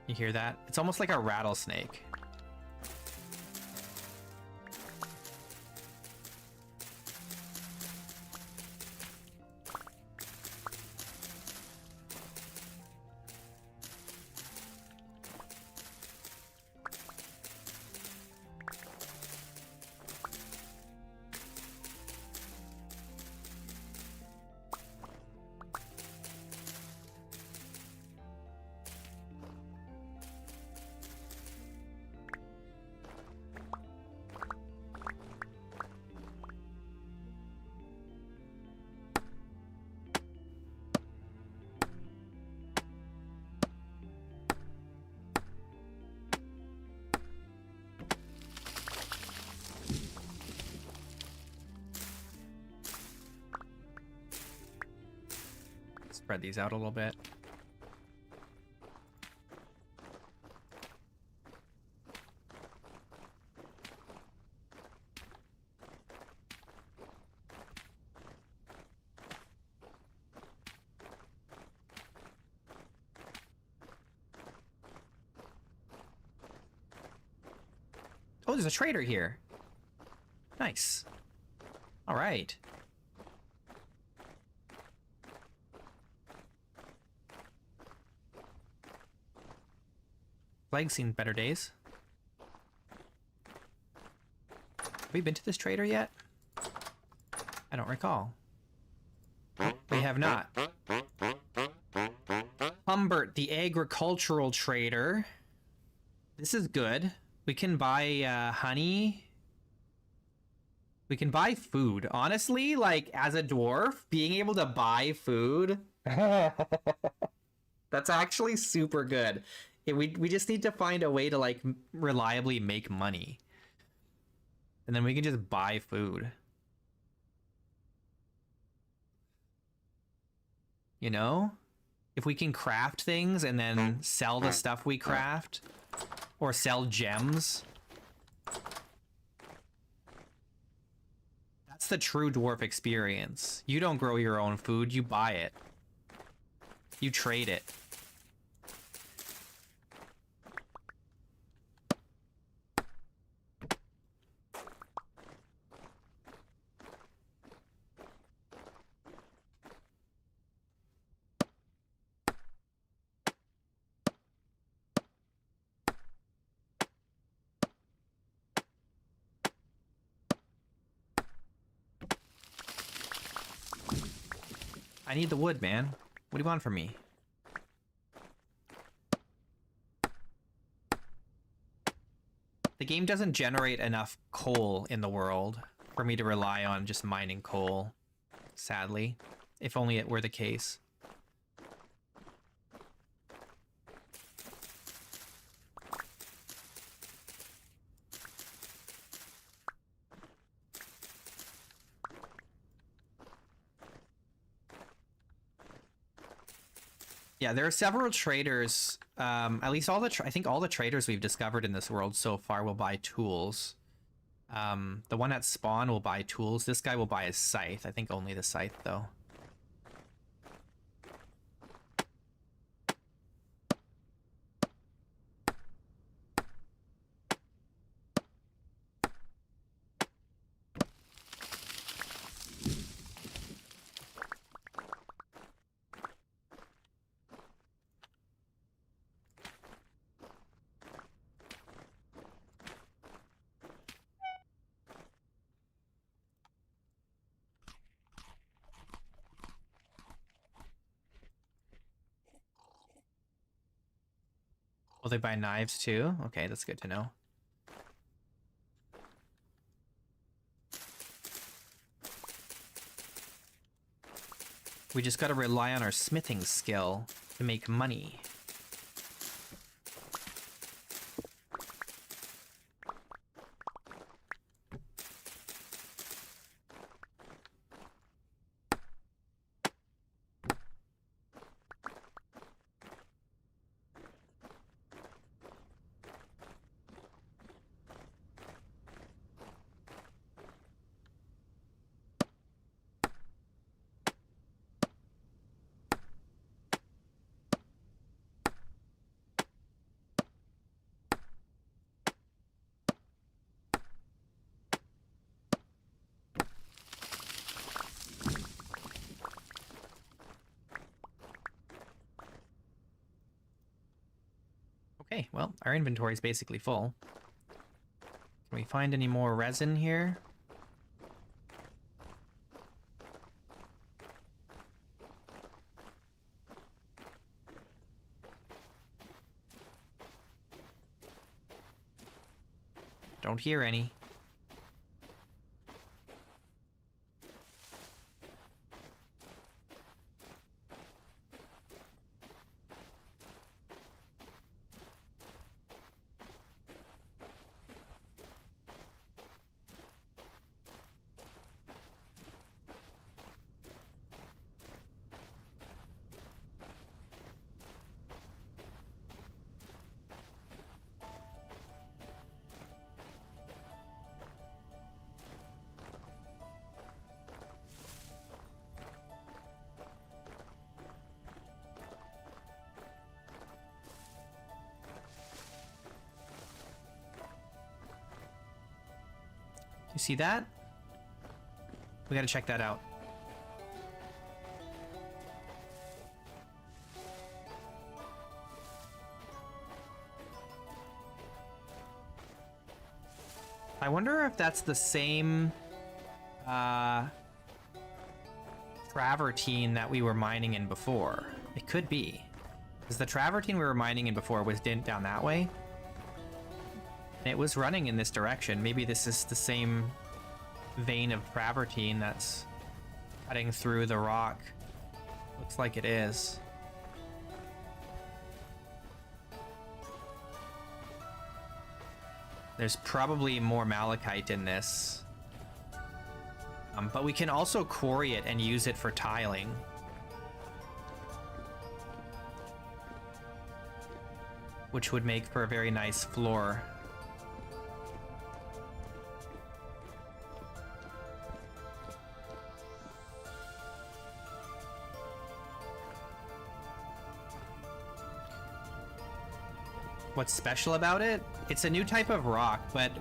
You hear that? It's almost like a rattlesnake. Spread these out a little bit. Oh, there's a trader here. Nice. All right. Flag's seen better days. Have we been to this trader yet? I don't recall. We have not. Humbert, the agricultural trader. This is good. We can buy honey. We can buy food. Honestly, like, as a dwarf, being able to buy food... That's actually super good. We just need to find a way to, like, reliably make money. And then we can just buy food. You know? If we can craft things and then sell the stuff we craft, or sell gems. That's the true dwarf experience. You don't grow your own food, you buy it. You trade it. I need the wood, man. What do you want from me? The game doesn't generate enough coal in the world for me to rely on just mining coal, sadly. If only it were the case. Yeah, there are several traders. At least I think all the traders we've discovered in this world so far will buy tools. The one at spawn will buy tools. This guy will buy a scythe. I think only the scythe, though. Will they buy knives too? Okay, that's good to know. We just gotta rely on our smithing skill to make money. Okay, well, our inventory is basically full. Can we find any more resin here? Don't hear any. see that? We gotta check that out. I wonder if that's the same travertine that we were mining in before. It could be. Because the travertine we were mining in before was down that way. And it was running in this direction. Maybe this is the same vein of travertine that's cutting through the rock. Looks like it is. There's probably more malachite in this. But we can also quarry it and use it for tiling. Which would make for a very nice floor. What's special about it? It's a new type of rock, but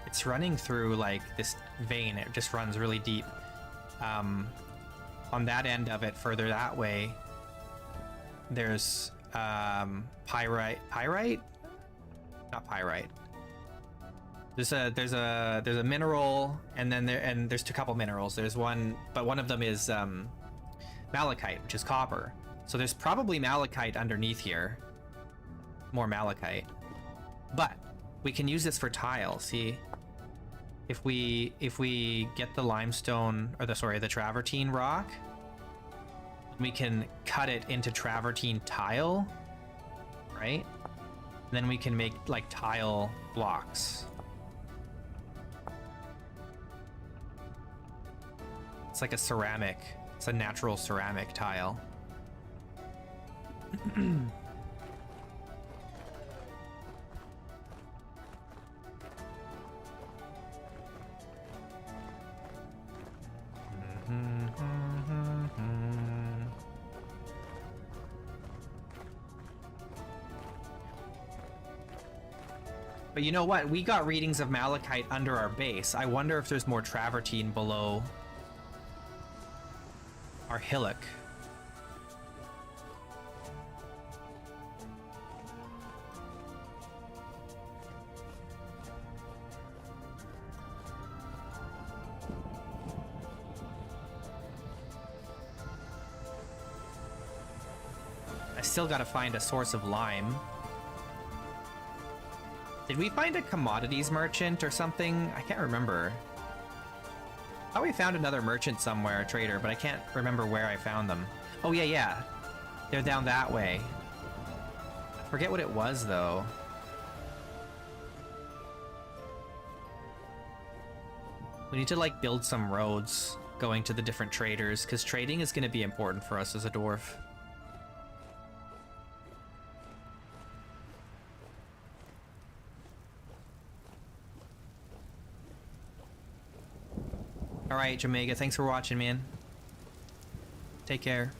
it's running through like this vein. It just runs really deep. On that end of it, further that way, there's pyrite. Not pyrite. There's a mineral, and then there's a couple minerals. There's one, but one of them is malachite, which is copper. So there's probably malachite underneath here. More malachite, but we can use this for tile. See, if we get the limestone, or the travertine rock, we can cut it into travertine tile, right? And then we can make like tile blocks. It's like a ceramic. It's a natural ceramic tile. But you know what? We got readings of malachite under our base. I wonder if there's more travertine below our hillock. I still gotta find a source of lime. Did we find a commodities merchant or something? I can't remember. I thought we found another merchant somewhere, a trader, but I can't remember where I found them. Oh, yeah. They're down that way. I forget what it was, though. We need to, like, build some roads going to the different traders, because trading is going to be important for us as a dwarf. Alright, Jamaica, thanks for watching, man. Take care.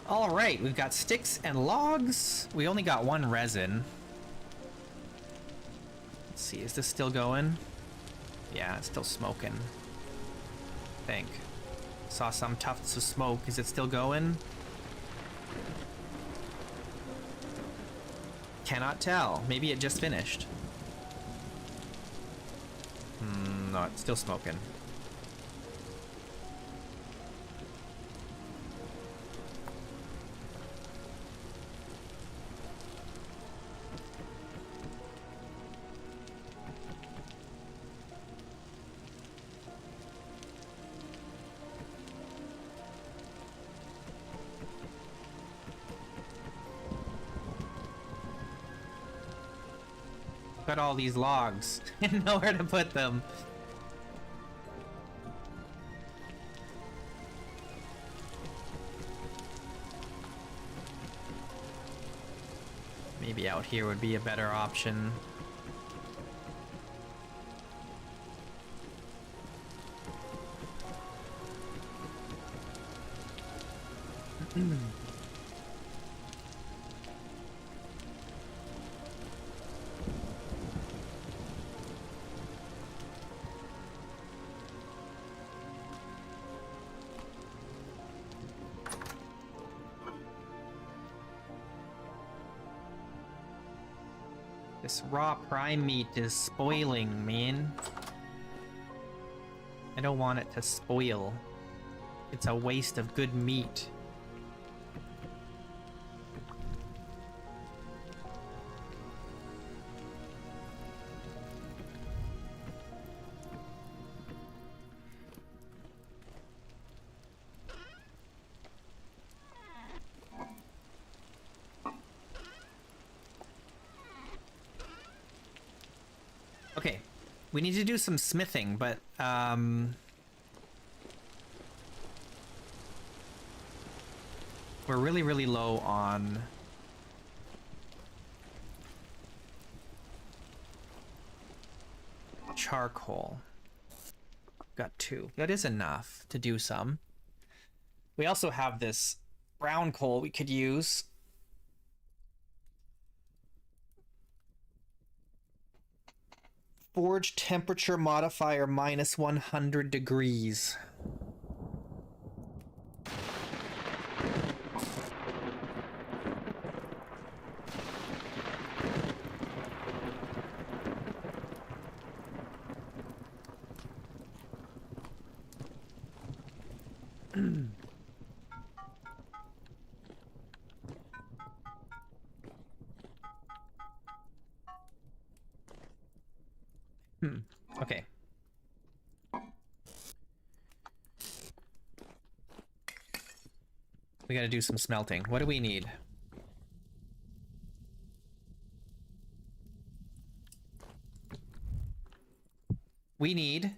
All right, we've got sticks and logs. We only got one resin. Let's see, is this still going? Yeah, it's still smoking. I think. Saw some tufts of smoke. Is it still going? Cannot tell. Maybe it just finished. No, it's still smoking. got all these logs and nowhere to put them. Maybe out here would be a better option. This raw prime meat is spoiling, man. I don't want it to spoil. It's a waste of good meat. Okay, we need to do some smithing, but we're really low on charcoal. Got 2. That is enough to do some. We also have this brown coal we could use. Forge temperature modifier minus 100 degrees. Okay. We gotta do some smelting. What do we need? We need,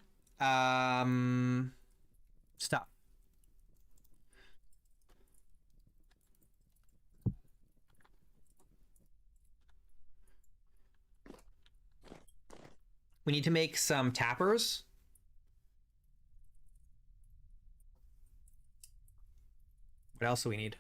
stop. We need to make some tappers. What else do we need?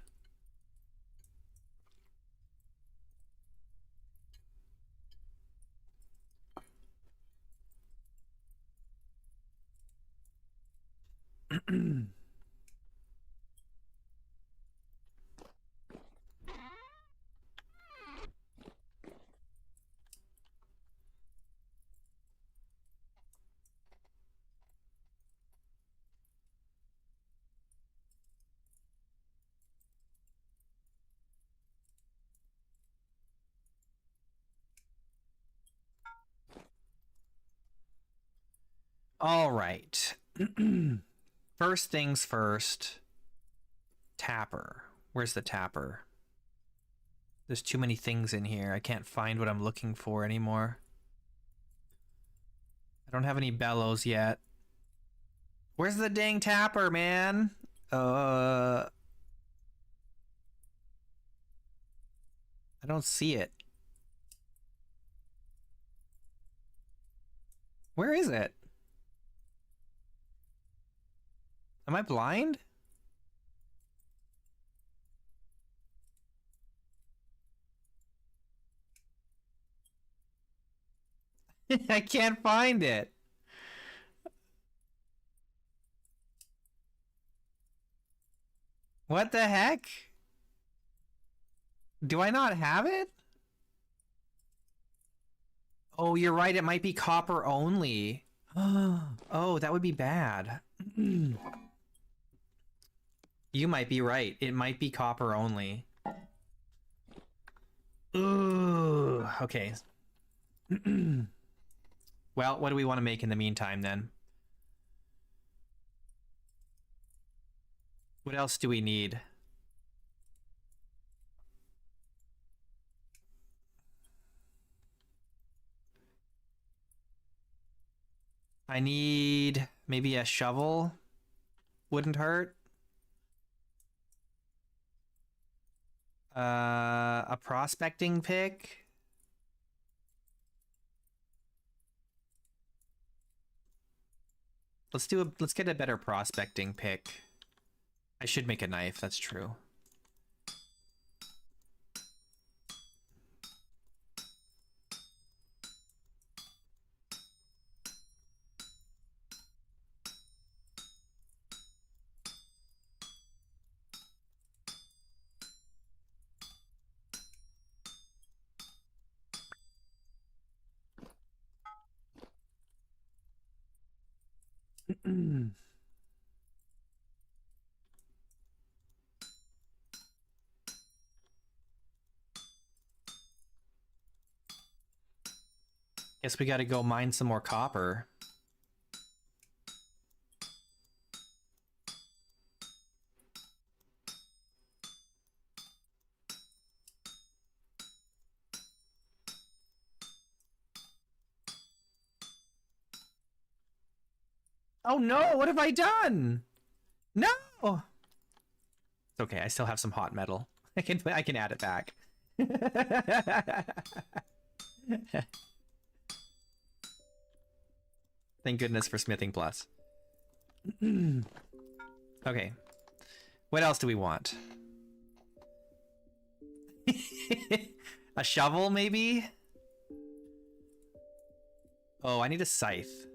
All right. First things first. Tapper. Where's the tapper? There's too many things in here. I can't find what I'm looking for anymore. I don't have any bellows yet. Where's the dang tapper, man? I don't see it. Where is it? Am I blind? I can't find it. What the heck? Do I not have it? Oh, you're right. It might be copper only. Oh, that would be bad. You might be right. It might be copper only. Ooh, okay. Well, what do we want to make in the meantime then? What else do we need? I need maybe a shovel. Wouldn't hurt. A prospecting pick. Let's get a better prospecting pick. I should make a knife, that's true. Guess we gotta go mine some more copper. Oh no, what have I done? No! It's okay, I still have some hot metal. I can add it back. Thank goodness for Smithing Plus. Okay. What else do we want? A shovel, maybe? Oh, I need a scythe.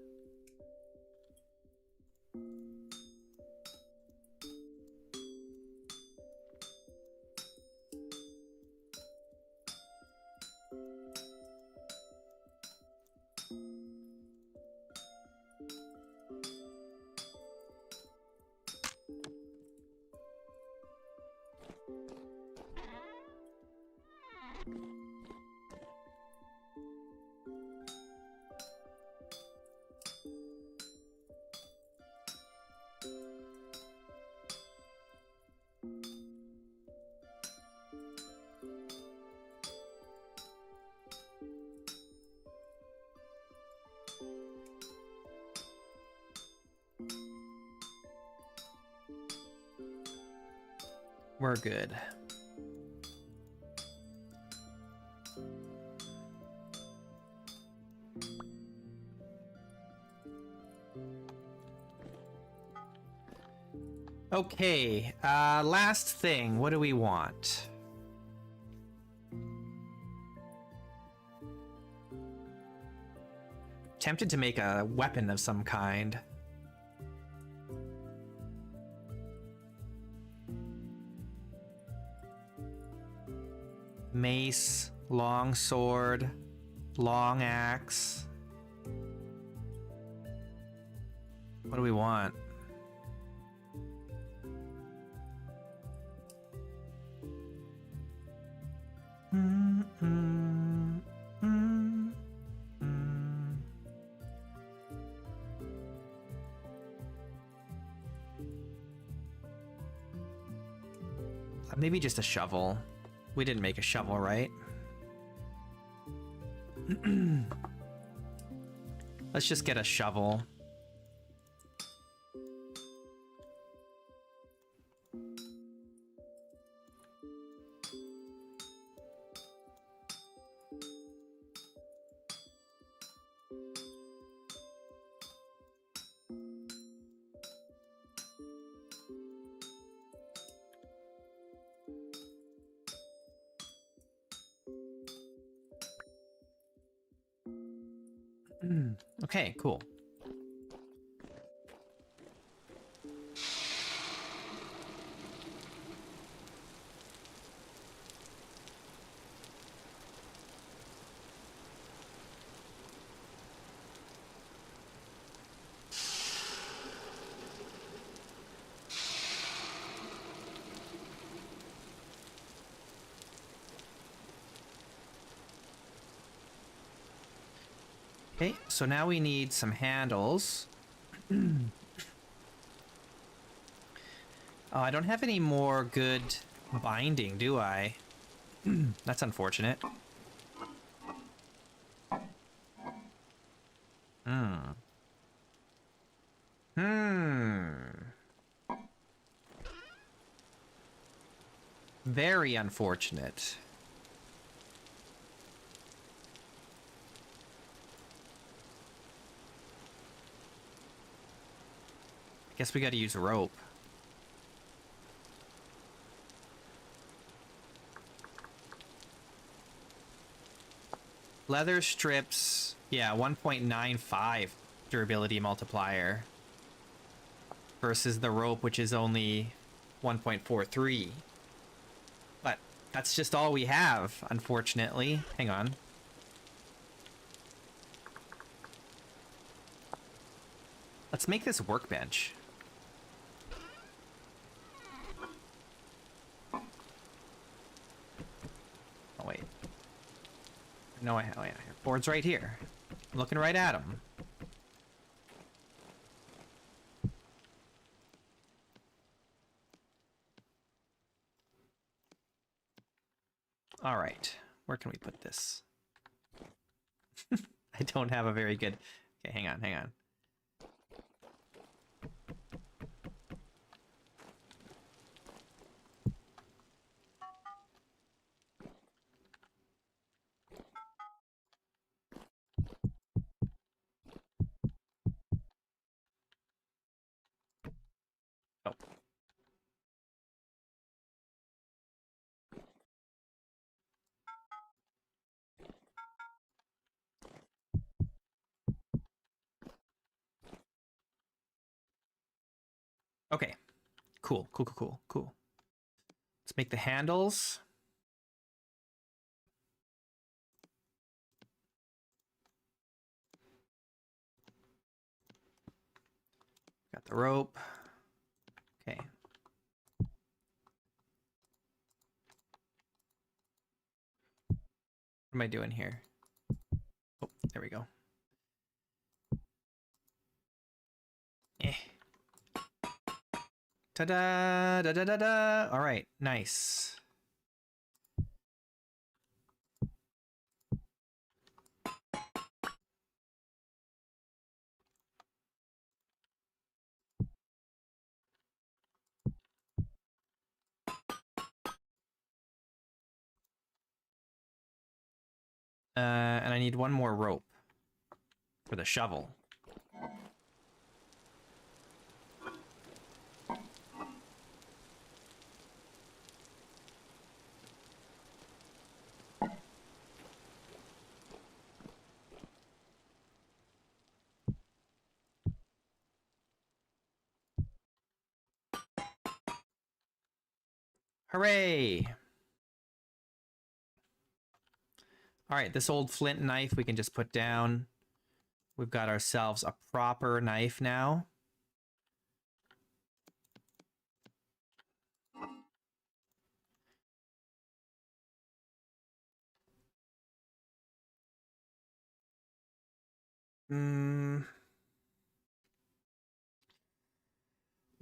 We're good. Okay, last thing. What do we want? Tempted to make a weapon of some kind. Mace, long sword, long axe. What do we want? Maybe just a shovel. We didn't make a shovel, right? Let's just get a shovel. Okay, cool. Okay, so now we need some handles. Oh, I don't have any more good binding, do I? That's unfortunate. Very unfortunate. I guess we gotta use rope. Leather strips, yeah, 1.95 durability multiplier versus the rope, which is only 1.43. But that's just all we have, unfortunately. Hang on. Let's make this workbench. Oh, wait. No, oh, yeah. Board's right here. I'm looking right at him. All right. Where can we put this? I don't have a very good... Okay, hang on, hang on. Oh. Okay. Cool. Let's make the handles. Got the rope. Okay. What am I doing here? Oh, there we go. Eh. Ta-da! Da-da-da-da! All right, nice. And I need one more rope for the shovel. Hooray! All right, this old flint knife we can just put down. We've got ourselves a proper knife now.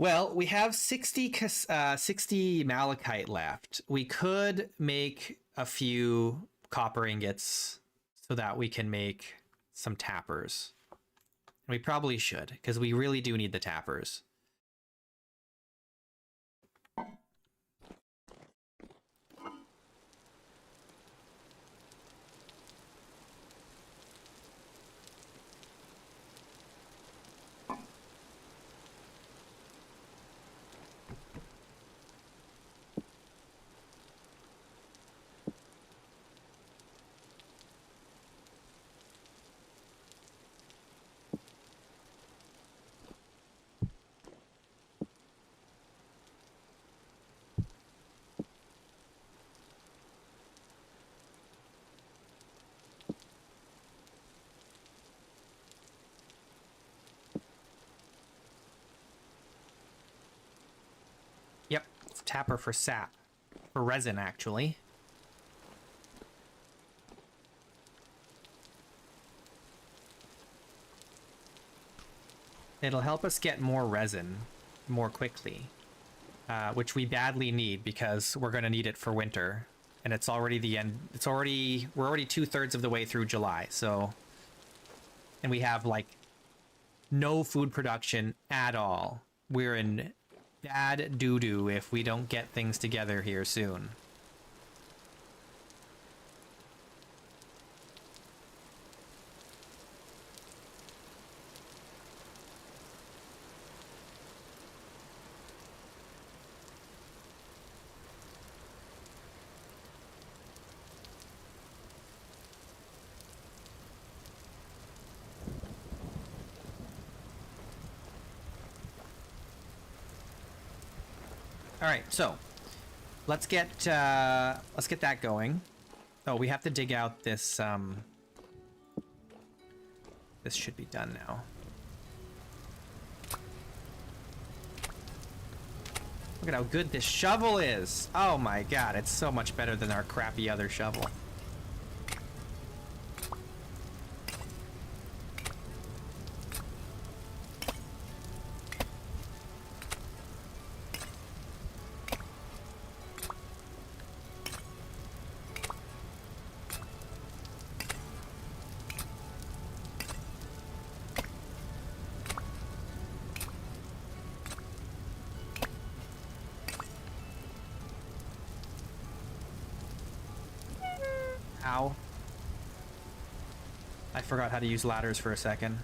Well, we have 60 malachite left. We could make a few copper ingots so that we can make some tappers. And we probably should, because we really do need the tappers. Yep, it's tapper for sap. For resin, actually. It'll help us get more resin more quickly, which we badly need because we're going to need it for winter. And it's already the end. We're already 2/3 of the way through July, so... And we have, like, no food production at all. We're in bad doo-doo if we don't get things together here soon. right, so let's get that going. Oh, we have to dig out this. This should be done now. Look at how good this shovel is. Oh my god, it's so much better than our crappy other shovel. Ow. I forgot how to use ladders for a second.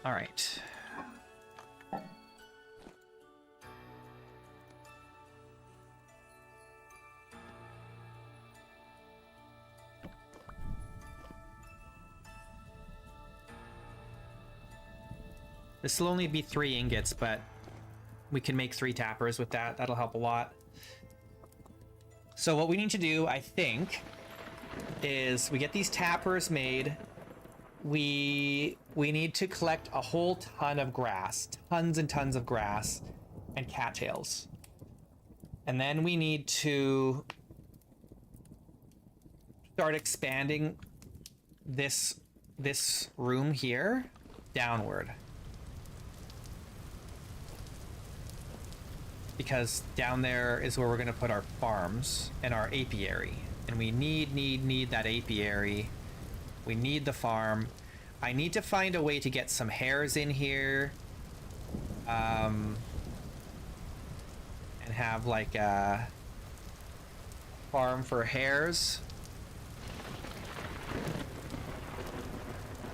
All right. This will only be 3 ingots, but we can make 3 tappers with that. That'll help a lot. So what we need to do, I think, is we get these tappers made. We need to collect a whole ton of grass. Tons and tons of grass and cattails. And then we need to start expanding this room here downward. Because down there is where we're going to put our farms and our apiary. And we need that apiary. We need the farm. I need to find a way to get some hares in here. And have like a farm for hares.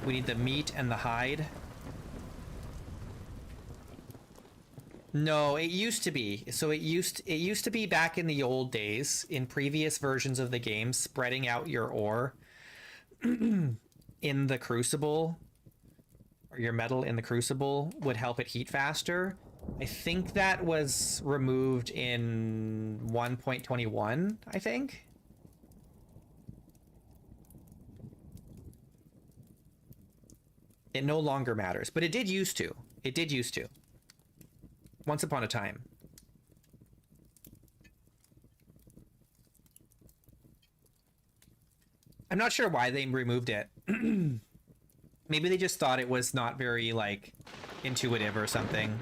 We need the meat and the hide. No, it used to be. So it used to be back in the old days, in previous versions of the game, spreading out your ore in the crucible, or your metal in the crucible, would help it heat faster. I think that was removed in 1.21, I think. It no longer matters, but it did used to. It did used to. Once upon a time. I'm not sure why they removed it. Maybe they just thought it was not very, like, intuitive or something.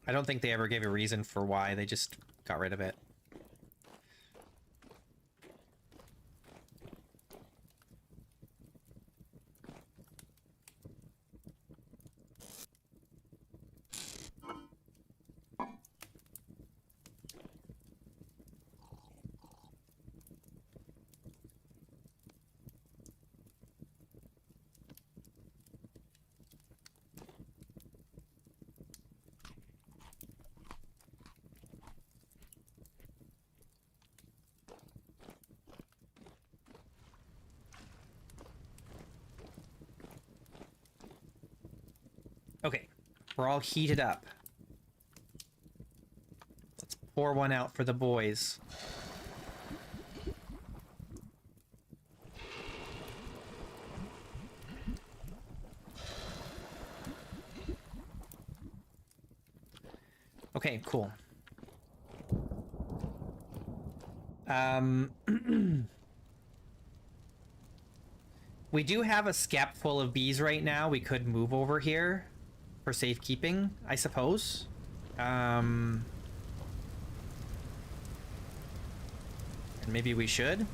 I don't think they ever gave a reason for why. They just got rid of it. Okay, we're all heated up. Let's pour one out for the boys. Okay, cool. We do have a skep full of bees right now. We could move over here for safekeeping, I suppose. And maybe we should.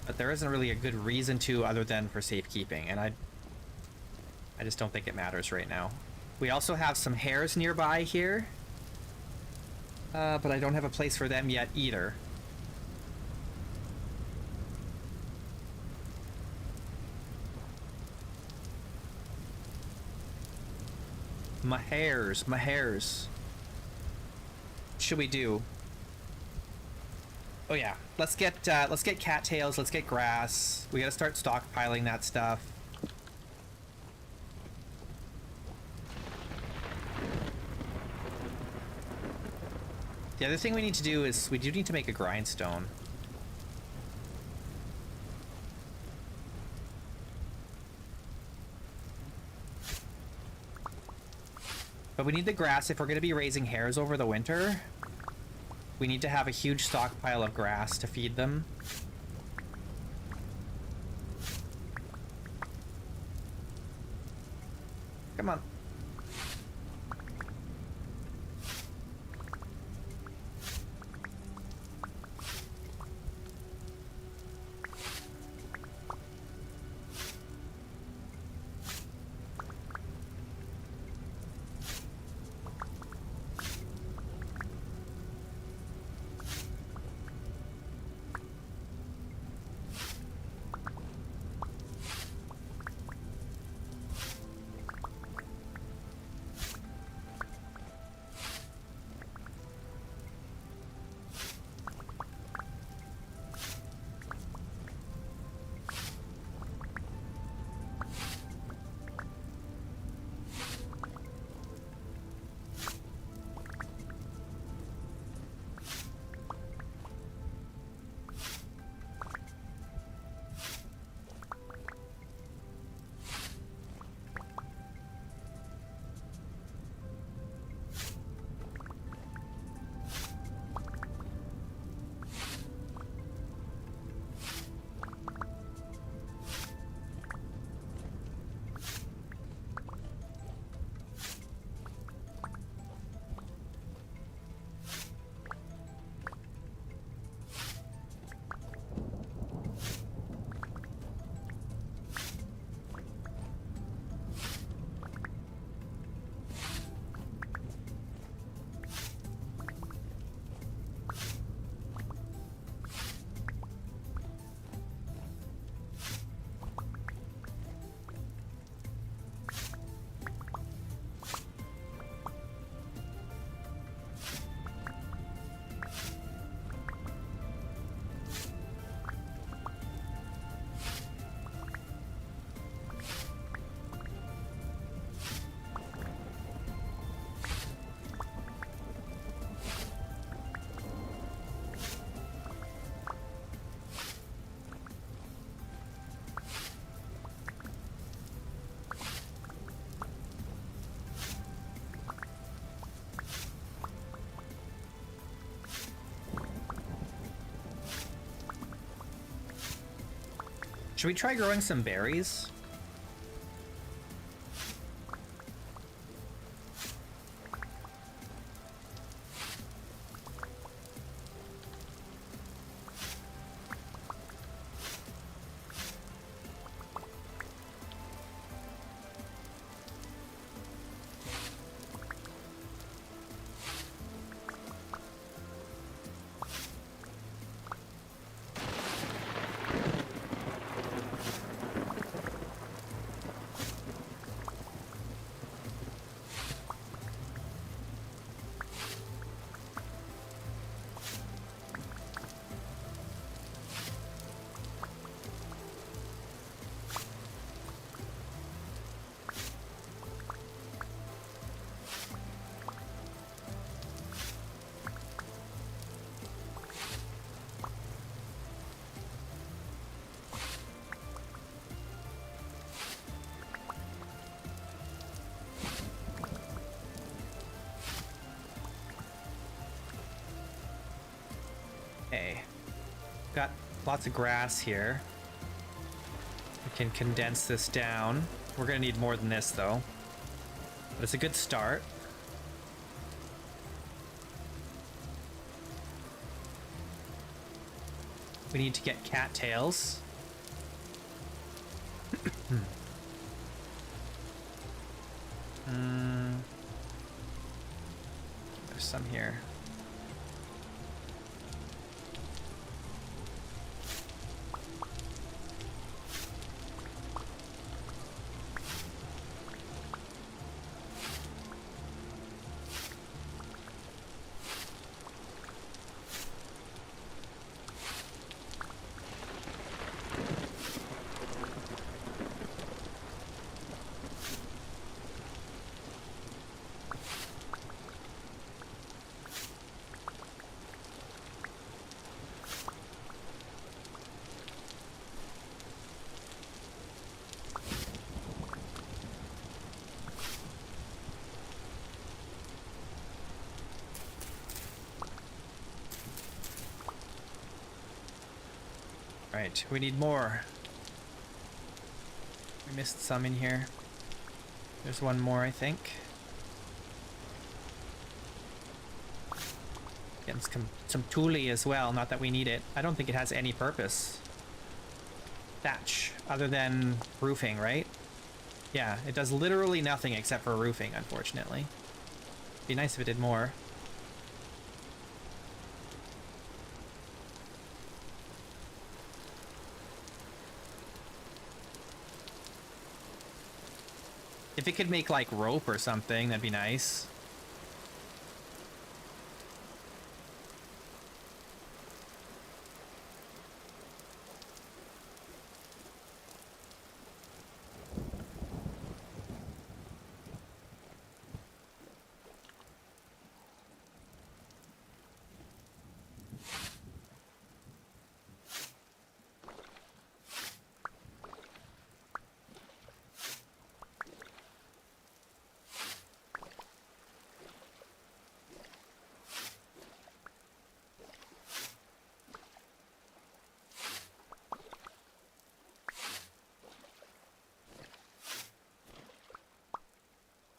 But there isn't really a good reason to other than for safekeeping, and I just don't think it matters right now. We also have some hares nearby here. But I don't have a place for them yet either. My hairs, my hairs. What should we do? Oh yeah, let's get cattails, let's get grass. We gotta start stockpiling that stuff. The other thing we need to do is we do need to make a grindstone. But we need the grass if we're going to be raising hares over the winter. We need to have a huge stockpile of grass to feed them. Come on. Should we try growing some berries? Okay. Got lots of grass here. We can condense this down. We're gonna need more than this though. But it's a good start. We need to get cattails. There's some here. Right, we need more. We missed some in here. There's one more, I think. Getting some Thule as well, not that we need it. I don't think it has any purpose. Thatch, other than roofing, right? Yeah, it does literally nothing except for roofing, unfortunately. Be nice if it did more. If it could make, like, rope or something, that'd be nice.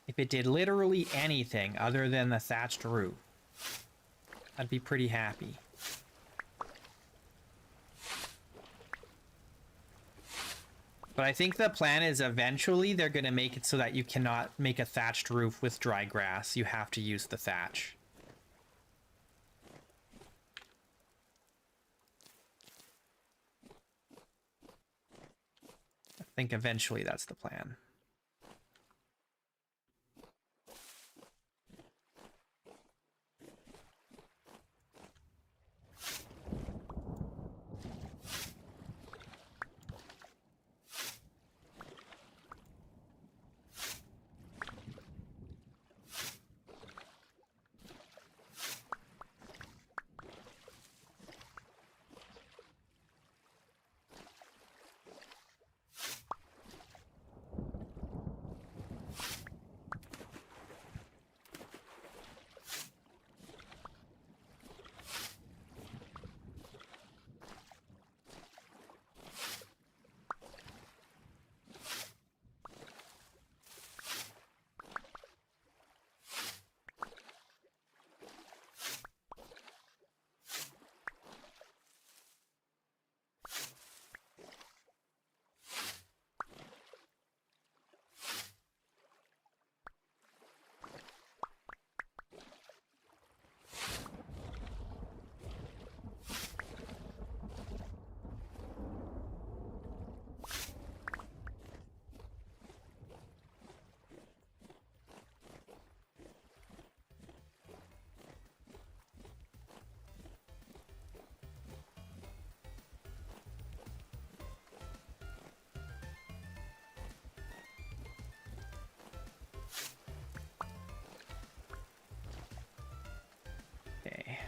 If it did literally anything other than the thatched roof, I'd be pretty happy. But I think the plan is eventually they're going to make it so that you cannot make a thatched roof with dry grass. You have to use the thatch. I think eventually that's the plan. Okay.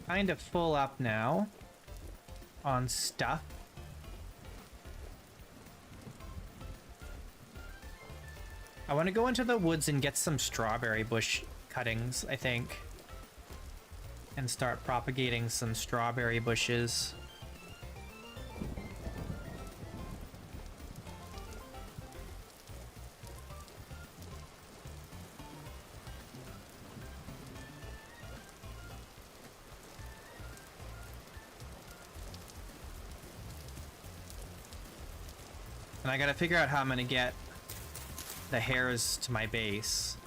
Kind of full up now on stuff. I want to go into the woods and get some strawberry bush cuttings, I think, and start propagating some strawberry bushes. And I gotta figure out how I'm gonna get the hares to my base.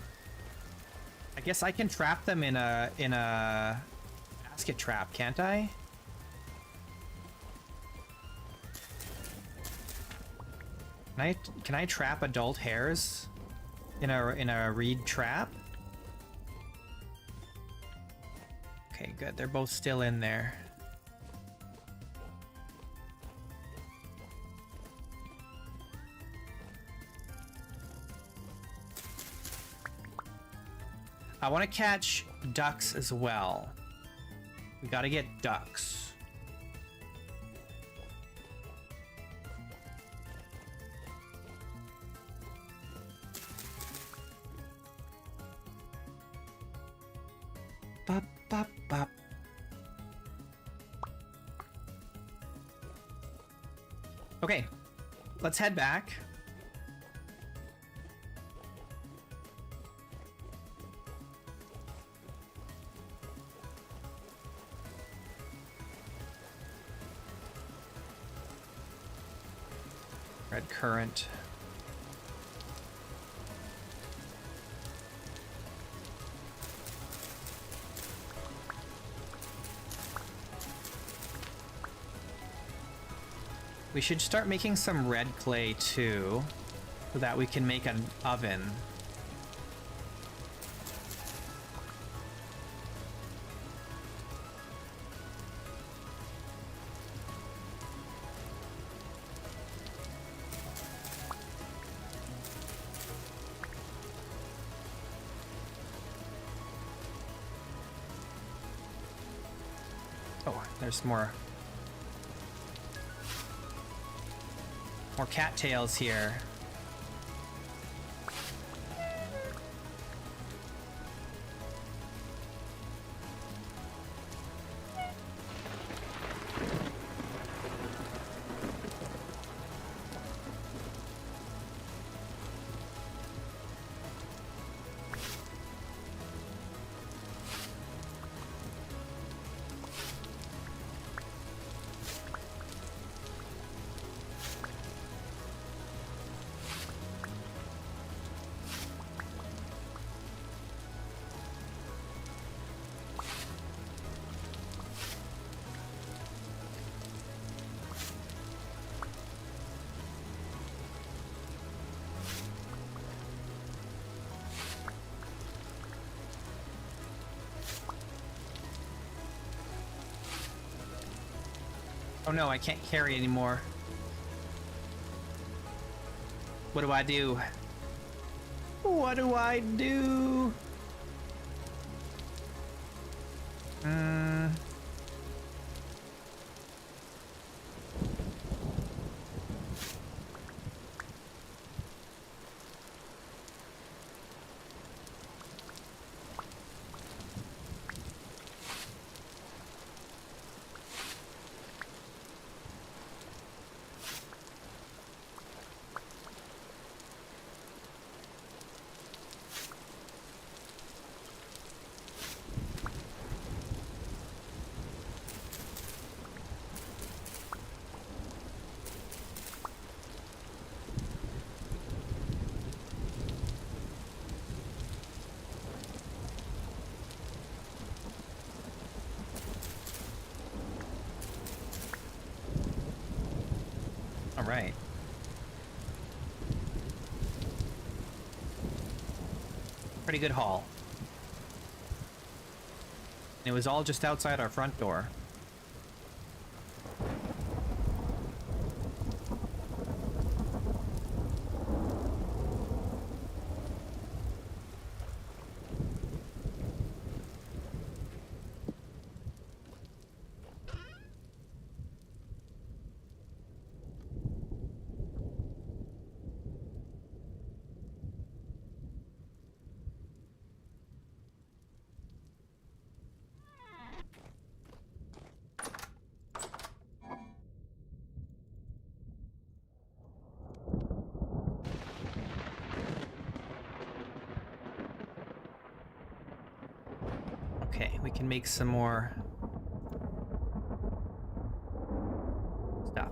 I guess I can trap them in a basket trap, can't I? Can I trap adult hares in a reed trap? Okay, good. They're both still in there. I want to catch ducks as well. We got to get ducks. bop, bop, bop. Okay, let's head back. Red currant. We should start making some red clay too, so that we can make an oven. Oh, there's more cattails here. Oh no, I can't carry anymore. What do I do? What do I do? All right. Pretty good haul. It was all just outside our front door. Okay, we can make some more stuff.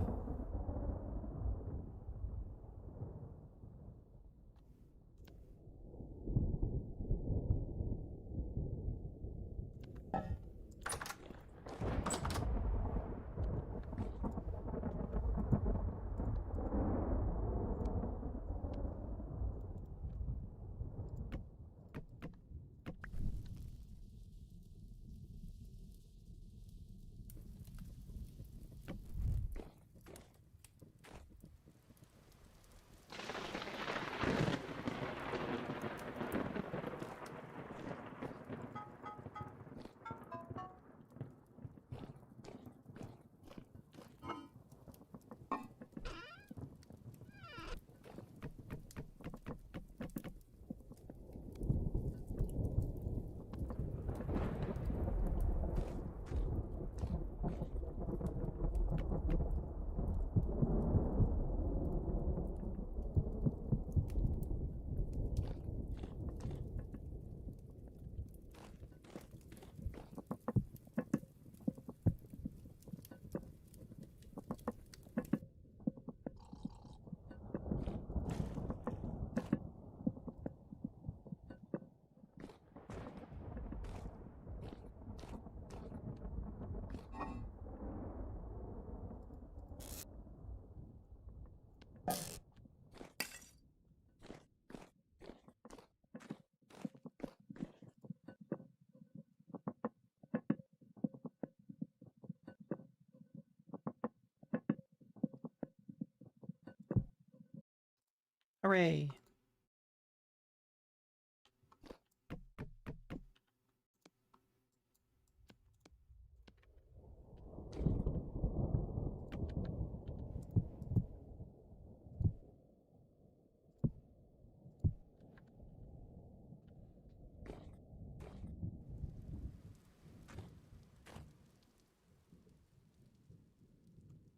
Hooray.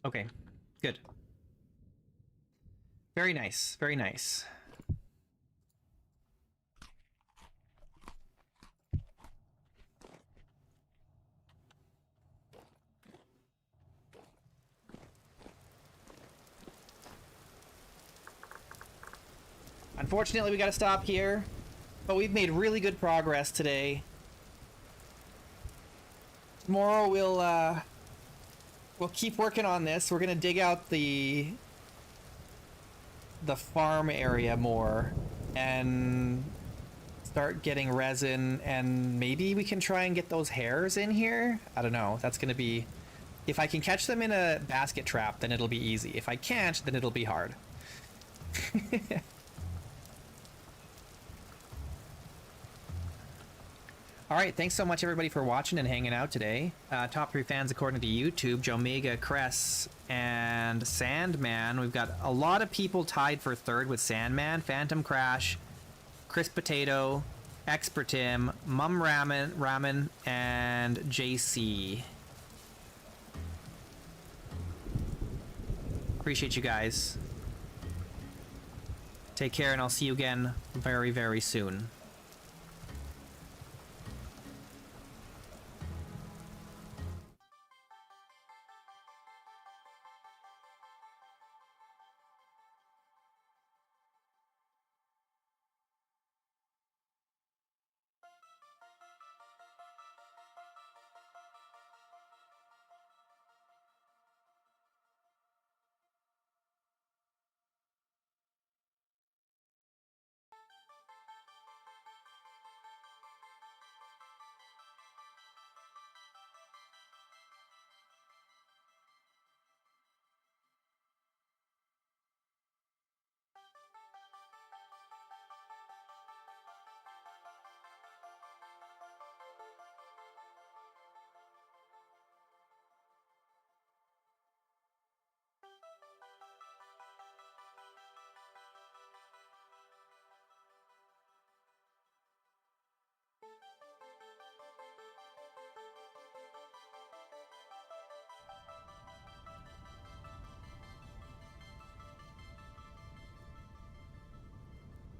Okay, good. Very nice, very nice. Unfortunately, we gotta stop here, but we've made really good progress today. Tomorrow we'll keep working on this. We're gonna dig out the farm area more and start getting resin, and maybe we can try and get those hares in here. I don't know. That's gonna be, if I can catch them in a basket trap, then it'll be easy. If I can't, then it'll be hard. All right, thanks so much everybody for watching and hanging out today. Top 3 fans according to YouTube, Jomega, Cress, and Sandman. We've got a lot of people tied for 3rd with Sandman, Phantom Crash, Chris Potato, Expertim, Mum Ramen, and JC. Appreciate you guys. Take care, and I'll see you again very, very soon.